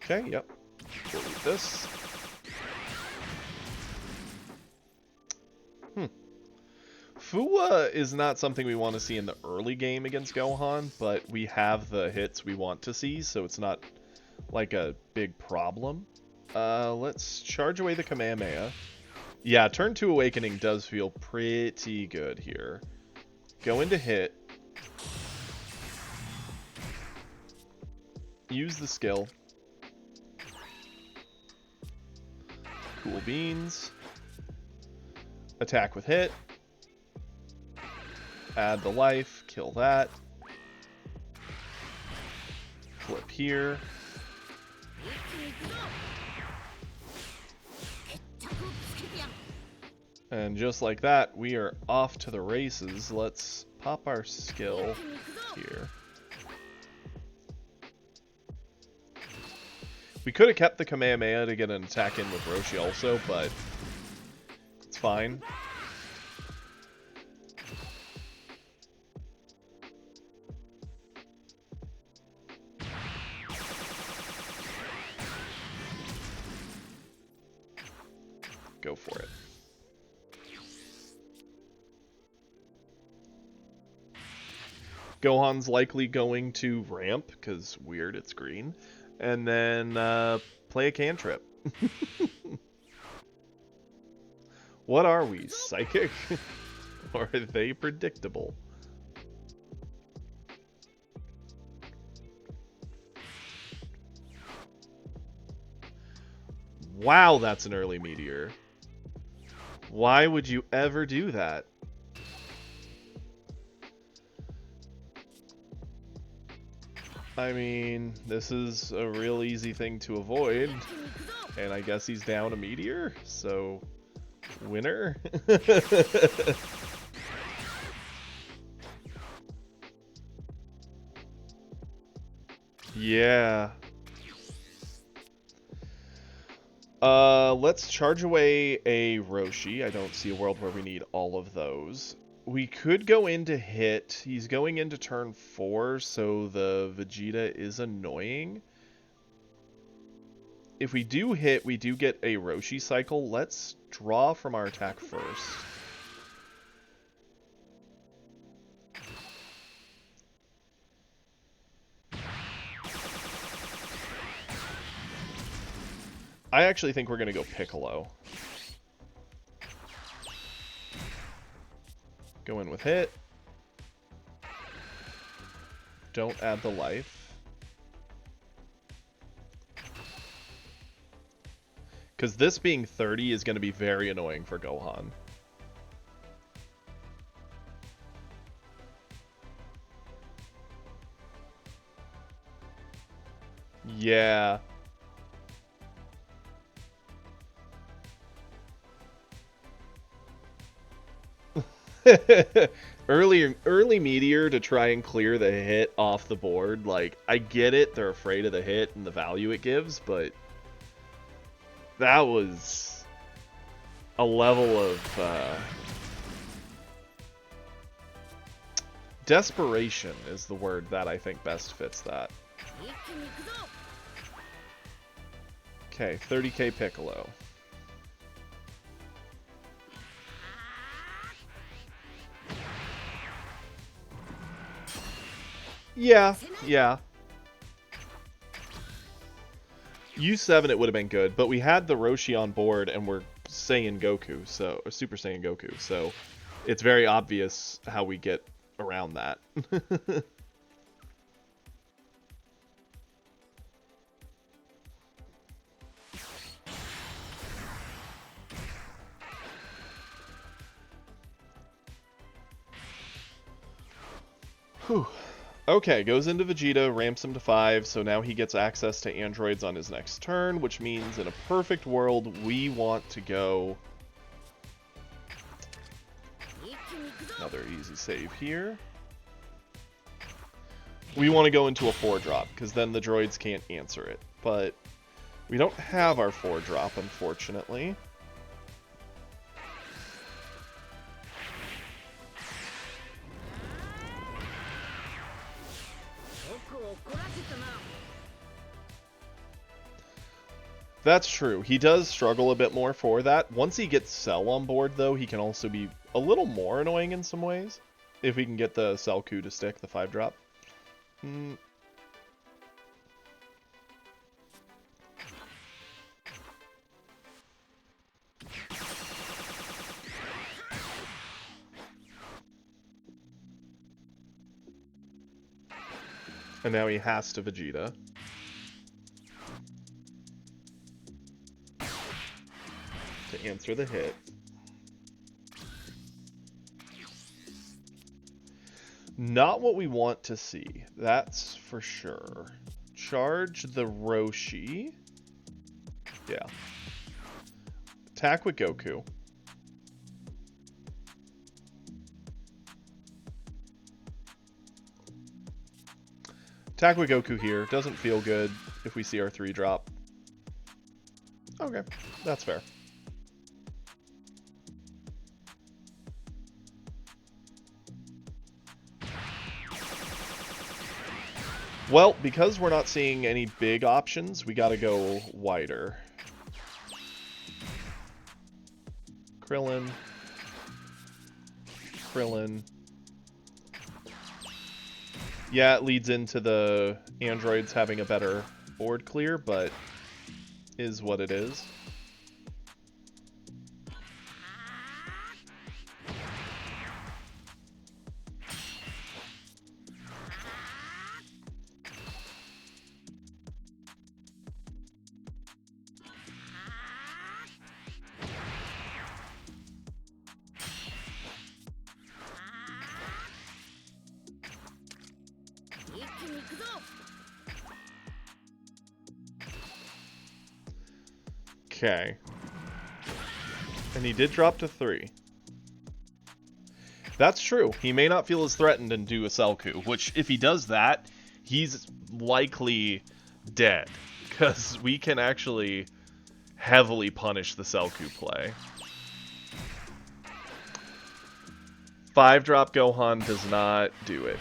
Okay, yep. Delete this. Fua is not something we want to see in the early game against Gohan, but we have the hits we want to see, so it's not like a big problem. Let's charge away the Kamehameha. Yeah, turn 2 Awakening does feel pretty good here. Go into hit. Use the skill. Cool beans. Attack with hit. Add the life, kill that. Flip here. And just like that, we are off to the races. Let's pop our skill here. We could have kept the Kamehameha to get an attack in with Roshi also, but it's fine. Go for it. Gohan's likely going to ramp, because weird, it's green. And then play a cantrip. What are we, psychic? Or are they predictable? Wow, that's an early meteor. Why would you ever do that? I mean, this is a real easy thing to avoid. And I guess he's down a meteor, so winner. Yeah. Let's charge away a Roshi. I don't see a world where we need all of those. We could go into hit. He's going into turn 4, so the Vegeta is annoying. If we do hit, we do get a Roshi cycle. Let's draw from our attack first. I actually think we're going to go Piccolo. Go in with hit. Don't add the life. Because this being 30 is going to be very annoying for Gohan. Yeah. Early meteor to try and clear the hit off the board. Like, I get it, they're afraid of the hit and the value it gives, but That was a level of desperation is the word that I think best fits that. Okay, 30k Piccolo. Yeah. U7 it would have been good, but we had the Roshi on board and we're Saiyan Goku, so or Super Saiyan Goku, so it's very obvious how we get around that. Whew. Okay, goes into Vegeta, ramps him to 5, so now he gets access to androids on his next turn, which means in a perfect world, we want to go... Another easy save here. We want to go into a 4-drop, because then the droids can't answer it. But we don't have our 4-drop, unfortunately. That's true. He does struggle a bit more for that. Once he gets Cell on board, though, he can also be a little more annoying in some ways. If we can get the Cell Coup to stick, the 5-drop. And now he has to Vegeta. To answer the hit. Not what we want to see, that's for sure. Charge the Roshi. Yeah. Attack with Goku. Attack with Goku here. Doesn't feel good if we see our 3-drop. Okay, that's fair. Well, because we're not seeing any big options, we gotta go wider. Krillin. Krillin. Yeah, it leads into the androids having a better board clear, but is what it is. Okay. And he did drop to 3. That's true. He may not feel as threatened and do a Cell Coup, which, if he does that, he's likely dead. Because we can actually heavily punish the Cell Coup play. 5-drop Gohan does not do it.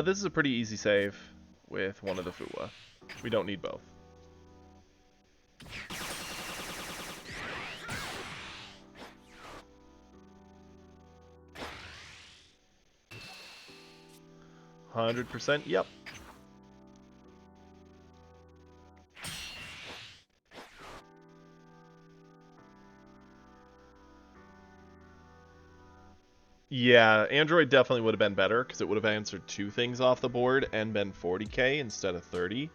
This is a pretty easy save with one of the Fuwa. We don't need both. %, yep. Yeah, Android definitely would have been better, because it would have answered 2 things off the board and been 40k instead of 30.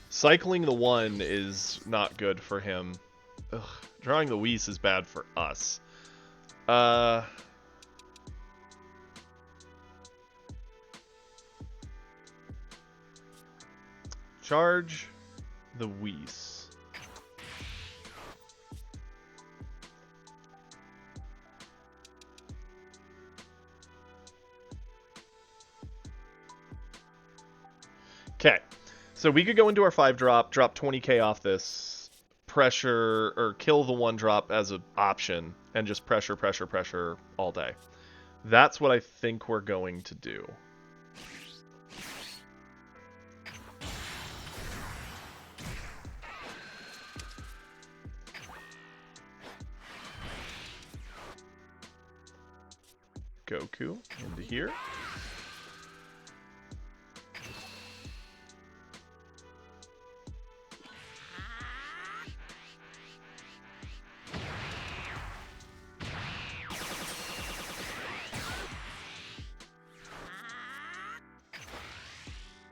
Cycling the 1 is not good for him. Ugh, drawing the Whis is bad for us. Charge the Whis. Okay, so we could go into our 5-drop, drop 20k off this, pressure, or kill the 1-drop as an option, and just pressure, pressure, pressure all day. That's what I think we're going to do. Goku into here.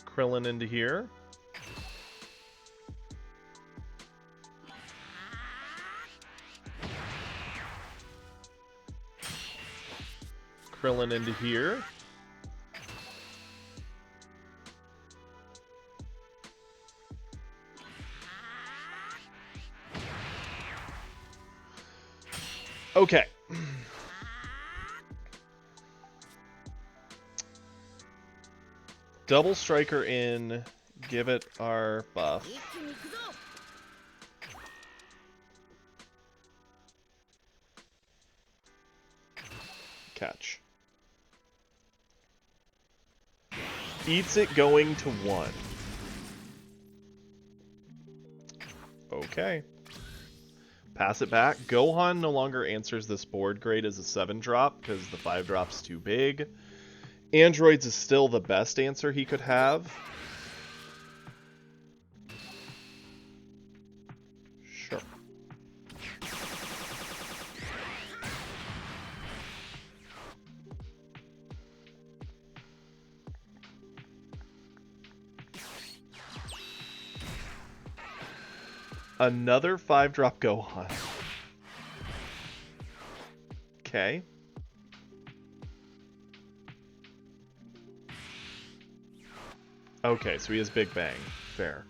Krillin into here. Krillin into here. Okay. Double Striker in, give it our buff. Catch. Eats it going to 1. Okay. Pass it back. Gohan no longer answers this board grade as a 7-drop because the 5-drop's too big. Androids is still the best answer he could have. Sure. Another 5-drop Gohan. Okay. Okay, so he has Big Bang. Fair.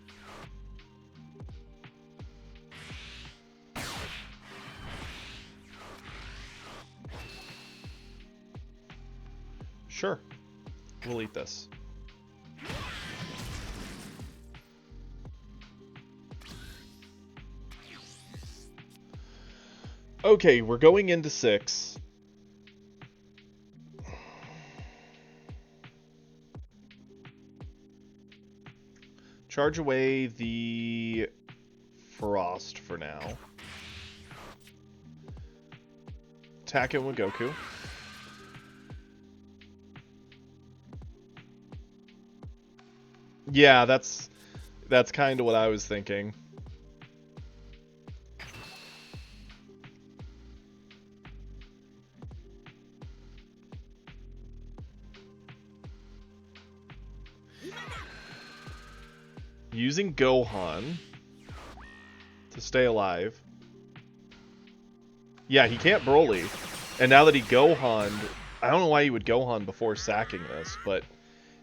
Sure. We'll eat this. Okay, we're going into 6. Charge away the Frost for now. Attack it with Goku. Yeah, that's kind of what I was thinking. Using Gohan to stay alive. Yeah, he can't Broly. And now that he Gohan'd, I don't know why he would Gohan before sacking this, but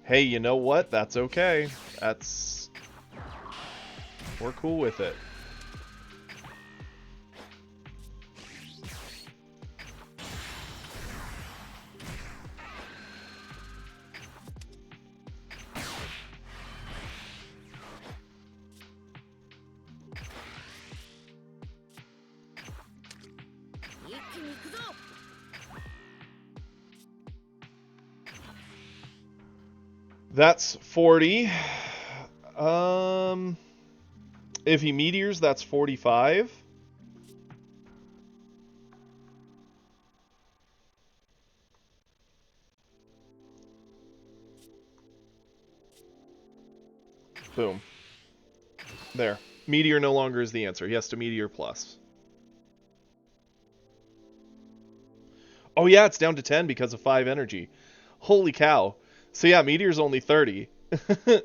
hey, you know what? That's okay. We're cool with it. That's 40. If he meteors, that's 45. Boom. There. Meteor no longer is the answer. He has to Meteor plus. Oh yeah, it's down to 10 because of 5 energy. Holy cow. So yeah, Meteor's only 30.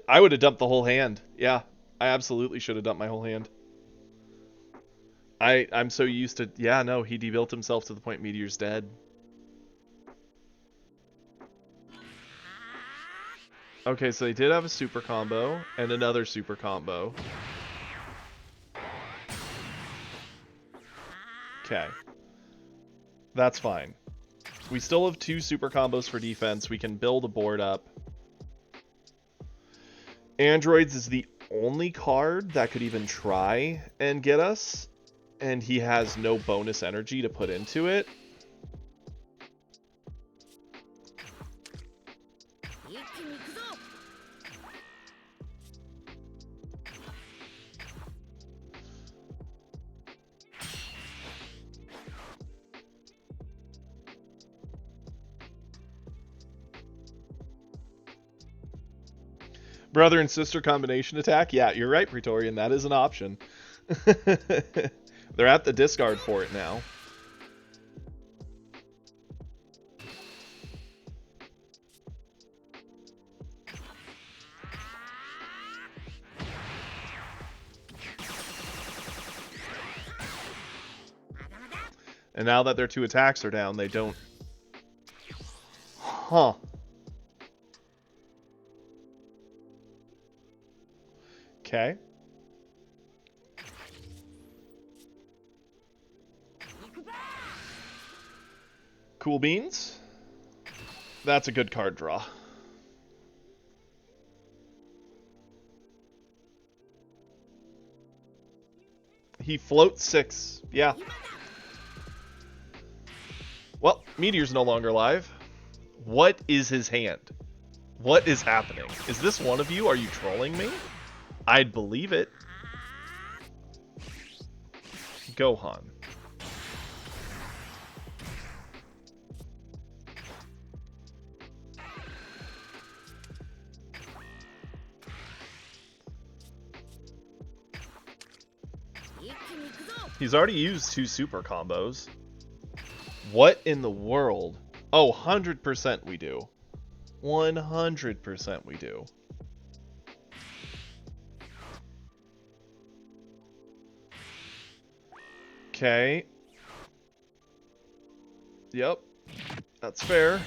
I would have dumped the whole hand. Yeah, I absolutely should have dumped my whole hand. I'm so used to... Yeah, no, he debuilt himself to the point Meteor's dead. Okay, so they did have a super combo and another super combo. Okay. That's fine. We still have 2 super combos for defense. We can build a board up. Androids is the only card that could even try and get us, and he has no bonus energy to put into it. Brother and sister combination attack? Yeah, you're right, Praetorian. That is an option. They're at the discard for it now. And now that their 2 attacks are down, they don't... Huh. Okay. Cool beans. That's a good card draw. He floats 6. Yeah. Well, Meteor's no longer alive. What is his hand? What is happening? Is this one of you? Are you trolling me? I'd believe it. Gohan. He's already used 2 super combos. What in the world? Oh, 100% we do. 100% we do. Okay. Yep. That's fair.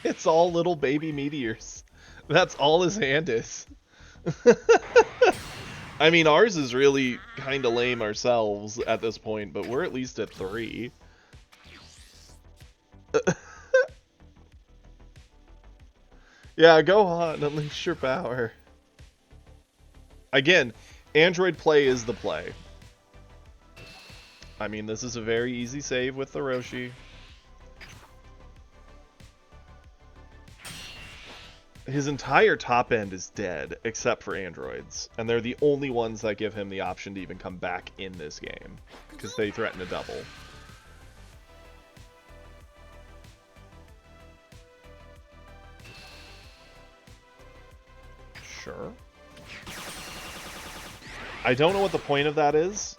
It's all little baby meteors. That's all his hand is. I mean, ours is really kind of lame ourselves at this point, but we're at least at 3. Yeah, go on, unleash your power. Again, Android play is the play. I mean, this is a very easy save with the Roshi. His entire top end is dead, except for androids. And they're the only ones that give him the option to even come back in this game. Because they threaten to double. Sure. I don't know what the point of that is.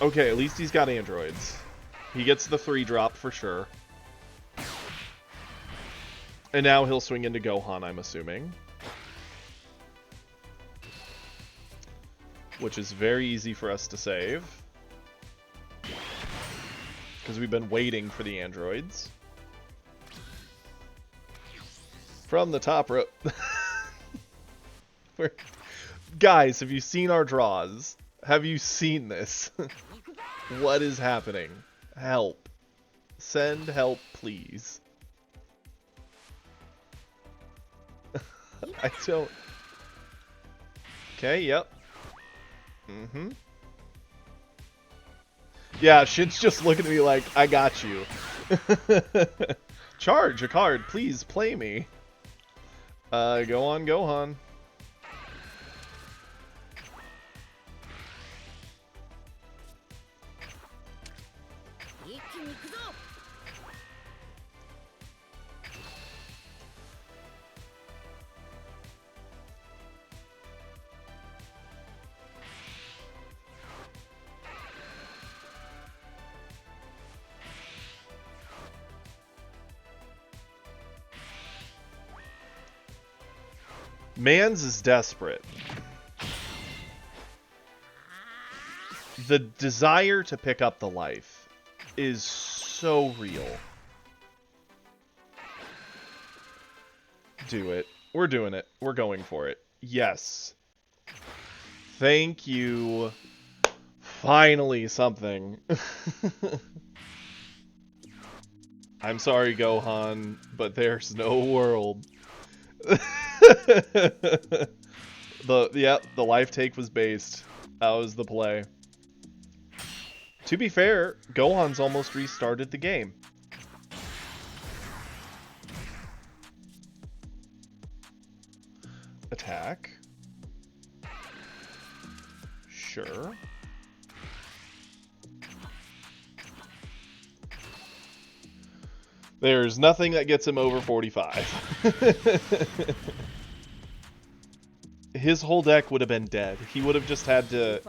Okay, at least he's got androids. He gets the 3 drop for sure. And now he'll swing into Gohan, I'm assuming. Which is very easy for us to save. Because we've been waiting for the androids. From the top row. Guys, have you seen our draws? Have you seen this? What is happening? Help. Send help, please. I don't... Okay, yep. Mm-hmm. Yeah, Shin's just looking at me like, I got you. Charge a card, please play me. Go on, Gohan. Mans is desperate. The desire to pick up the life is so real. Do it. We're doing it. We're going for it. Yes. Thank you. Finally something. I'm sorry, Gohan, but there's no world. The life take was based. That was the play. To be fair, Gohan's almost restarted the game. Attack. Sure. There's nothing that gets him over 45. His whole deck would have been dead. He would have just had to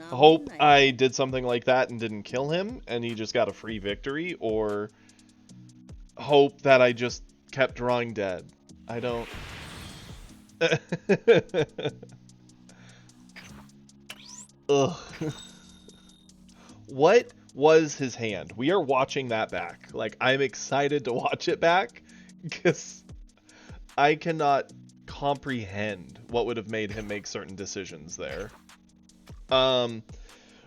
hope I did something like that and didn't kill him, and he just got a free victory, or hope that I just kept drawing dead. I don't... Ugh. What was his hand? We are watching that back. Like, I'm excited to watch it back, because I cannot comprehend what would have made him make certain decisions there.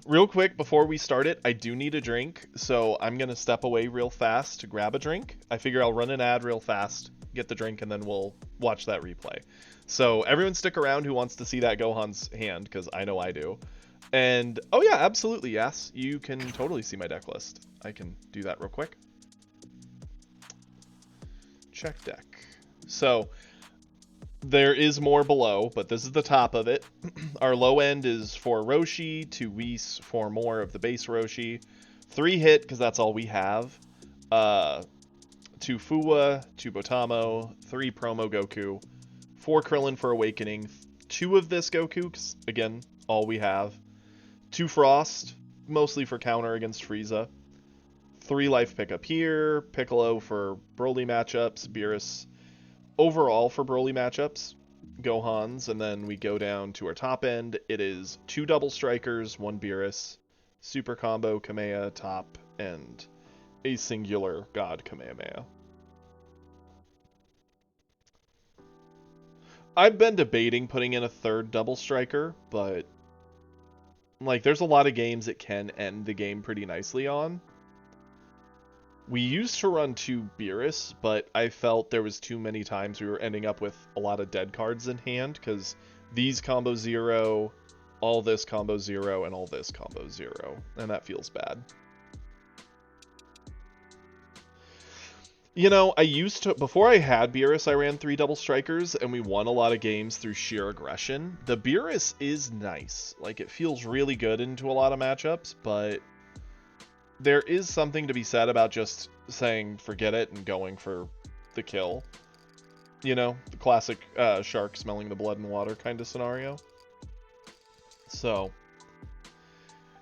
Real quick, before we start it, I do need a drink, so I'm going to step away real fast to grab a drink. I figure I'll run an ad real fast, get the drink, and then we'll watch that replay. So everyone stick around who wants to see that Gohan's hand, because I know I do. And, oh yeah, absolutely, yes. You can totally see my deck list. I can do that real quick. Check deck. So, there is more below, but this is the top of it. Our low end is 4 Roshi, 2 Whis, 4 more of the base Roshi, 3 hit, because that's all we have, 2 Fuwa, 2 Botamo, 3 promo Goku, 4 Krillin for Awakening, 2 of this Goku, because, again, all we have, 2 Frost, mostly for counter against Frieza, 3 life pickup here, Piccolo for Broly matchups, Beerus overall for Broly matchups, Gohan's, and then we go down to our top end. It is 2 double strikers, 1 Beerus, super combo Kamea top, and a singular God Kamehameha. I've been debating putting in a 3rd double striker, but like there's a lot of games it can end the game pretty nicely on. We used to run 2 Beerus, but I felt there was too many times we were ending up with a lot of dead cards in hand, because these combo 0, all this combo 0, and all this combo 0, and that feels bad. You know, I used to, before I had Beerus, I ran 3 double strikers, and we won a lot of games through sheer aggression. The Beerus is nice. Like, it feels really good into a lot of matchups, but there is something to be said about just saying forget it and going for the kill. You know, the classic shark smelling the blood and water kind of scenario. So,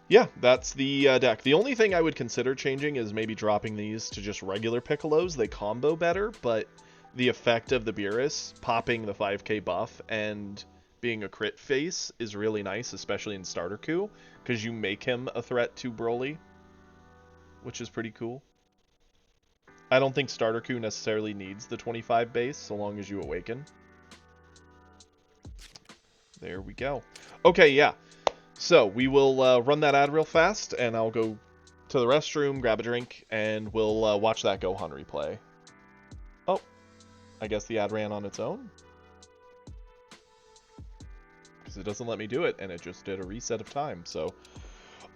yeah, that's the deck. The only thing I would consider changing is maybe dropping these to just regular Piccolos. They combo better, but the effect of the Beerus popping the 5k buff and being a crit face is really nice, especially in Starter Coup, because you make him a threat to Broly, which is pretty cool. I don't think Starter Coup necessarily needs the 25 base, so long as you awaken. There we go. Okay, yeah. So, we will run that ad real fast, and I'll go to the restroom, grab a drink, and we'll watch that Gohan replay. Oh, I guess the ad ran on its own? Because it doesn't let me do it, and it just did a reset of time, so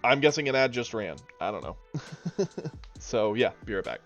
I'm guessing an ad just ran. I don't know. So, yeah, be right back.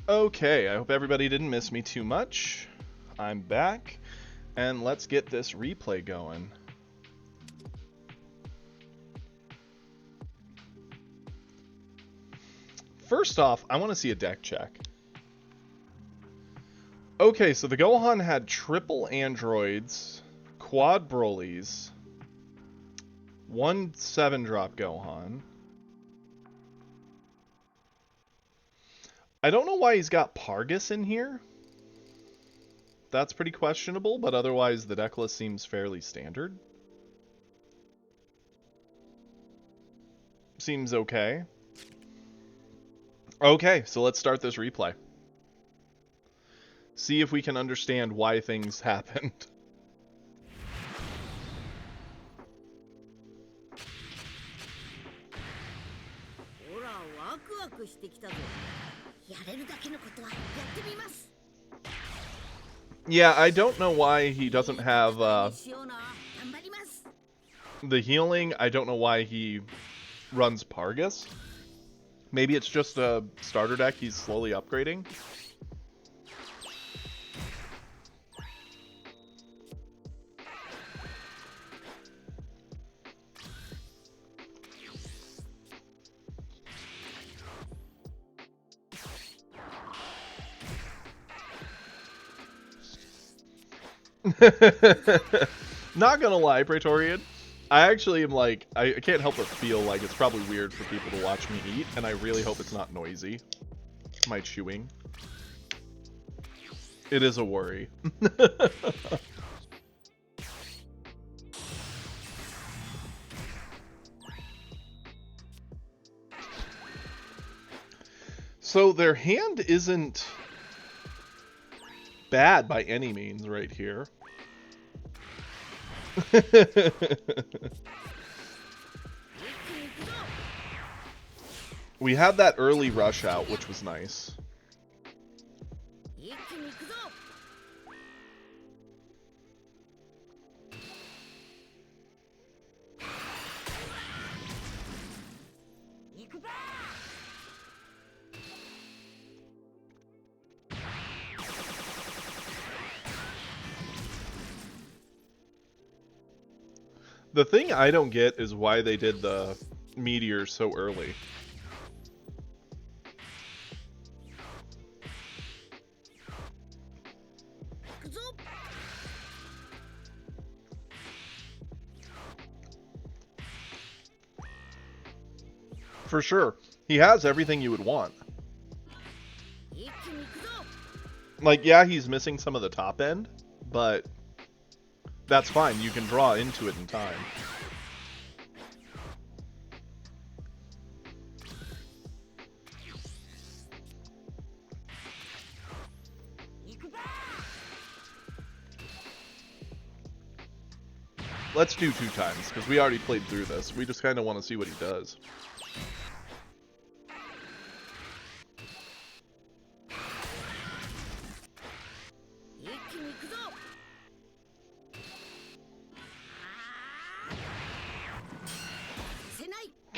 Okay, I hope everybody didn't miss me too much. I'm back, and let's get this replay going. First off, I want to see a deck check. Okay, so the Gohan had triple androids, quad Brolys, 1 7-drop Gohan. I don't know why he's got Pargus in here. That's pretty questionable, but otherwise the deck list seems fairly standard. Seems okay. Okay, so let's start this replay. See if we can understand why things happened. Yeah, I don't know why he doesn't have the healing. I don't know why he runs Pargus. Maybe it's just a starter deck he's slowly upgrading. Not gonna lie, Praetorian. I actually am like, I can't help but feel like it's probably weird for people to watch me eat, and I really hope it's not noisy. My chewing. It is a worry. So their hand isn't bad by any means right here. We had that early rush out, which was nice. The thing I don't get is why they did the meteor so early. For sure. He has everything you would want. Like, yeah, he's missing some of the top end, but that's fine. You can draw into it in time. Let's do 2 times, because we already played through this. We just kind of want to see what he does.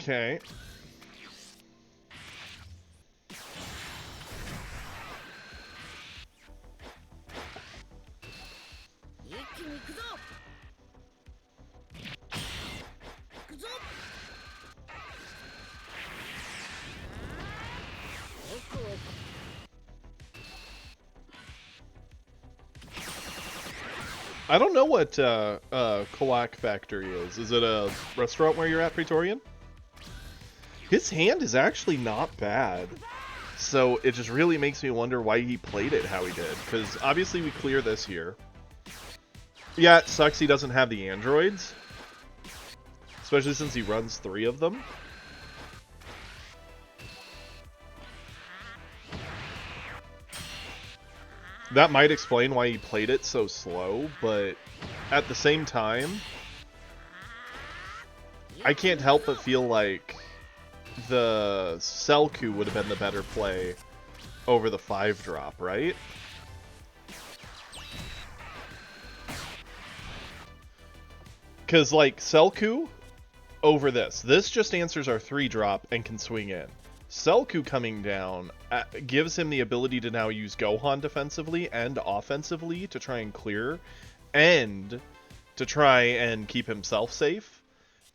Okay. I don't know what Kalak Factory is. Is it a restaurant where you're at, Praetorian? His hand is actually not bad. So it just really makes me wonder why he played it how he did. Because obviously we clear this here. Yeah, it sucks he doesn't have the androids. Especially since he runs 3 of them. That might explain why he played it so slow, but at the same time, I can't help but feel like the Selku would have been the better play over the 5-drop, right? Because, like, Selku over this. This just answers our 3-drop and can swing in. Selku coming down gives him the ability to now use Gohan defensively and offensively to try and clear, and to try and keep himself safe.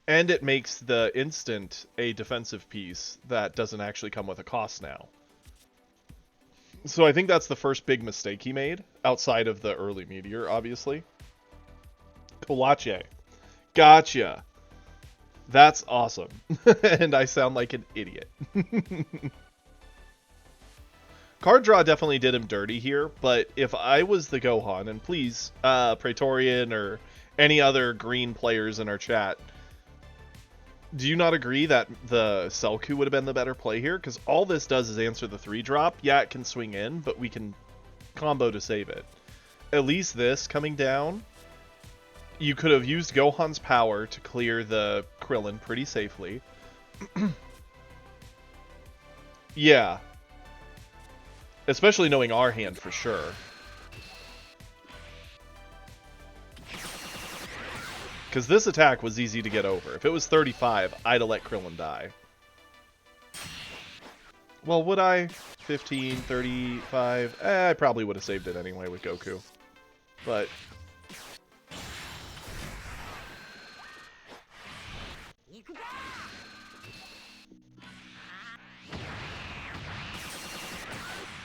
And it makes the instant a defensive piece that doesn't actually come with a cost now. So I think that's the first big mistake he made, outside of the early Meteor, obviously. Kawache. Gotcha. That's awesome. And I sound like an idiot. Card draw definitely did him dirty here, but if I was the Gohan, and please, Praetorian or any other green players in our chat, do you not agree that the Selku would have been the better play here? Because all this does is answer the 3-drop. Yeah, it can swing in, but we can combo to save it. At least this coming down, you could have used Gohan's power to clear the Krillin pretty safely. Yeah. Especially knowing our hand for sure. Because this attack was easy to get over. If it was 35, I'd have let Krillin die. Well, would I? 15, 35? I probably would have saved it anyway with Goku. But...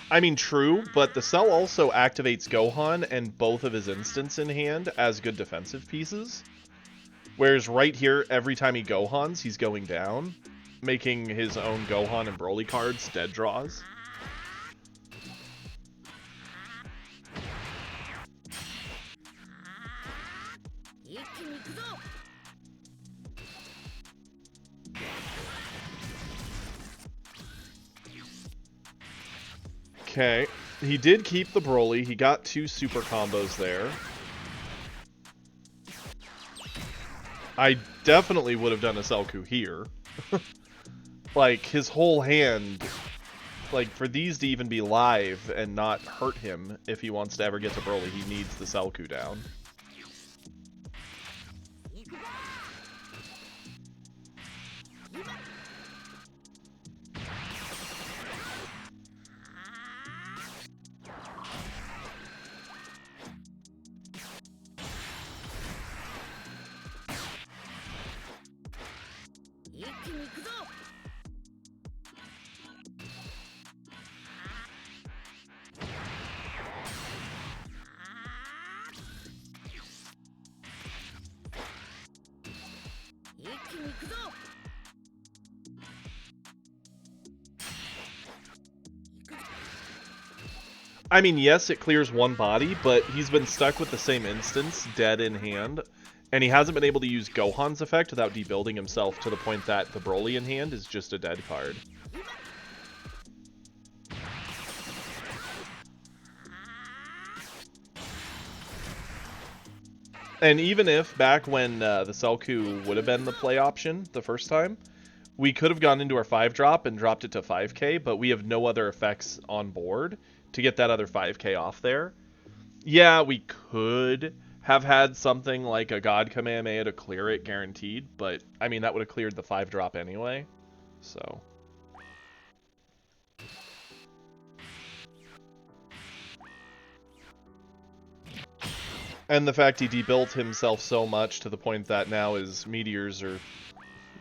I mean, true, but the Cell also activates Gohan and both of his instants in hand as good defensive pieces. Whereas right here, every time he Gohans, he's going down, making his own Gohan and Broly cards dead draws. Okay, he did keep the Broly. He got 2 super combos there. I definitely would have done a Selku here. Like, his whole hand, like, for these to even be live and not hurt him if he wants to ever get to Broly, he needs the Selku down. I mean, yes, it clears one body, but he's been stuck with the same instance, dead in hand, and he hasn't been able to use Gohan's effect without debuilding himself to the point that the Broly in hand is just a dead card. And even if, back when the Selku would have been the play option the first time, we could have gone into our 5-drop and dropped it to 5k, but we have no other effects on board to get that other 5k off there. Yeah, we could have had something like a God Kamehameha to clear it guaranteed, but, I mean, that would have cleared the 5-drop anyway, so... And the fact he debuilt himself so much to the point that now his meteors are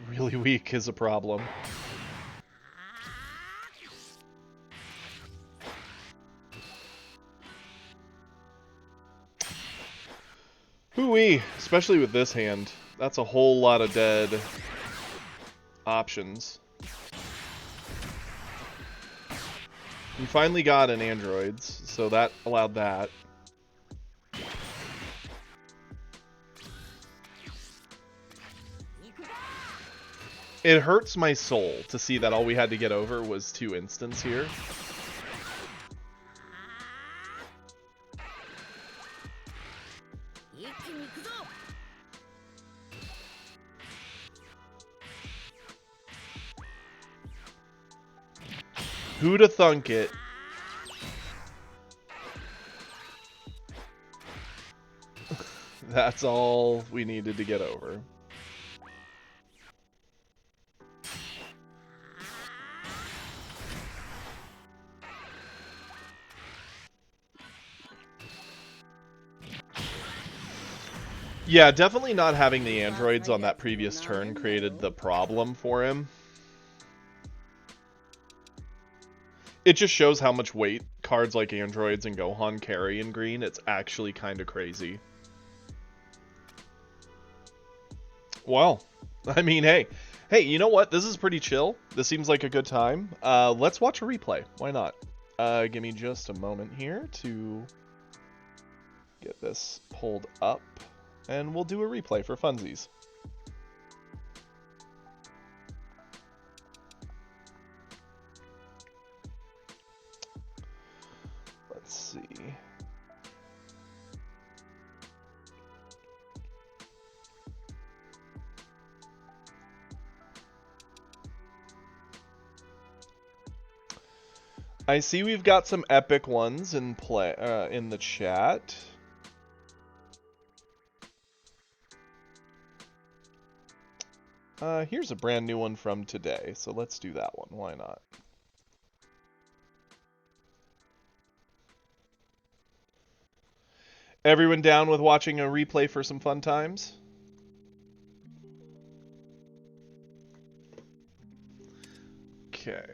really weak is a problem. Hooey! Especially with this hand. That's a whole lot of dead options. We finally got an androids, so that allowed that. It hurts my soul to see that all we had to get over was 2 instants here. Who'da thunk it? That's all we needed to get over. Yeah, definitely not having the androids on that previous turn created the problem for him. It just shows how much weight cards like androids and Gohan carry in green. It's actually kind of crazy. Well, I mean, hey, you know what? This is pretty chill. This seems like a good time. Let's watch a replay. Why not? Give me just a moment here to get this pulled up, and we'll do a replay for funsies. Let's see. I see we've got some epic ones in play in the chat. Here's a brand new one from today, so let's do that one. Why not? Everyone down with watching a replay for some fun times? Okay.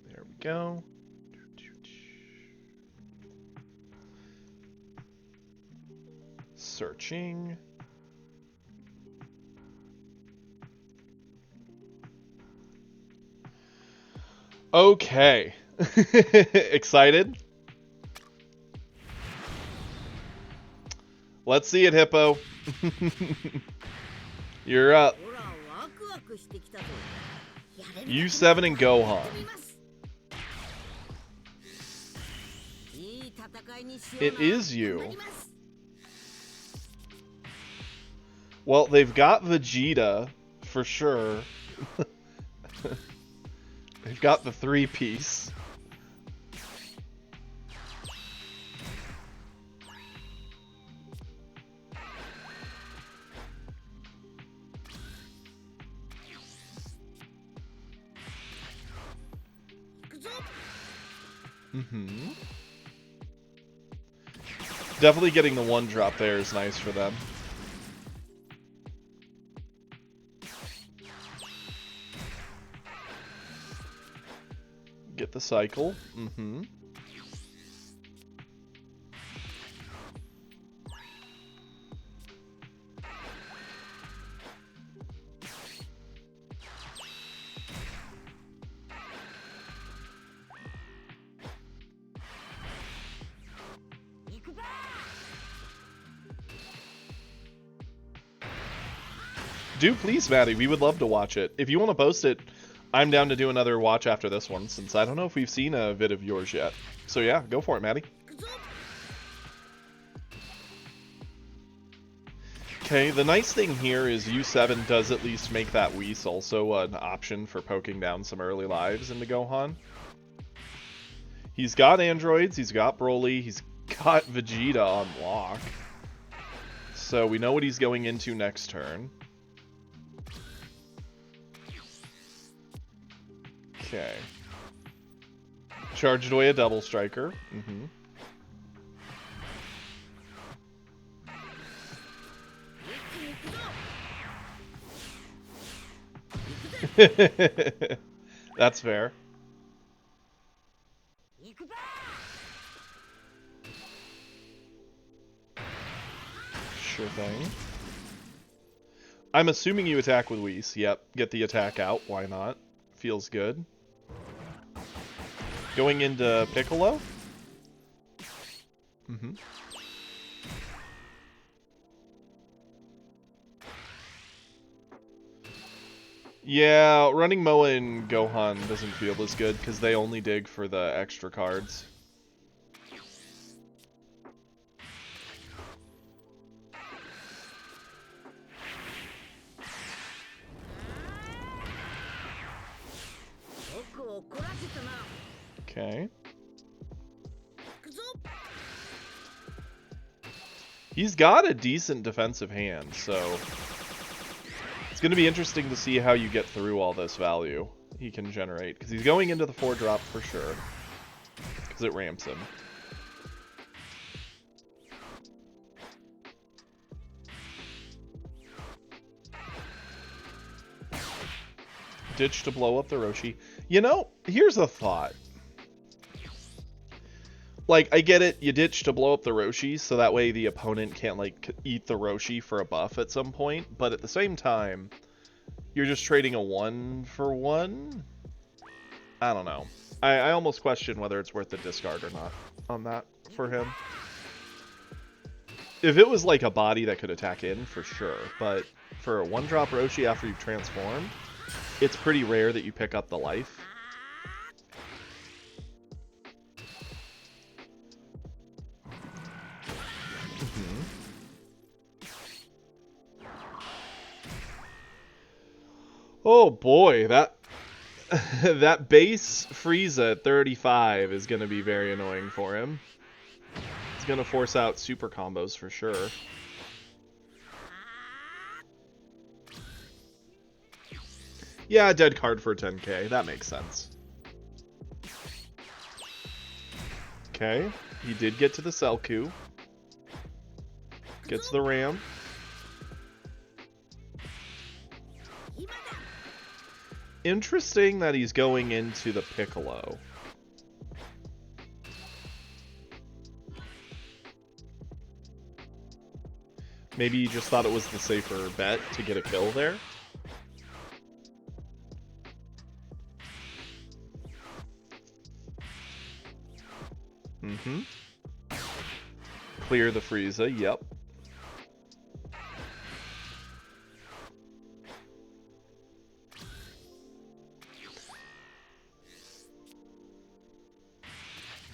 There we go. Searching. Okay. Excited? Let's see it, Hippo. You're up. U7 and Gohan. It is you. Well, they've got Vegeta, for sure. They've got the 3-piece. Definitely getting the 1-drop there is nice for them. Get the cycle. Do please, Maddie. We would love to watch it. If you want to post it, I'm down to do another watch after this one, since I don't know if we've seen a vid of yours yet. So yeah, go for it, Maddie. Okay, the nice thing here is U7 does at least make that Whis also an option for poking down some early lives into Gohan. He's got androids, he's got Broly, he's got Vegeta on lock. So we know what he's going into next turn. Okay. Charged away a double striker. That's fair. Sure thing. I'm assuming you attack with Whis. Yep, get the attack out. Why not? Feels good. Going into Piccolo? Yeah, running Moa and Gohan doesn't feel as good because they only dig for the extra cards. Okay. He's got a decent defensive hand, so it's going to be interesting to see how you get through all this value he can generate, because he's going into the 4-drop for sure, because it ramps him. Ditch to blow up the Roshi. You know, here's a thought. Like, I get it, you ditch to blow up the Roshi, so that way the opponent can't, like, eat the Roshi for a buff at some point, but at the same time, you're just trading a 1-for-1? I don't know. I almost question whether it's worth the discard or not on that for him. If it was, like, a body that could attack in, for sure, but for a 1-drop Roshi after you've transformed, it's pretty rare that you pick up the life. Oh boy, that that base Frieza at 35 is going to be very annoying for him. It's going to force out super combos for sure. Yeah, dead card for 10k. That makes sense. Okay, he did get to the Selku. Gets the Ram. Interesting that he's going into the Piccolo. Maybe he just thought it was the safer bet to get a kill there. Clear the Frieza, yep.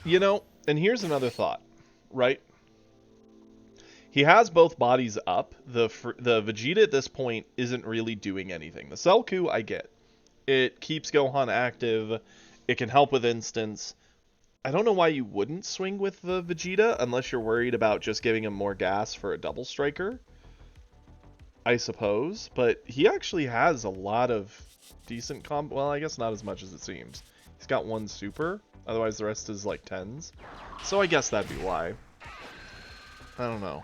You know, and here's another thought, right? He has both bodies up. The Vegeta at this point isn't really doing anything. The Selku, I get. It keeps Gohan active. It can help with instants. I don't know why you wouldn't swing with the Vegeta unless you're worried about just giving him more gas for a double striker, I suppose. But he actually has a lot of decent combo. Well, I guess not as much as it seems. He's got one super. Otherwise, the rest is like 10s. So I guess that'd be why. I don't know.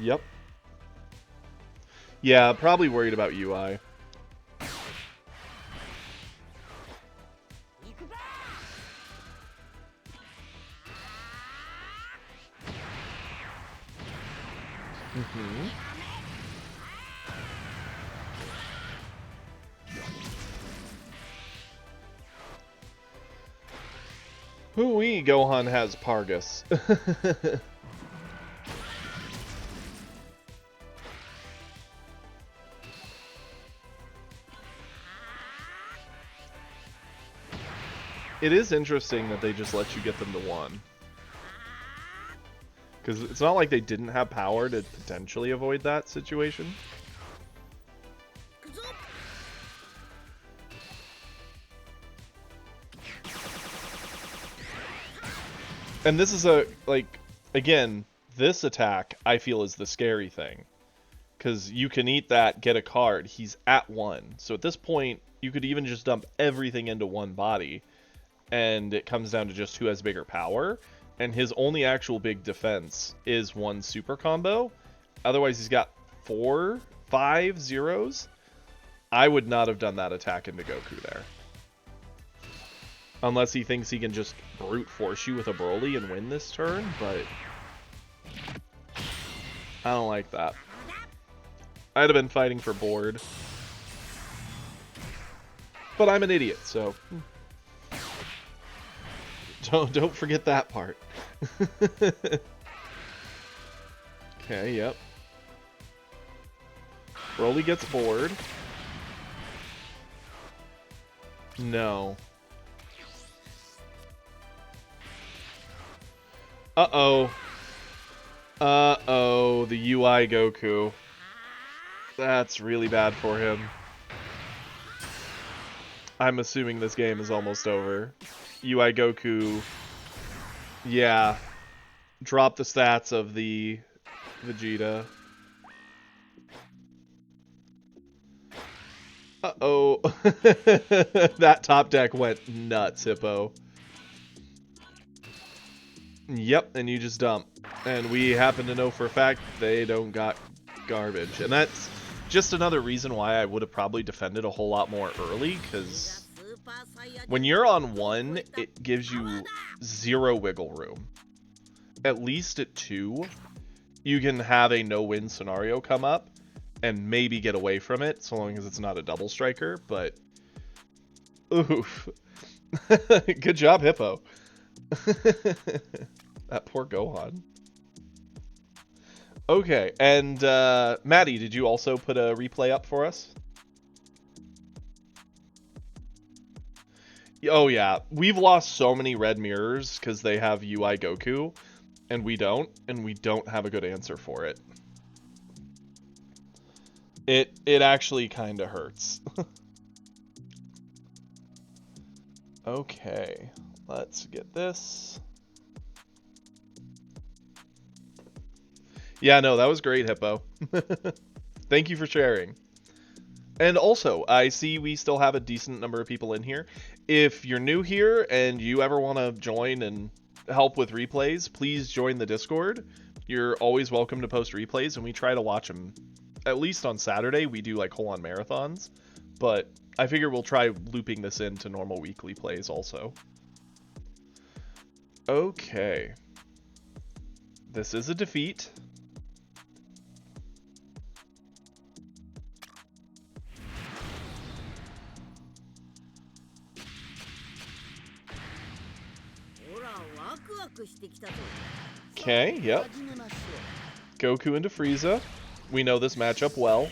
Yep. Yeah, probably worried about UI. Hoo-wee, Gohan has Pargus. It is interesting that they just let you get them to 1. Because it's not like they didn't have power to potentially avoid that situation. And this is a, like, again, this attack, I feel, is the scary thing. Because you can eat that, get a card, he's at 1. So at this point, you could even just dump everything into one body. And it comes down to just who has bigger power. And his only actual big defense is one super combo. Otherwise, he's got 4, 5 zeros. I would not have done that attack into Goku there. Unless he thinks he can just brute force you with a Broly and win this turn, but I don't like that. I'd have been fighting for board. But I'm an idiot, so don't forget that part. Okay, yep. Broly gets bored. No. Uh-oh. Uh-oh, the UI Goku. That's really bad for him. I'm assuming this game is almost over. UI Goku, yeah, drop the stats of the Vegeta. Uh-oh. That top deck went nuts, Hippo. Yep, and you just dump. And we happen to know for a fact they don't got garbage. And that's just another reason why I would have probably defended a whole lot more early, because when you're on 1, it gives you 0 wiggle room. At least at 2, you can have a no-win scenario come up and maybe get away from it, so long as it's not a double striker, but... Oof. Good job, Hippo. That poor Gohan. Okay, and Maddie, did you also put a replay up for us? Oh yeah, we've lost so many red mirrors because they have UI Goku, and we don't have a good answer for it. It actually kind of hurts. Okay, let's get this. Yeah, no, that was great, Hippo. Thank you for sharing. And also, I see we still have a decent number of people in here. If you're new here and you ever want to join and help with replays, please join the Discord. You're always welcome to post replays, and we try to watch them. At least on Saturday, we do like whole-on marathons. But I figure we'll try looping this into normal weekly plays also. Okay. This is a defeat. Okay, yep. Goku into Frieza. We know this matchup well.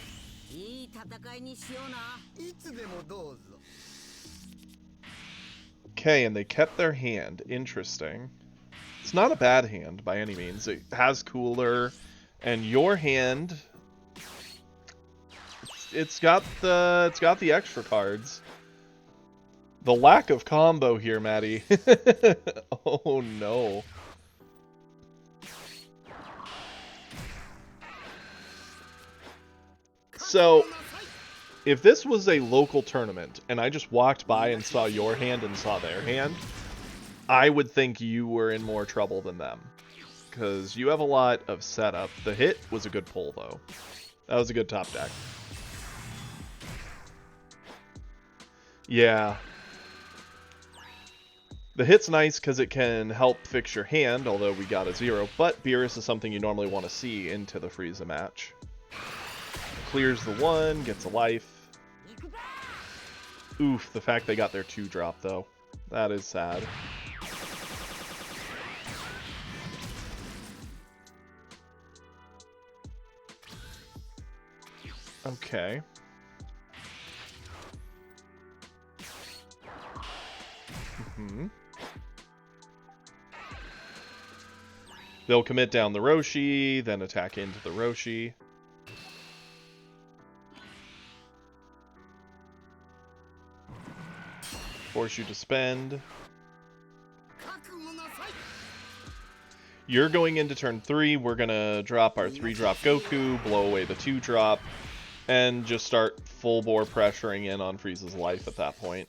Okay, and they kept their hand. Interesting. It's not a bad hand by any means. It has cooler, and your hand, it's got the extra cards. The lack of combo here, Maddie. Oh no. So, if this was a local tournament, and I just walked by and saw your hand and saw their hand, I would think you were in more trouble than them. Because you have a lot of setup. The hit was a good pull, though. That was a good top deck. Yeah. The hit's nice because it can help fix your hand, although we got a 0, but Beerus is something you normally want to see into the Frieza match. Clears the 1, gets a life. Oof, the fact they got their 2-drop, though. That is sad. Okay. They'll commit down the Roshi, then attack into the Roshi. Force you to spend. You're going into turn 3. We're going to drop our 3-drop Goku, blow away the 2-drop, and just start full bore pressuring in on Frieza's life at that point.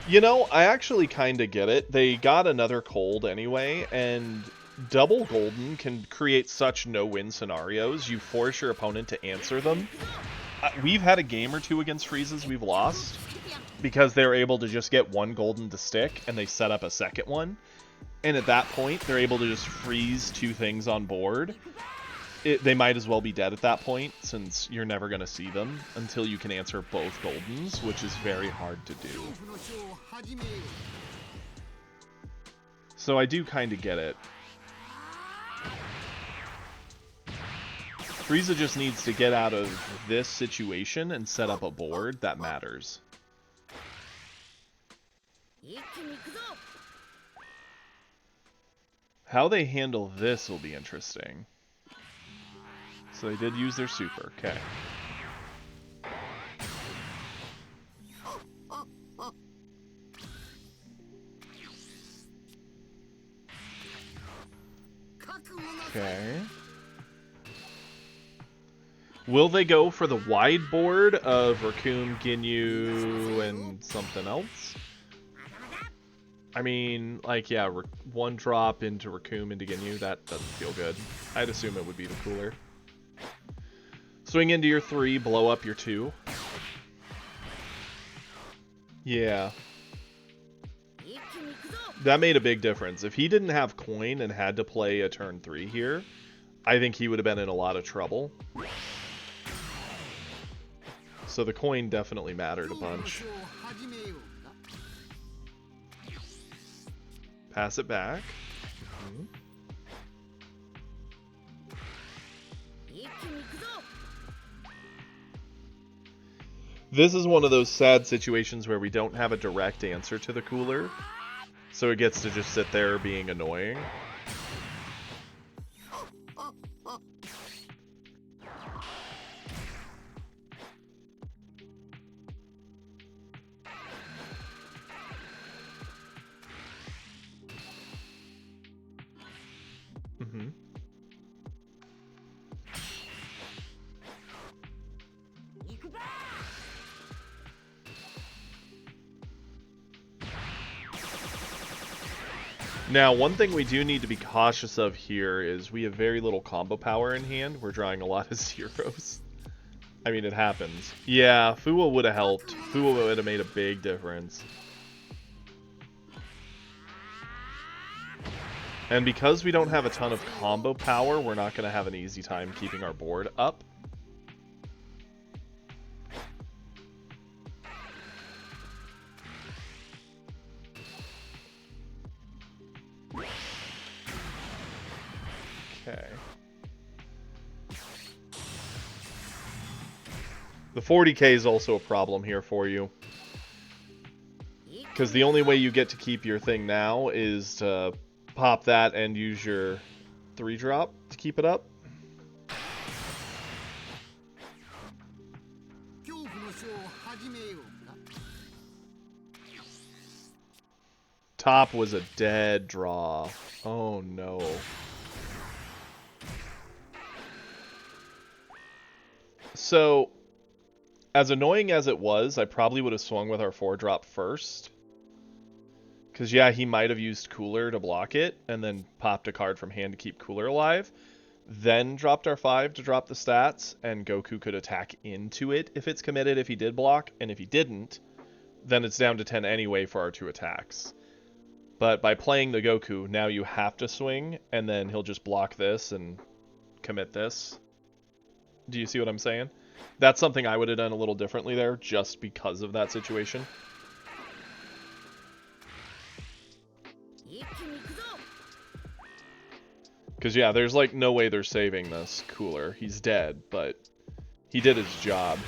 You know, I actually kind of get it. They got another cold anyway, and double golden can create such no-win scenarios. You force your opponent to answer them. We've had a game or two against Frieza's we've lost because they were able to just get one golden to stick, and they set up a second one. And at that point, they're able to just freeze 2 things on board. They might as well be dead at that point, since you're never going to see them until you can answer both Goldens, which is very hard to do. So I do kind of get it. Frieza just needs to get out of this situation and set up a board that matters. How they handle this will be interesting. So they did use their super, okay. Okay. Will they go for the wide board of Raccoon, Ginyu, and something else? I mean, like, yeah, one drop into Raccoon into Ginyu, that doesn't feel good. I'd assume it would be the cooler. Swing into your 3, blow up your 2. Yeah. That made a big difference. If he didn't have coin and had to play a turn 3 here, I think he would have been in a lot of trouble. So the coin definitely mattered a bunch. Pass it back. This is one of those sad situations where we don't have a direct answer to the cooler, so it gets to just sit there being annoying. Now, one thing we do need to be cautious of here is we have very little combo power in hand. We're drawing a lot of zeros. I mean, it happens. Yeah, Fuwa would have helped. Fuwa would have made a big difference. And because we don't have a ton of combo power, we're not going to have an easy time keeping our board up. Okay. The 40k is also a problem here for you. Because the only way you get to keep your thing now is to pop that and use your 3-drop to keep it up. Top was a dead draw. Oh no. So, as annoying as it was, I probably would have swung with our 4-drop first. Because, yeah, he might have used Cooler to block it, and then popped a card from hand to keep Cooler alive. Then dropped our 5 to drop the stats, and Goku could attack into it if it's committed if he did block, and if he didn't, then it's down to 10 anyway for our 2 attacks. But by playing the Goku, now you have to swing, and then he'll just block this and commit this. Do you see what I'm saying? That's something I would have done a little differently there, just because of that situation. Because, yeah, there's, like, no way they're saving this Cooler. He's dead, but he did his job.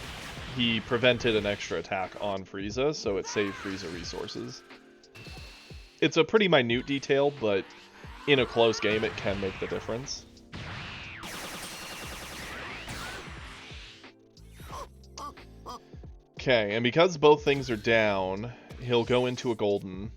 He prevented an extra attack on Frieza, so it saved Frieza resources. It's a pretty minute detail, but in a close game, it can make the difference. Okay, and because both things are down, he'll go into a golden.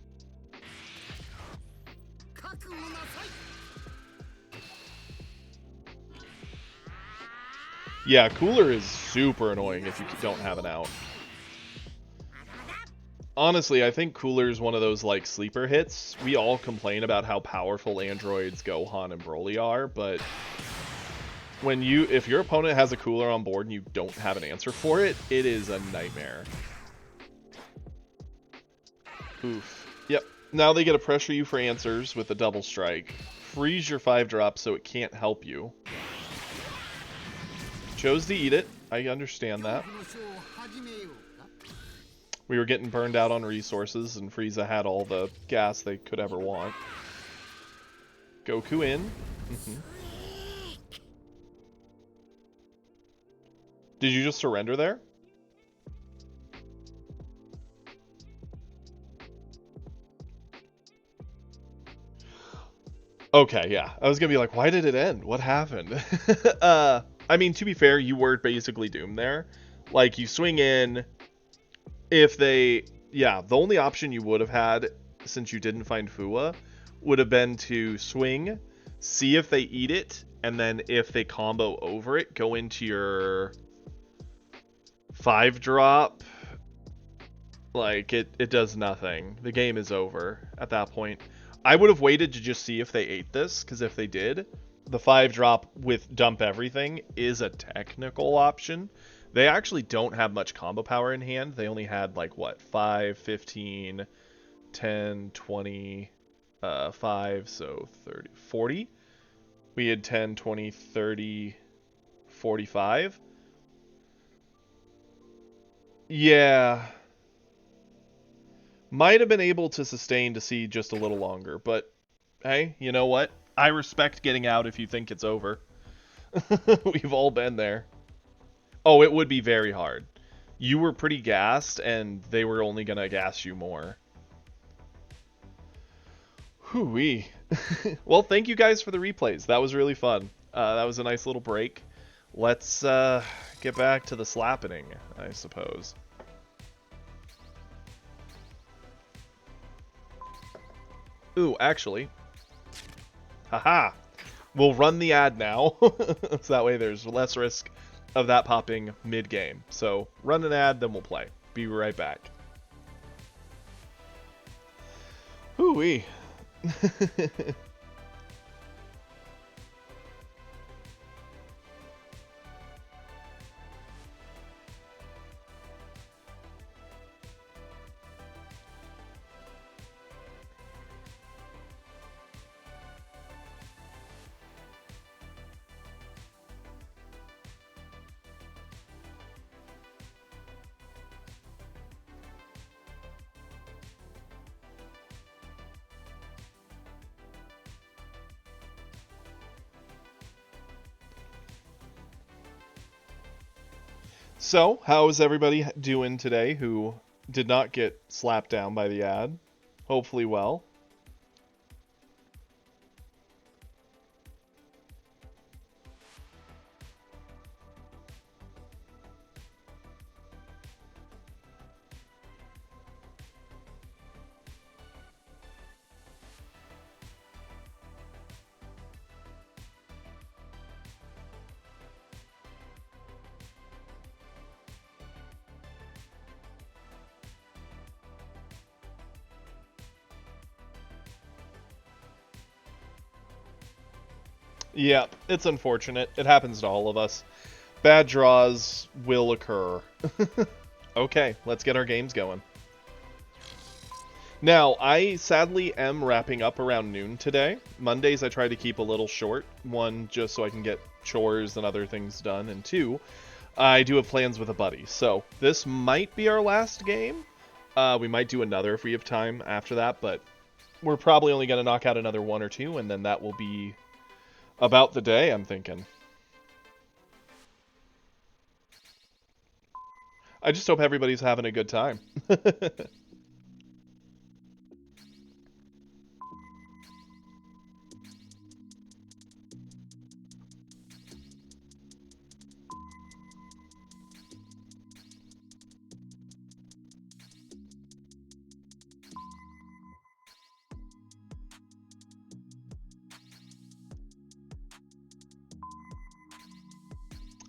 Yeah, Cooler is super annoying if you don't have an out. Honestly, I think Cooler is one of those, like, sleeper hits. We all complain about how powerful androids Gohan and Broly are, but if your opponent has a Cooler on board and you don't have an answer for it, it is a nightmare. Oof. Yep. Now they get to pressure you for answers with a double strike. Freeze your 5-drop so it can't help you. Chose to eat it. I understand that. We were getting burned out on resources, and Frieza had all the gas they could ever want. Goku in. Did you just surrender there? Okay, yeah. I was gonna be like, why did it end? What happened? I mean, to be fair, you were basically doomed there. Like, you swing in. If they... Yeah, the only option you would have had, since you didn't find Fuwa, would have been to swing, see if they eat it, and then if they combo over it, go into your 5-drop. Like, it does nothing. The game is over at that point. I would have waited to just see if they ate this, because if they did, the 5-drop with dump everything is a technical option. They actually don't have much combo power in hand. They only had, like, what, 5, 15, 10, 20, 5, so 30, 40? We had 10, 20, 30, 45. Yeah. Might have been able to sustain to see just a little longer, but hey, you know what? I respect getting out if you think it's over. We've all been there. Oh, it would be very hard. You were pretty gassed, and they were only gonna gas you more. Hoo-wee. Well, thank you guys for the replays. That was really fun. That was a nice little break. Let's get back to the slappening, I suppose. Ooh, actually. Haha. We'll run the ad now. So that way there's less risk of that popping mid-game. So run an ad, then we'll play. Be right back. Hoo-wee. So, how is everybody doing today who did not get slapped down by the ad? Hopefully well. Yeah, it's unfortunate. It happens to all of us. Bad draws will occur. Okay, let's get our games going. Now, I sadly am wrapping up around noon today. Mondays I try to keep a little short. One, just so I can get chores and other things done. And two, I do have plans with a buddy. So this might be our last game. We might do another if we have time after that, but we're probably only going to knock out another one or two, and then that will be about the day, I'm thinking. I just hope everybody's having a good time.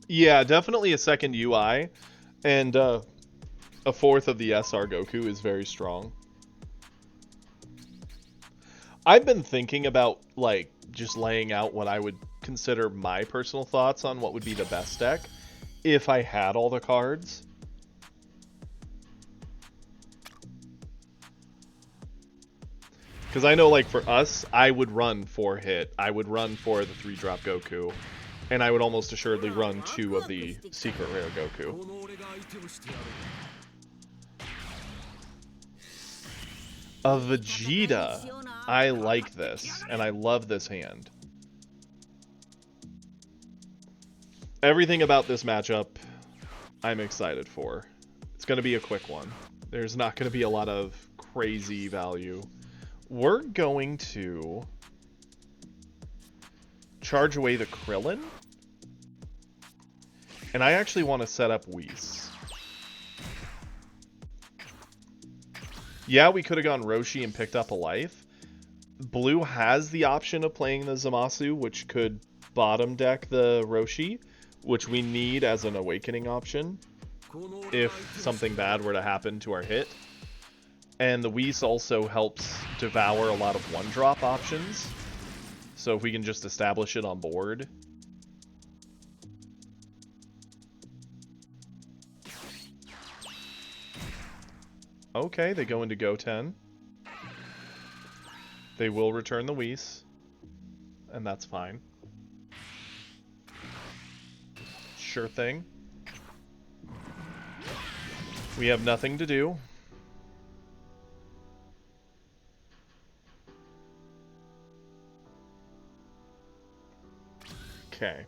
Yeah, definitely a second UI, and a fourth of the SR Goku is very strong. I've been thinking about, like, just laying out what I would consider my personal thoughts on what would be the best deck if I had all the cards. Because I know, like, for us, I would run 4-hit. I would run for the 3-drop Goku. And I would almost assuredly run 2 of the secret rare Goku. A Vegeta. I like this, and I love this hand. Everything about this matchup, I'm excited for. It's going to be a quick one. There's not going to be a lot of crazy value. We're going to charge away the Krillin. And I actually want to set up Whis. Yeah, we could have gone Roshi and picked up a life. Blue has the option of playing the Zamasu, which could bottom deck the Roshi, which we need as an awakening option if something bad were to happen to our hit. And the Whis also helps devour a lot of one-drop options. So if we can just establish it on board. Okay, they go into Goten. They will return the Whis. And that's fine. Sure thing. We have nothing to do. Okay.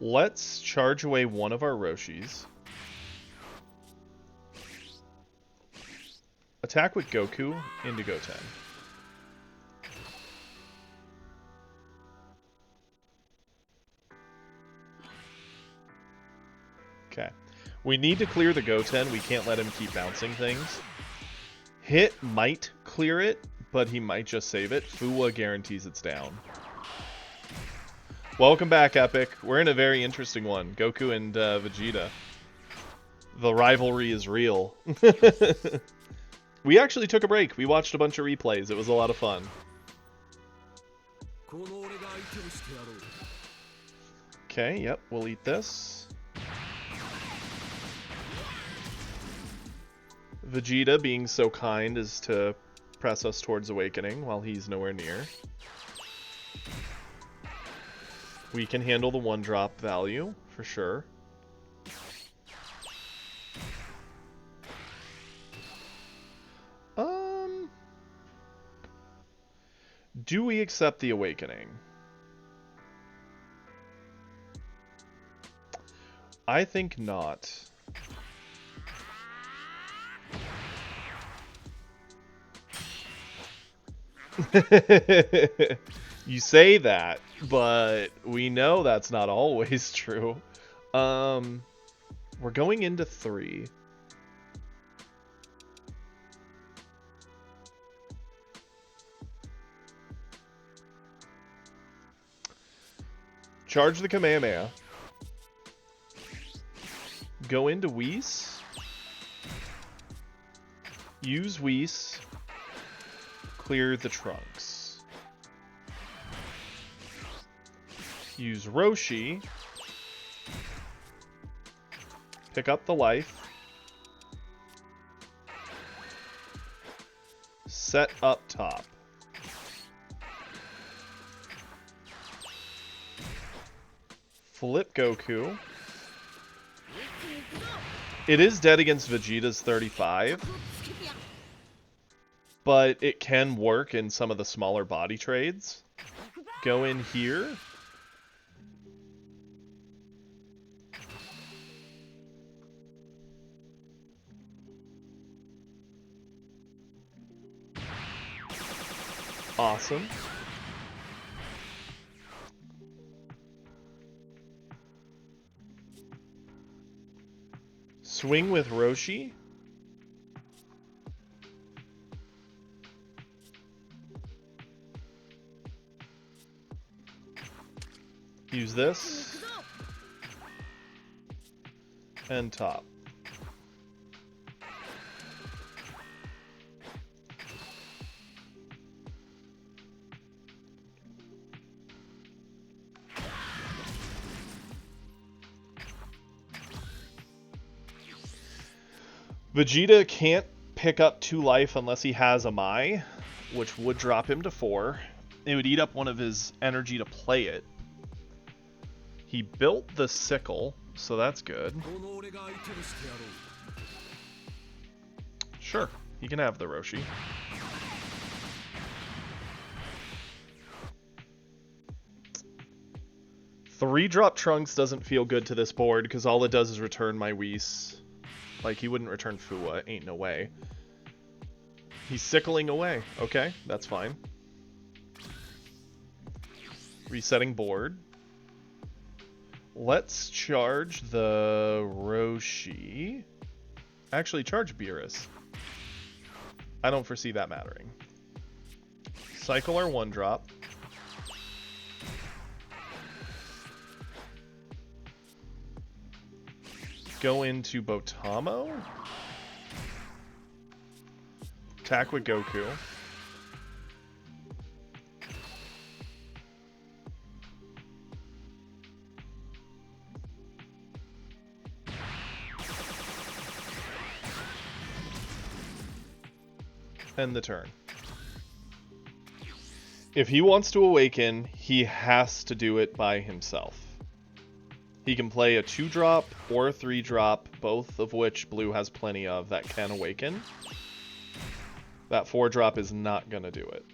Let's charge away one of our Roshis. Attack with Goku into Goten. Okay. We need to clear the Goten. We can't let him keep bouncing things. Hit might clear it, but he might just save it. Fuwa guarantees it's down. Welcome back, Epic. We're in a very interesting one. Goku and Vegeta. The rivalry is real. We actually took a break. We watched a bunch of replays. It was a lot of fun. Okay, yep, we'll eat this. Vegeta being so kind as to press us towards awakening while he's nowhere near. We can handle the one drop value, for sure. Do we accept the awakening? I think not. You say that, but we know that's not always true. We're going into 3. Charge the Kamehameha. Go into Whis. Use Whis. Clear the Trunks. Use Roshi. Pick up the life. Set up top. Flip Goku. It is dead against Vegeta's 35, but it can work in some of the smaller body trades. Go in here. Awesome. Swing with Roshi. Use this. And top. Vegeta can't pick up 2 life unless he has a Mai, which would drop him to 4. It would eat up one of his energy to play it. He built the sickle, so that's good. Sure, he can have the Roshi. Three-drop Trunks doesn't feel good to this board because all it does is return my Whis. Like, he wouldn't return Fuwa. Ain't no way. He's sickling away. Okay, that's fine. Resetting board. Let's charge the Roshi. Actually, charge Beerus. I don't foresee that mattering. Cycle our 1-drop. go into Botamo. Attack with Goku. End the turn. If he wants to awaken, he has to do it by himself. He can play a 2-drop or a 3-drop, both of which blue has plenty of that can awaken. That 4-drop is not going to do it.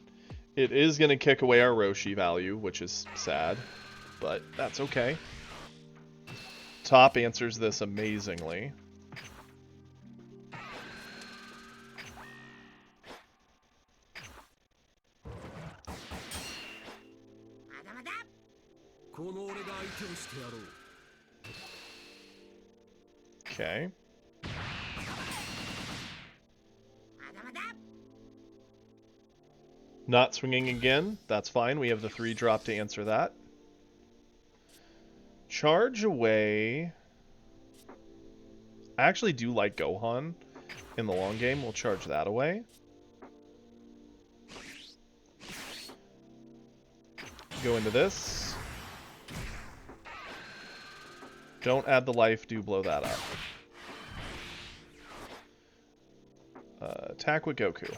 It is going to kick away our Roshi value, which is sad, but that's okay. Top answers this amazingly. Okay. Not swinging again. That's fine. We have the 3-drop to answer that. Charge away. I actually do like Gohan in the long game. We'll charge that away. Go into this. Don't add the life. Do blow that up. Attack with Goku.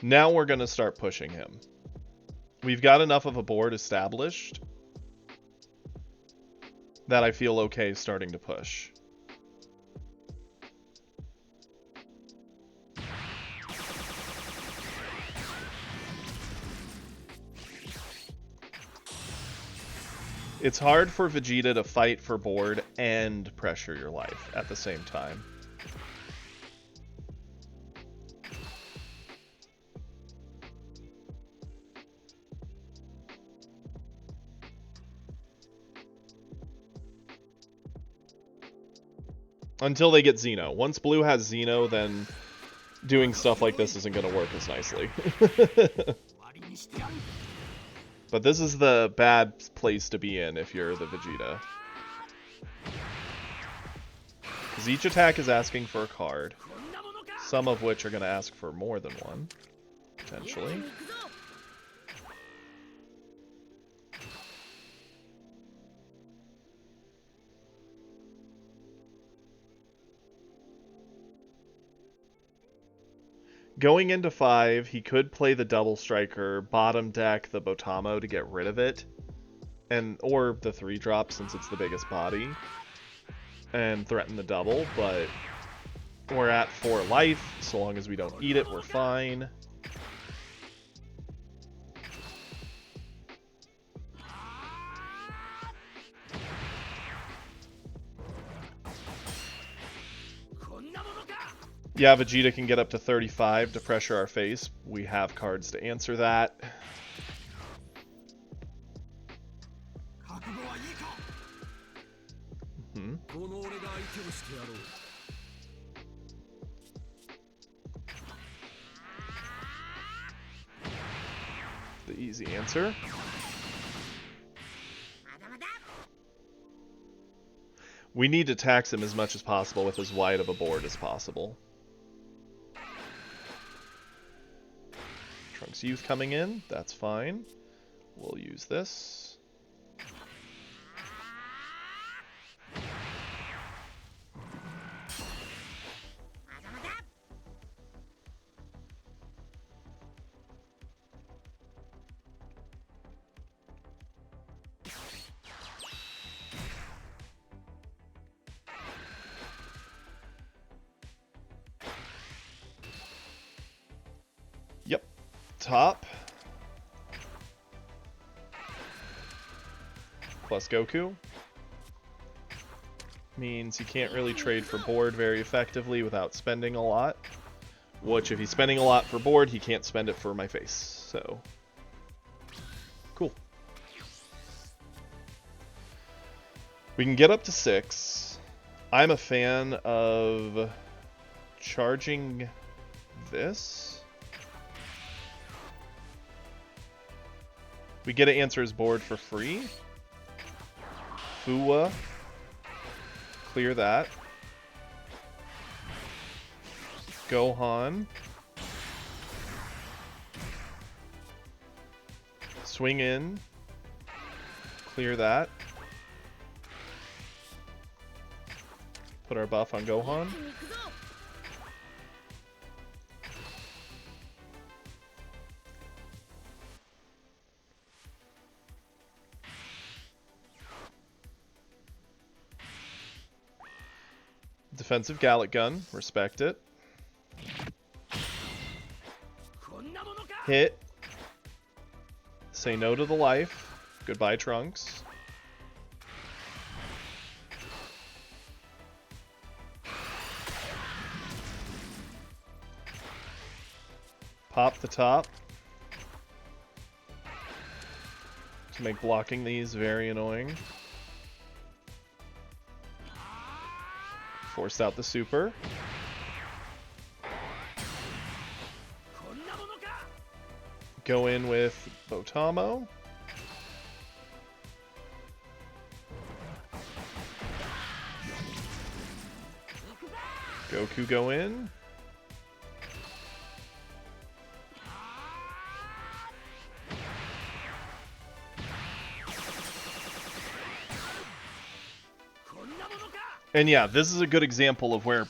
Now we're going to start pushing him. We've got enough of a board established that I feel okay starting to push. It's hard for Vegeta to fight for board and pressure your life at the same time. Until they get Xeno. Once blue has Xeno, then doing stuff like this isn't going to work as nicely. But this is the bad place to be in if you're the Vegeta. Because each attack is asking for a card. Some of which are going to ask for more than one. Potentially. Going into 5, he could play the Double Striker, bottom deck the Botamo to get rid of it, or the 3-drop since it's the biggest body, and threaten the double, but we're at 4 life, so long as we don't eat it, we're fine. Yeah, Vegeta can get up to 35 to pressure our face. We have cards to answer that. The easy answer. We need to tax him as much as possible with as wide of a board as possible. Trunks Youth coming in, that's fine. We'll use this. Yep. Top plus Goku means you can't really trade for board very effectively without spending a lot, which if he's spending a lot for board, he can't spend it for my face, so cool. We can get up to 6. I'm a fan of charging this. We get to answer his board for free. Fuwa. Clear that. Gohan. Swing in. Clear that. Put our buff on Gohan. Defensive Gallic Gun. Respect it. Hit. Say no to the life. Goodbye, Trunks. Pop the top. To make blocking these very annoying. Forced out the super. Go in with Botamo. Goku go in. And yeah, this is a good example of where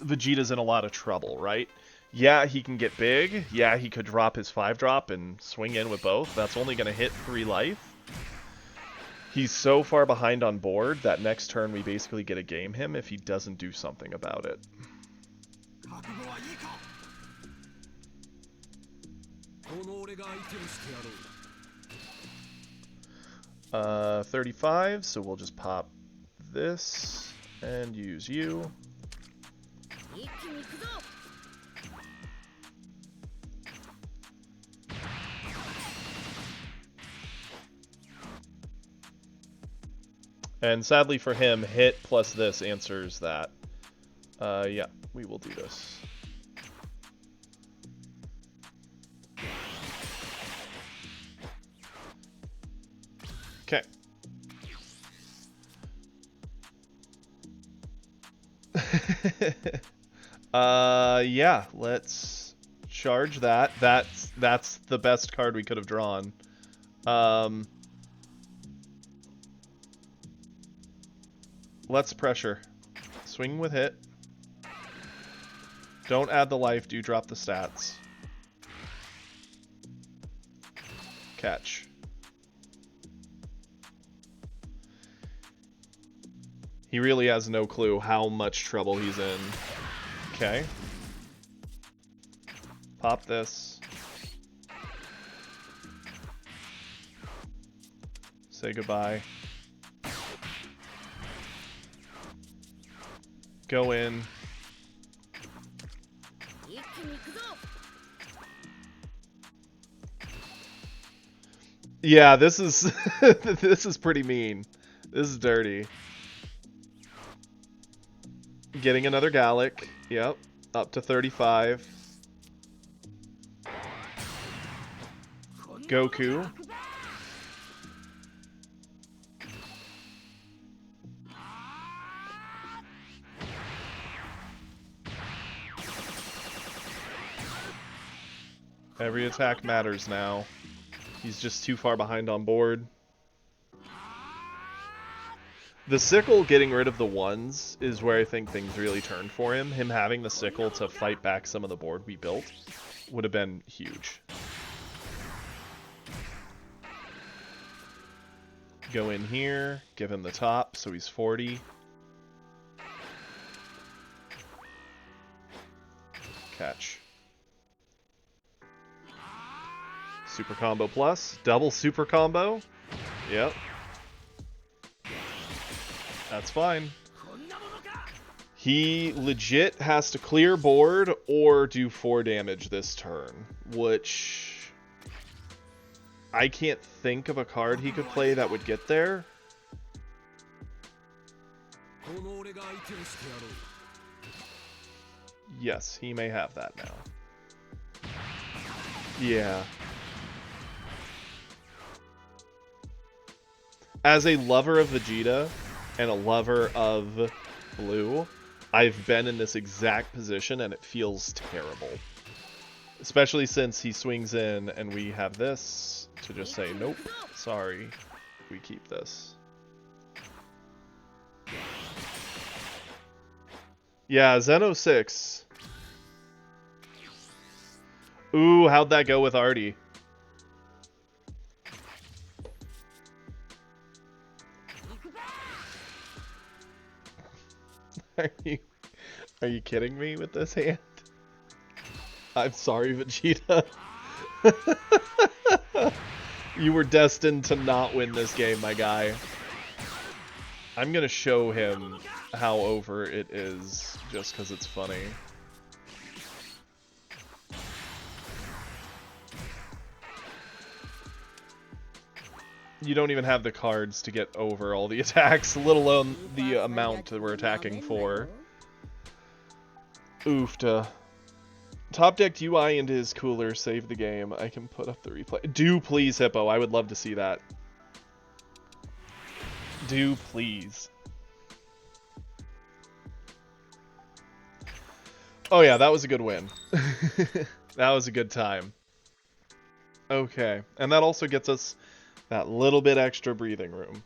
Vegeta's in a lot of trouble, right? Yeah, he can get big. Yeah, he could drop his 5-drop and swing in with both. That's only going to hit 3 life. He's so far behind on board that next turn we basically get to game him if he doesn't do something about it. 35, so we'll just pop this and use you. And sadly for him, hit plus this answers that. Yeah, we will do this. Okay. Yeah, let's charge that. That's the best card we could have drawn. Let's pressure. Swing with hit. Don't add the life, do drop the stats. Catch. He really has no clue how much trouble he's in. Okay. Pop this. Say goodbye. Go in. Yeah, this is this is pretty mean. This is dirty. Getting another Gallic. Yep. Up to 35. Goku. Every attack matters now. He's just too far behind on board. The sickle getting rid of the ones is where I think things really turned for him. Him having the sickle to fight back some of the board we built would have been huge. Go in here, give him the top, so he's 40. Catch. Super combo plus, double super combo. Yep. That's fine. He legit has to clear board or do 4 damage this turn, which I can't think of a card he could play that would get there. Yes, he may have that now. Yeah. As a lover of Vegeta and a lover of Blue, I've been in this exact position and it feels terrible. Especially since he swings in and we have this to just say, nope, sorry, we keep this. Yeah, Zeno 6. Ooh, how'd that go with Artie? Are you kidding me with this hand? I'm sorry, Vegeta. You were destined to not win this game, my guy. I'm gonna show him how over it is, just because it's funny. You don't even have the cards to get over all the attacks, let alone the amount that we're attacking for. Oofta. Top decked UI into his cooler, save the game. I can put up the replay. Do please, Hippo. I would love to see that. Do please. Oh yeah, that was a good win. That was a good time. Okay, and that also gets us that little bit extra breathing room,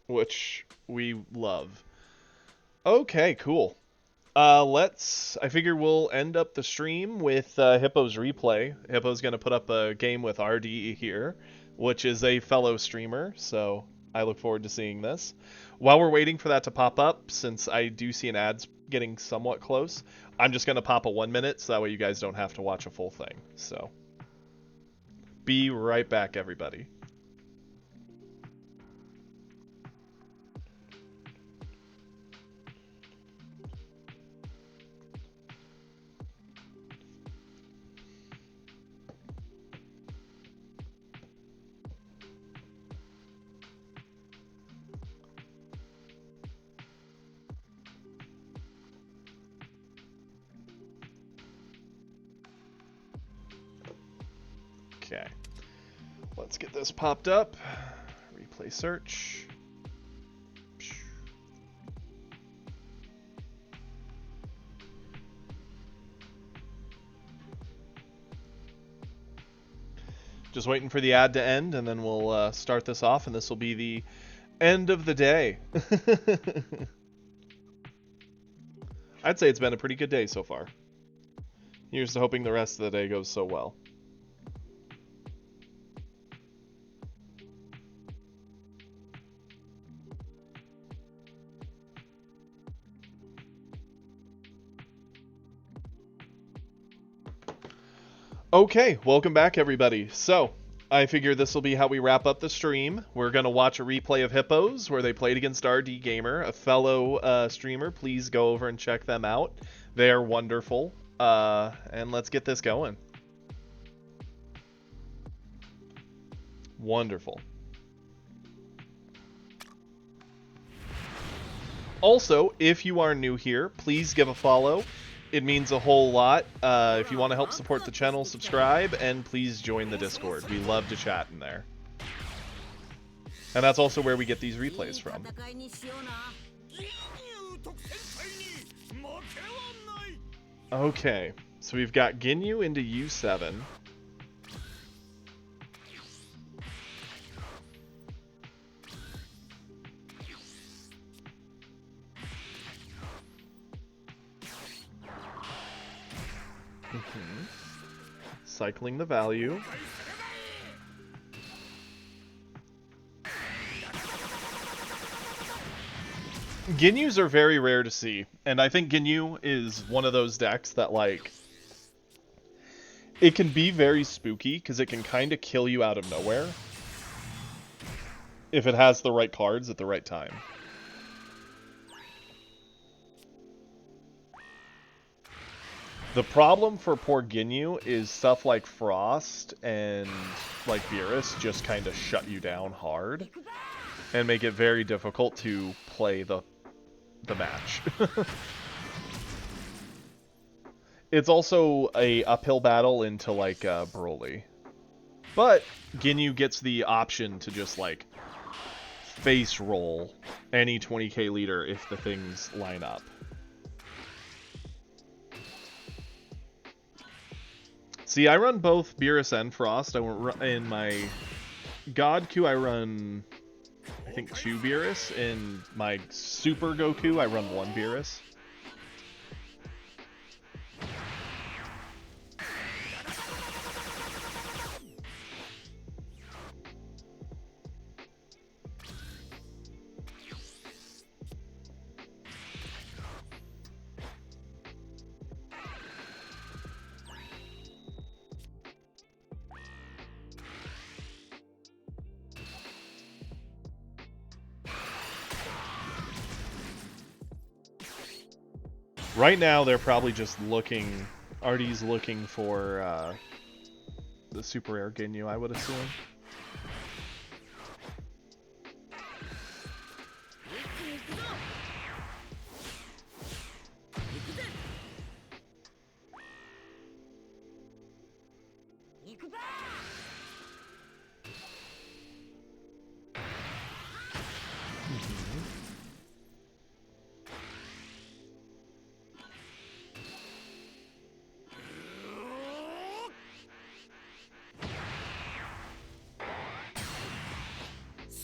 which we love. Okay, cool. I figure we'll end up the stream with Hippo's replay. Hippo's going to put up a game with RD here, which is a fellow streamer, so I look forward to seeing this. While we're waiting for that to pop up, since I do see an ad's getting somewhat close, I'm just going to pop a 1 minute, so that way you guys don't have to watch a full thing. So, be right back, everybody. Okay, let's get this popped up. Replay search. Just waiting for the ad to end, and then we'll start this off, and this will be the end of the day. I'd say it's been a pretty good day so far. Here's to hoping the rest of the day goes so well. Okay, welcome back everybody. So, I figure this will be how we wrap up the stream. We're going to watch a replay of Hippos, where they played against RD Gamer, a fellow streamer. Please go over and check them out. They are wonderful. And let's get this going. Wonderful. Also, if you are new here, please give a follow. It means a whole lot. If you want to help support the channel, subscribe, and please join the Discord. We love to chat in there. And that's also where we get these replays from. Okay, so we've got Ginyu into U7. Cycling the value. Ginyus are very rare to see, and I think Ginyu is one of those decks that, like, it can be very spooky because it can kind of kill you out of nowhere if it has the right cards at the right time. The problem for poor Ginyu is stuff like Frost and like Beerus just kind of shut you down hard and make it very difficult to play the match. It's also a uphill battle into like Broly. But Ginyu gets the option to just like face roll any 20k leader if the things line up. See, I run both Beerus and Frost. In my God queue, I run, I think, 2 Beerus. In my Super Goku, I run 1 Beerus. Right now, they're probably just looking... Artie's looking for the super rare Ginyu, I would assume.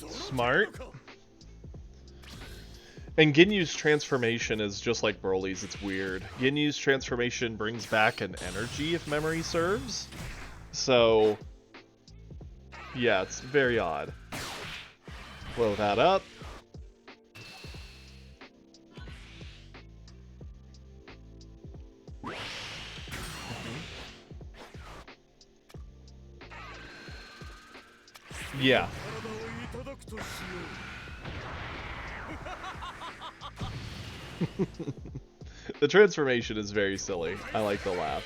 Smart. And Ginyu's transformation is just like Broly's, it's weird. Ginyu's transformation brings back an energy if memory serves. So, yeah, it's very odd. Blow that up. Yeah. The transformation is very silly. I like the laugh.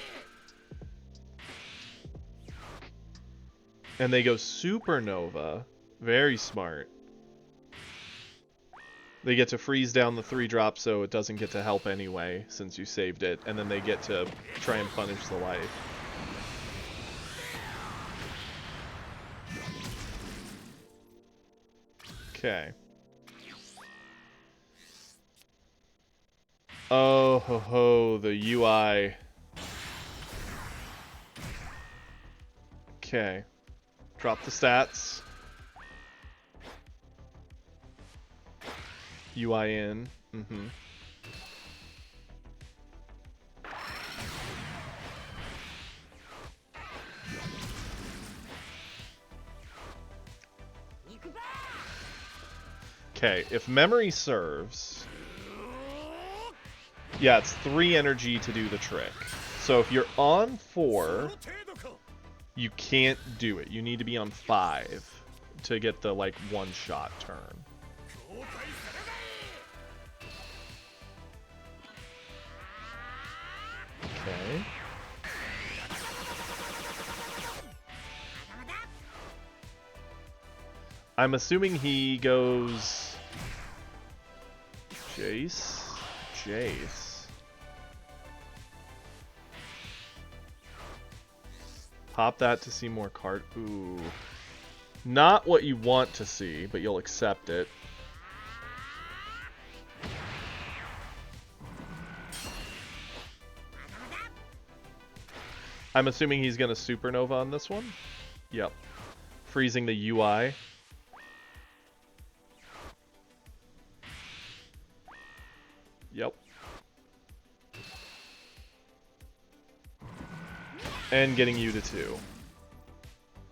And they go Supernova. Very smart. They get to freeze down the 3-drop so it doesn't get to help anyway, since you saved it. And then they get to try and punish the life. Okay. Oh ho ho, the UI. Okay. Drop the stats. UI in. Mm-hmm. Okay, if memory serves... Yeah, it's 3 energy to do the trick. So if you're on 4, you can't do it. You need to be on 5 to get the, like, one-shot turn. Okay. I'm assuming he goes... Jace? Jace. Pop that to see more card. Ooh. Not what you want to see, but you'll accept it. I'm assuming he's going to Supernova on this one. Yep. Freezing the UI. Yep. And getting you to 2.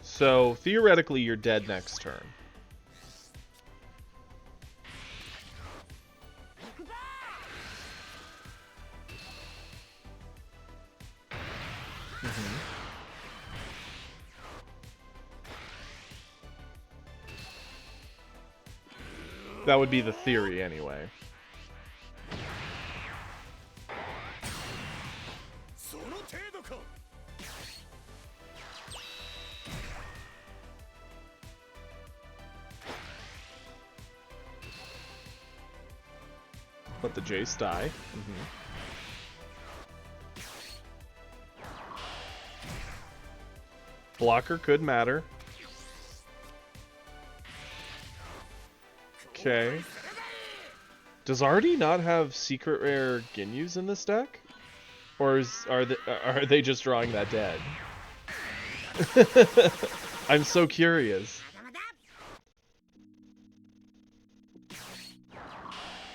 So, theoretically, you're dead next turn. That would be the theory, anyway. Let the Jace die. Blocker could matter. Okay. Does Artie not have secret rare Ginyus in this deck? Or are they just drawing that dead? I'm so curious.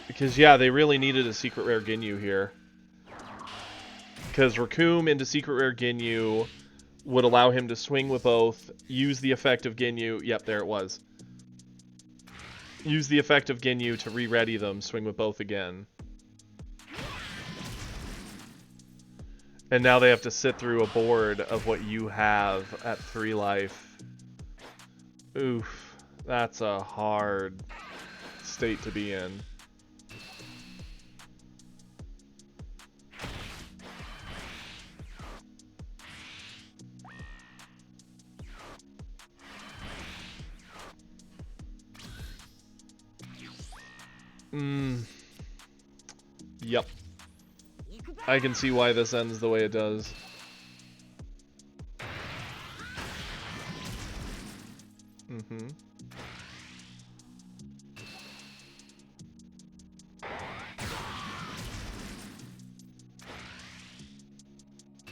Because, yeah, they really needed a secret rare Ginyu here. Because Raccoon into secret rare Ginyu would allow him to swing with both, use the effect of Ginyu. Yep, there it was. Use the effect of Ginyu to re-ready them, swing with both again. And now they have to sit through a board of what you have at 3 life. Oof. That's a hard state to be in. Yep. I can see why this ends the way it does.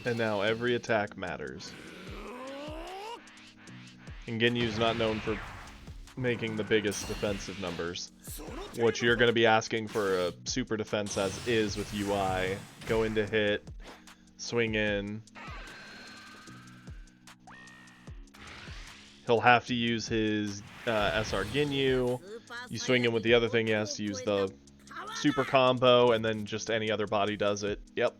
And now every attack matters. And Ginyu's not known for making the biggest defensive numbers. What you're going to be asking for a super defense as is with UI. Go into hit, swing in. He'll have to use his SR Ginyu. You swing in with the other thing, he has to use the super combo, and then just any other body does it. Yep.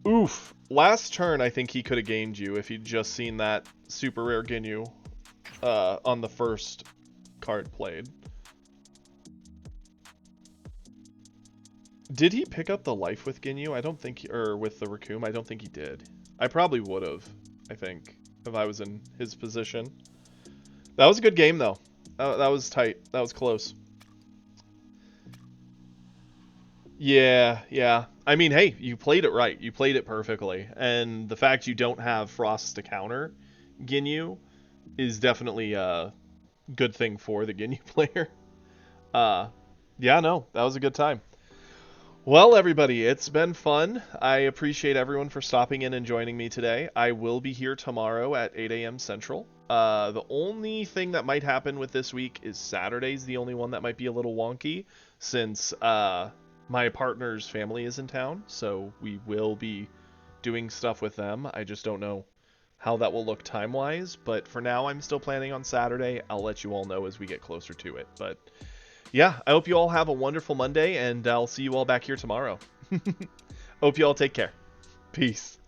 Oof. Last turn, I think he could have gamed you if he'd just seen that super rare Ginyu on the first card played. Did he pick up the life with Ginyu? I don't think or with the Raccoon, I don't think he did. I probably would have, I think, if I was in his position. That was a good game, though. That was tight. That was close. Yeah. I mean, hey, you played it right. You played it perfectly. And the fact you don't have Frost to counter Ginyu is definitely a good thing for the Ginyu player. Yeah, no, that was a good time. Well, everybody, it's been fun. I appreciate everyone for stopping in and joining me today. I will be here tomorrow at 8 a.m. Central. The only thing that might happen with this week is Saturday's the only one that might be a little wonky, since my partner's family is in town, so we will be doing stuff with them. I just don't know how that will look time-wise, but for now I'm still planning on Saturday. I'll let you all know as we get closer to it, but yeah, I hope you all have a wonderful Monday, and I'll see you all back here tomorrow. Hope you all take care. Peace.